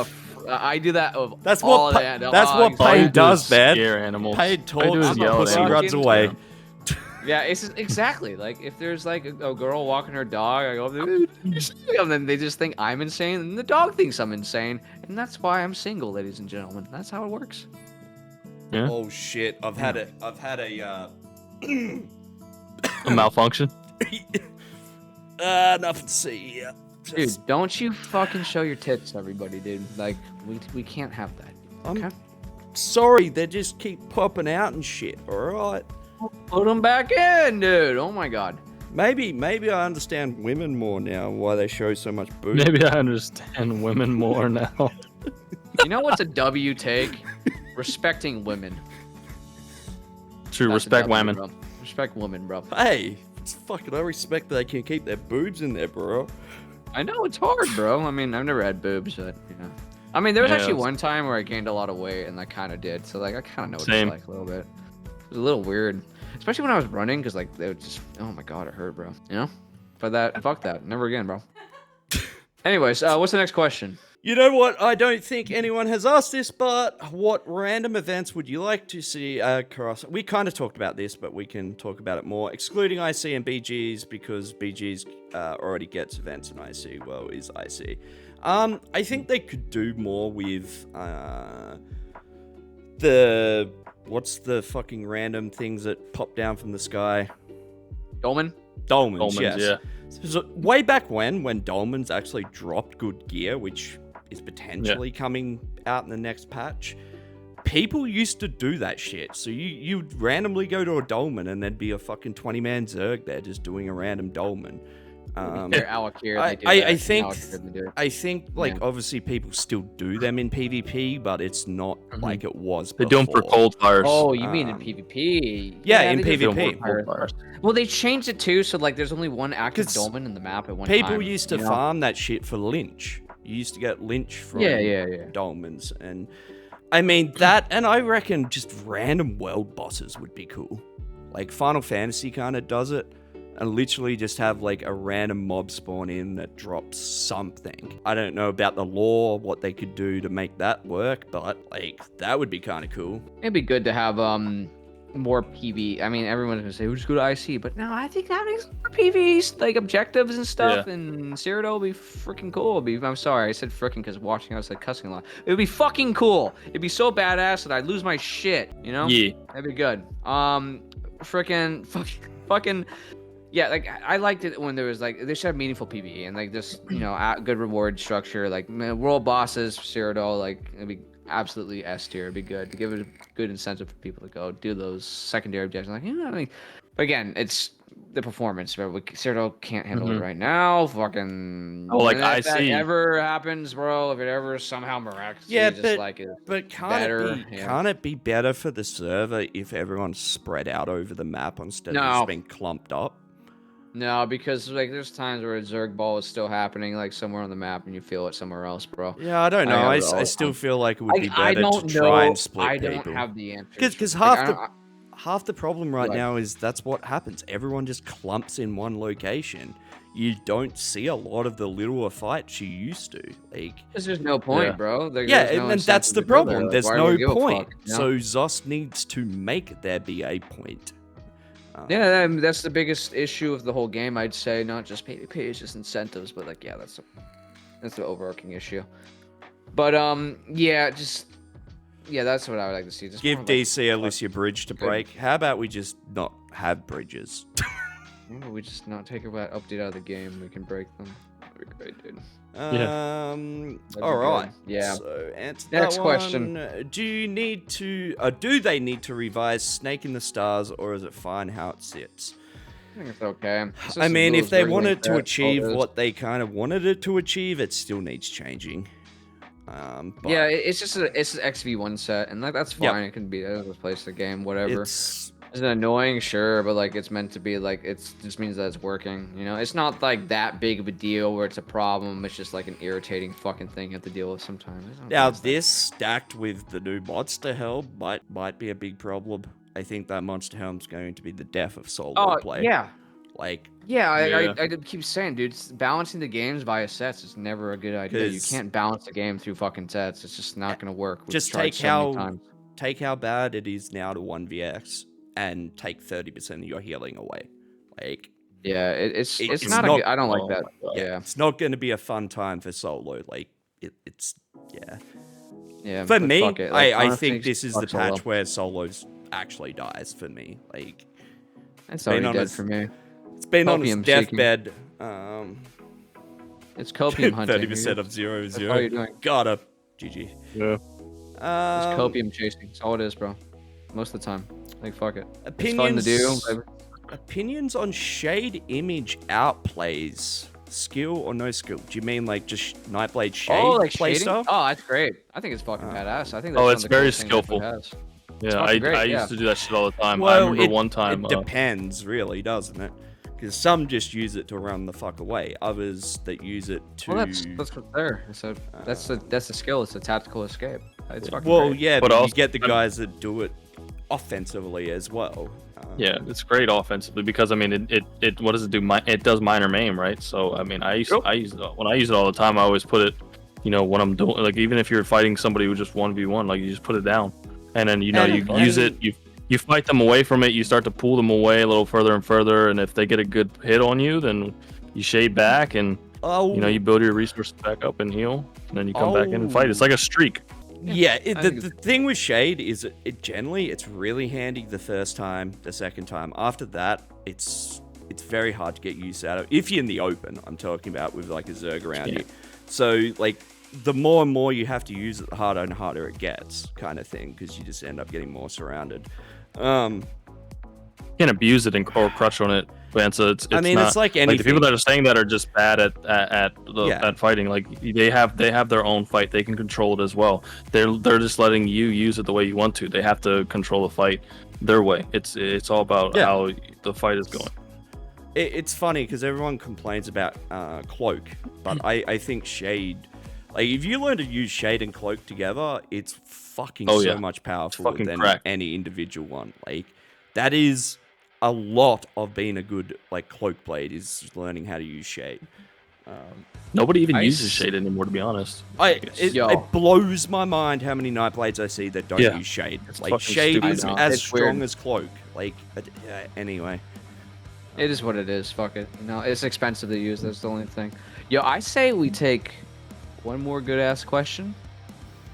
I do that of that's all what the animals. That's what Payne does, man. Animals. Payne talks, pussy runs away. Yeah, it's just, exactly like if there's like a girl walking her dog, I go up there, and then they just think I'm insane, and the dog thinks I'm insane, and that's why I'm single, ladies and gentlemen. That's how it works. Yeah. Oh shit! I've had a a malfunction. Nothing to see here. Dude, don't you fucking show your tits, everybody, dude. Like we can't have that. Okay. Sorry, they just keep popping out and shit. All right. Put them back in, dude. Oh my god. Maybe I understand women more now. Why they show so much boobs. Maybe I understand women more now. You know what's a W take? Respecting women. True. Respect women. Bro. Respect women, bro. Hey, it's fucking. I respect that they can keep their boobs in there, bro. I know it's hard, bro. I mean, I've never had boobs, but you know. I mean, there was actually one time where I gained a lot of weight, and I kind of did. So like, I kind of know what it's like a little bit. It was a little weird, especially when I was running, because like they would just, oh my god, it hurt, bro. You know? But fuck that, never again, bro. Anyways, what's the next question? You know what? I don't think anyone has asked this, but what random events would you like to see across? We kind of talked about this, but we can talk about it more, excluding IC and BGs, because BGs already gets events, and IC, well, is IC. I think they could do more with what's the fucking random things that pop down from the sky? Dolmen, yes. Yeah. So way back when Dolmens actually dropped good gear, which is potentially coming out in the next patch, people used to do that shit. So you'd randomly go to a Dolmen and there'd be a fucking 20-man Zerg there just doing a random Dolmen. I think obviously people still do them in PvP, but it's not like it was before. They do them for cold fires. Oh, you mean in PvP? Yeah, in PvP. Well, they changed it too, so like there's only one active Dolmen in the map at one time. People used to farm that shit for Lynch. You used to get Lynch from Dolmens, and I mean, that, and I reckon just random world bosses would be cool. Like, Final Fantasy kind of does it, and literally just have, like, a random mob spawn in that drops something. I don't know about the lore, what they could do to make that work, but, like, that would be kind of cool. It'd be good to have more PV. I mean, everyone's gonna say, "We'll just go to IC," but no, I think having more PVs, like objectives and stuff, and Cyrodiil would be freaking cool. I'm sorry, I said freaking because watching, I was like cussing a lot. It would be fucking cool. It'd be so badass that I'd lose my shit. You know? Yeah. That'd be good. Fucking. Yeah, like I liked it when there was like they should have meaningful PvE and like just good reward structure, like world bosses, Cyrodiil, like it'd be absolutely S tier. It'd be good to give it a good incentive for people to go do those secondary objectives. Like but again, it's the performance. Cyrodiil can't handle it right now. Fucking. Oh, like if that IC. ever happens, bro. If it ever somehow miraculously but can't it be better for the server if everyone's spread out over the map instead of just being clumped up? No, because like there's times where a Zerg ball is still happening like somewhere on the map and you feel it somewhere else, bro. Yeah, I don't know. I still feel like it would be better to try and split people. I don't have the answer. Because half the problem right now is that's what happens. Everyone just clumps in one location. You don't see a lot of the littler fights you used to. Like, there's no point, bro. And that's the problem. There's no point. So ZOS needs to make there be a point. Yeah, that's the biggest issue of the whole game, I'd say. Not just PvP, it's just incentives, but like, yeah, that's the overarching issue. But that's what I would like to see. Just give DC at least your bridge to break. How about we just not have bridges? We just not take an update out of the game. We can break them. That'd be great, dude. All right. Yeah. So answer Next that question. One. Do they need to revise Snake in the Stars, or is it fine how it sits? I think it's okay. I mean, if they wanted to achieve what they kind of wanted it to achieve, it still needs changing. But yeah, it's an XV1 set, and that's fine. It can be replace the game, whatever. Is it annoying? Sure, but like it's meant to be like it just means that it's working. It's not like that big of a deal where it's a problem. It's just like an irritating fucking thing you have to deal with sometimes. Now this stacked with the new Monster Helm might be a big problem. I think that Monster Helm's going to be the death of solo play. Yeah. Like. Yeah, I keep saying, dude, balancing the games via sets is never a good idea. You can't balance the game through fucking sets. It's just not going to work. Just take how bad it is now to 1vx and take 30% of your healing away. Like, yeah, it's not I don't like that. Yeah, it's not going to be a fun time for solo. Like, it's. Yeah. For me, I think this is the patch where solos actually dies for me. Like, it's already dead for me. It's been on its deathbed. It's copium hunting. 30% of 0-0. That's all you're doing. Got up. GG. Yeah. It's copium chasing. That's all it is, bro. Most of the time. Like, fuck it. Opinions, it's fun to do. Opinions on Shade image outplays. Skill or no skill? Do you mean like just Nightblade Shade play stuff? Oh, that's great. I think it's fucking badass. I think that's it's very skillful. Yeah, I used to do that shit all the time. I remember one time. It depends, really, doesn't it? Because some just use it to run the fuck away. Others that use it to. Well, that's what's there. So that's the skill. It's a tactical escape. It's fucking great. Yeah, but also, you get the guys that do it offensively as well. Yeah, it's great offensively because I mean, it what does it do? It does minor maim, right? So I mean, when I use it all the time, I always put it, when I'm doing, like, even if you're fighting somebody who just 1v1, like, you just put it down, and then you use it. You fight them away from it. You start to pull them away a little further and further, and if they get a good hit on you, then you shade back and you build your resources back up and heal, and then you come back in and fight. It's like a streak. Yeah, the thing with Shade is it's really handy the first time, the second time. After that, it's very hard to get use out of. If you're in the open, I'm talking about with like a Zerg around you. So like the more and more you have to use it, the harder and harder it gets, kind of thing, because you just end up getting more surrounded. You can't abuse it or crush on it. So it's like anything. Like the people that are saying that are just bad at fighting. Like they have their own fight. They can control it as well. They're just letting you use it the way you want to. They have to control the fight their way. It's all about how the fight is going. It's funny because everyone complains about Cloak, but I think Shade, Like, if you learn to use Shade and Cloak together, it's fucking Oh, so yeah. much powerful fucking than crack. any individual one. Like, that is a lot of being a good, like, Cloak Blade, is learning how to use Shade. Nobody even I uses s- Shade anymore, to be honest. Yo. It blows my mind how many Nightblades I see that don't Yeah. use Shade. It's Like, fucking Shade stupid is to me. as It's strong weird. as Cloak. Like, anyway. It is what it is. Fuck it. No, it's expensive to use. That's the only thing. Yo, I say we take one more good ass question.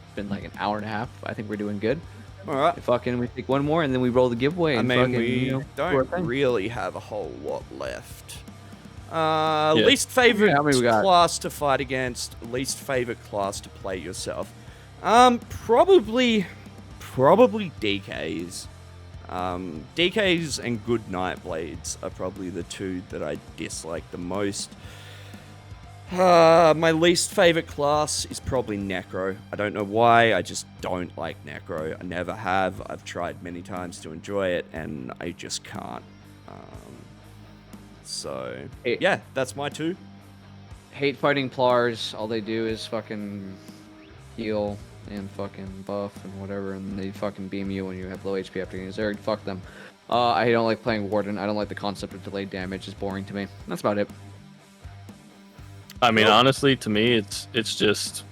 It's been like an hour and a half. I think we're doing good. All right. Fucking, we take one more and then we roll the giveaway. I And mean, fucking, we you know, do our don't thing. really have a whole lot left. Yeah. Least favorite Yeah, how many we got? class to fight against. Least favorite class to play yourself. Probably DKs. DKs and good Nightblades are probably the two that I dislike the most. My least favorite class is probably Necro. I don't know why, I just don't like Necro. I never have. I've tried many times to enjoy it, and I just can't. So, Hey. yeah, that's my two. Hate fighting Plars. All they do is fucking heal and fucking buff and whatever, and they fucking beam you when you have low HP after getting Zerg. Fuck them. I don't like playing Warden. I don't like the concept of delayed damage. It's boring to me. That's about it. I mean, honestly, to me, it's just.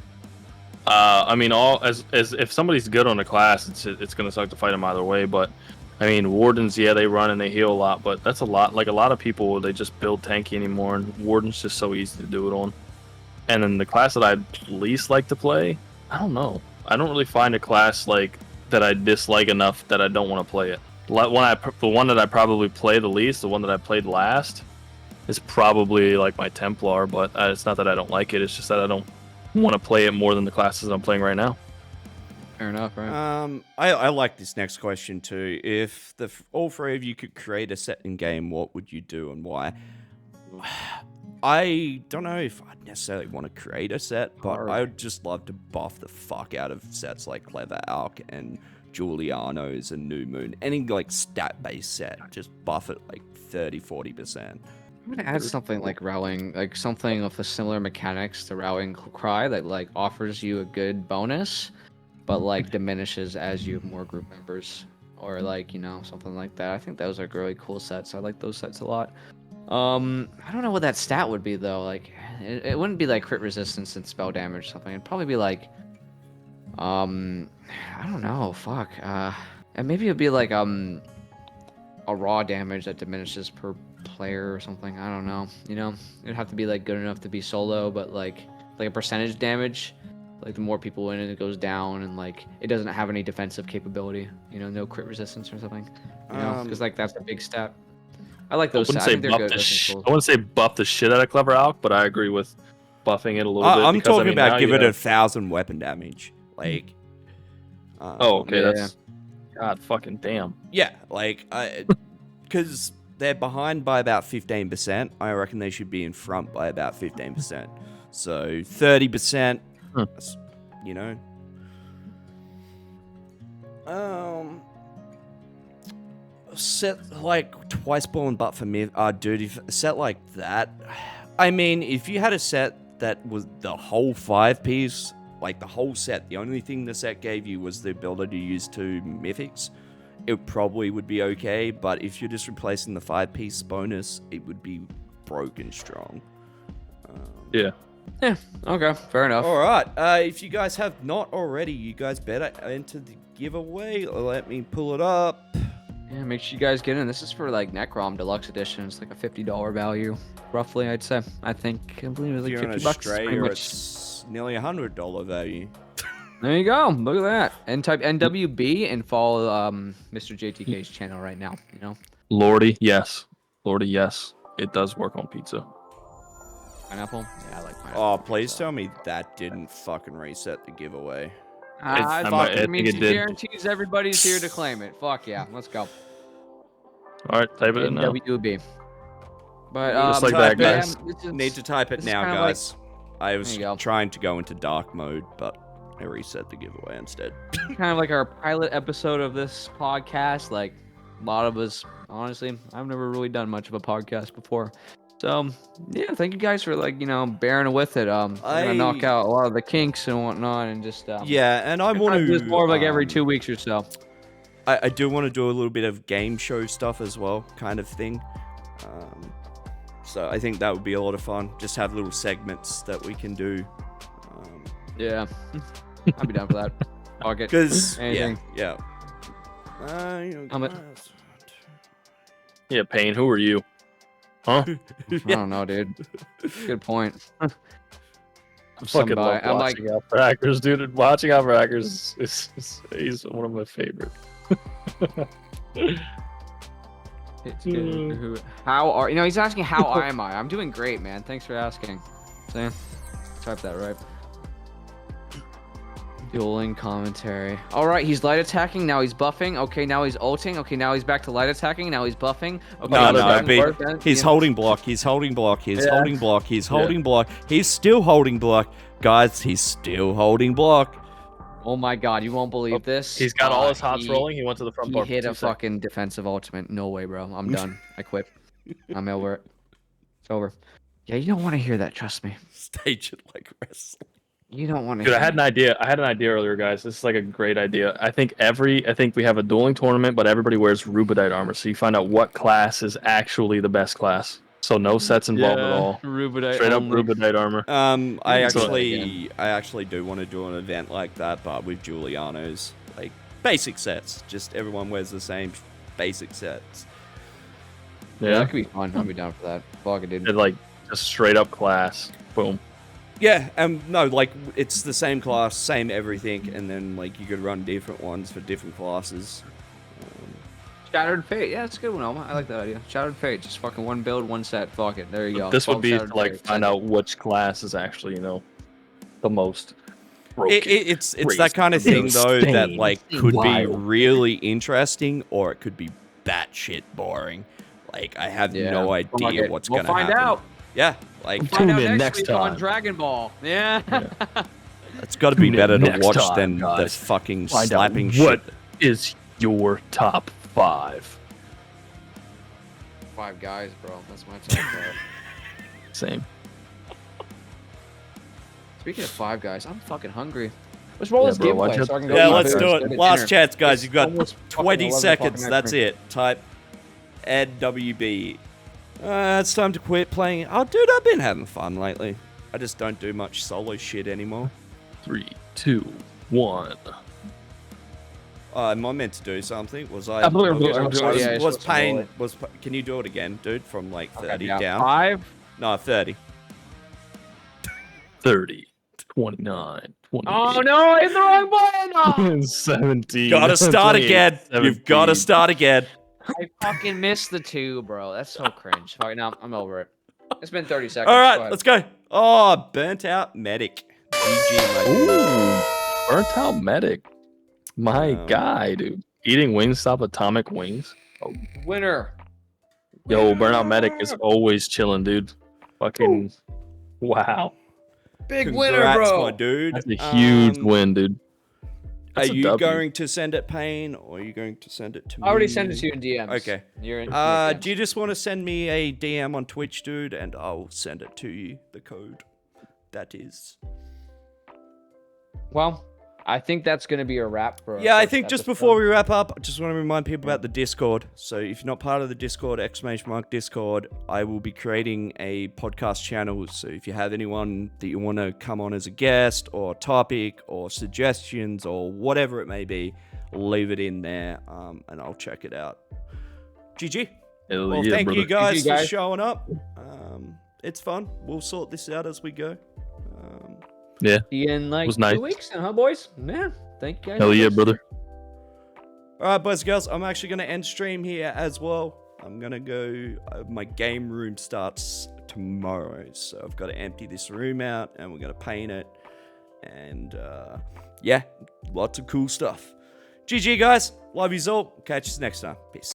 I mean, all as if somebody's good on a class, it's gonna suck to fight them either way. But I mean, Wardens, yeah, they run and they heal a lot, but that's a lot. Like a lot of people, they just build tanky anymore, and Warden's just so easy to do it on. And then the class that I'd least like to play, I don't know. I don't really find a class like that I dislike enough that I don't want to play it. The one that I probably play the least, the one that I played last, is probably like my Templar. But it's not that I don't like it. It's just that I don't want to play it more than the classes I'm playing right now. Fair enough, right? I like this next question too. If all three of you could create a set in game, what would you do and why? I don't know if I'd necessarily want to create a set, but Hard. I would just love to buff the fuck out of sets like Clever Alk and Juliano's and New Moon. Any like stat-based set, just buff it like 30-40%. I'm gonna add something like Rowing, like something of a similar mechanics to Rowing Cry that like offers you a good bonus, but like diminishes as you have more group members, or like, you know, something like that. I think those are really cool sets. I like those sets a lot. I don't know what that stat would be though. Like, it wouldn't be like crit resistance and spell damage or something. It'd probably be like, I don't know. Fuck. And maybe it'd be like a raw damage that diminishes per player or something. I don't know. You know, it'd have to be like good enough to be solo, but like a percentage damage. Like the more people in it, it goes down, and like it doesn't have any defensive capability. You know, no crit resistance or something. You know, because like that's a big stat. I like those stats. I think they're good. I wouldn't say buff the shit out of Clever Alk, but I agree with buffing it a little bit. I'm because, talking about now give you it have- 1,000 weapon damage. Like, Oh, okay, Yeah. that's God fucking damn. yeah, like, because they're behind by about 15%. I reckon they should be in front by about 15%. So 30%, that's, you know. Set like twice born but for me, dude, if a set like that, I mean, if you had a set that was the whole 5-piece, like the whole set, the only thing the set gave you was the ability to use 2 mythics, it probably would be okay. But if you're just replacing the 5-piece bonus, it would be broken strong. Yeah. Yeah. Okay. Fair enough. All right. If you guys have not already, you guys better enter the giveaway. Let me pull it up. Yeah, make sure you guys get in. This is for like Necrom Deluxe Edition. It's like a $50 value, roughly. I'd say. I believe it's If like you're in $50. Pretty Australia, much. it's nearly $100 value. There you go. Look at that. And type NWB and follow Mr. JTK's channel right now. You know, Lordy, yes. Lordy, yes. It does work on pizza. pineapple. Yeah, I like pineapple. Oh, please tell me that didn't fucking reset the giveaway. I I fucking think means it it did. guarantees everybody's here to claim it. Fuck yeah, let's go. All right, type it in now. NWB. But Just like that, yeah, guys. this Need to type it this is now, kinda like- guys. I was There you go. trying to go into dark mode, but I reset the giveaway instead. kind of like our pilot episode of this podcast. Like a lot of us, honestly, I've never really done much of a podcast before. So yeah, thank you guys for bearing with it. We're gonna knock out a lot of the kinks and whatnot, and just yeah, and I want to do this more of every 2 weeks or so. I do want to do a little bit of game show stuff as well, kind of thing. So I think that would be a lot of fun. Just have little segments that we can do. Yeah, I'd be down for that. Because anything. yeah. Yeah, Payne, who are you? Huh? I don't know, dude. Good point. I fucking love watching out for hackers, dude. Watching out for hackers he's one of my favorite. How are he's asking how am I? I'm doing great, man. Thanks for asking. Sam, type that right. Dueling commentary. All right, he's light attacking. Now he's buffing. Okay, now he's ulting. Okay, now he's back to light attacking. Now he's buffing. Okay, he's holding block. He's holding block. He's holding block. He's holding block. He's still holding block. Guys, he's still holding block. Oh my god, you won't believe this. He's got all his hots rolling. He went to the front bar. He hit a fucking defensive ultimate. No way, bro. I'm done. I quit. I'm over it. It's over. Yeah, you don't want to hear that. Trust me. Stage it like wrestling. You don't want to. Dude, I had an idea. Earlier, guys. This is like a great idea. I think we have a dueling tournament, but everybody wears Rubedite armor, so you find out what class is actually the best class. So no sets involved at all. Rubedite Straight up Rubedite armor. I actually do want to do an event like that, but with Giuliano's like basic sets. Just everyone wears the same basic sets. Yeah, that could be fun. I'll be down for that. Fuck it, dude. It's like just straight up class. Boom. Yeah, no, like it's the same class, same everything, and then like you could run different ones for different classes. Shattered Fate, yeah, that's a good one, Oma. I like that idea. Shattered Fate, just fucking one build, one set. Fuck it, there you go. This would be to like find out which class is actually, the most broken. It's that kind of thing though that like could be really interesting, or it could be batshit boring. Like I have no idea what's gonna happen. We'll find out. Yeah, like we'll find out next week on Dragon Ball. Yeah. It's got to be better to watch than the fucking slapping shit. What is your top 5? 5 Guys, bro. That's my top 5. Same. Speaking of 5 Guys, I'm fucking hungry. Let's roll this giveaway so I can go. Yeah, let's do it. Last chance, guys. You've got 20 seconds. That's it. Type NWB. It's time to quit playing. Oh, dude, I've been having fun lately. I just don't do much solo shit anymore. 3, 2, 1. Am I meant to do something? Was I? Can you do it again, dude? From like 30 down. 5. No, 30. 30, 29, 28. Oh no, I hit the wrong button. 17. Gotta start again. You've got to start again. I fucking missed the 2, bro. That's so cringe. All right, now I'm over it. It's been 30 seconds. All right, let's go. Oh, burnt out medic. GG, Ooh, burnt out medic. My guy, dude. Eating Wingstop atomic wings. Oh. Winner. Yo, burnout medic is always chilling, dude. Fucking wow. Big Congrats, winner, bro. My dude. That's a huge win, dude. Are you going to send it Payne, or are you going to send it to me? I already sent it to you in DMs. Okay. You're in do you just want to send me a DM on Twitch, dude, and I'll send it to you, the code. That is. Well, I think that's going to be a wrap for I think just before we wrap up, I just want to remind people about the Discord. So if you're not part of the Discord, !Discord, I will be creating a podcast channel. So if you have anyone that you want to come on as a guest or topic or suggestions or whatever it may be, leave it in there and I'll check it out. GG. Well, thank you guys for showing up. It's fun. We'll sort this out as we go. Yeah. See you in like was nice. 2 weeks, huh, boys? Yeah. Thank you guys. Hell yeah, brother. All right, boys and girls. I'm actually going to end stream here as well. I'm going to go. My game room starts tomorrow. So I've got to empty this room out and we're going to paint it. And yeah, lots of cool stuff. GG, guys. Love yous all. Catch you next time. Peace.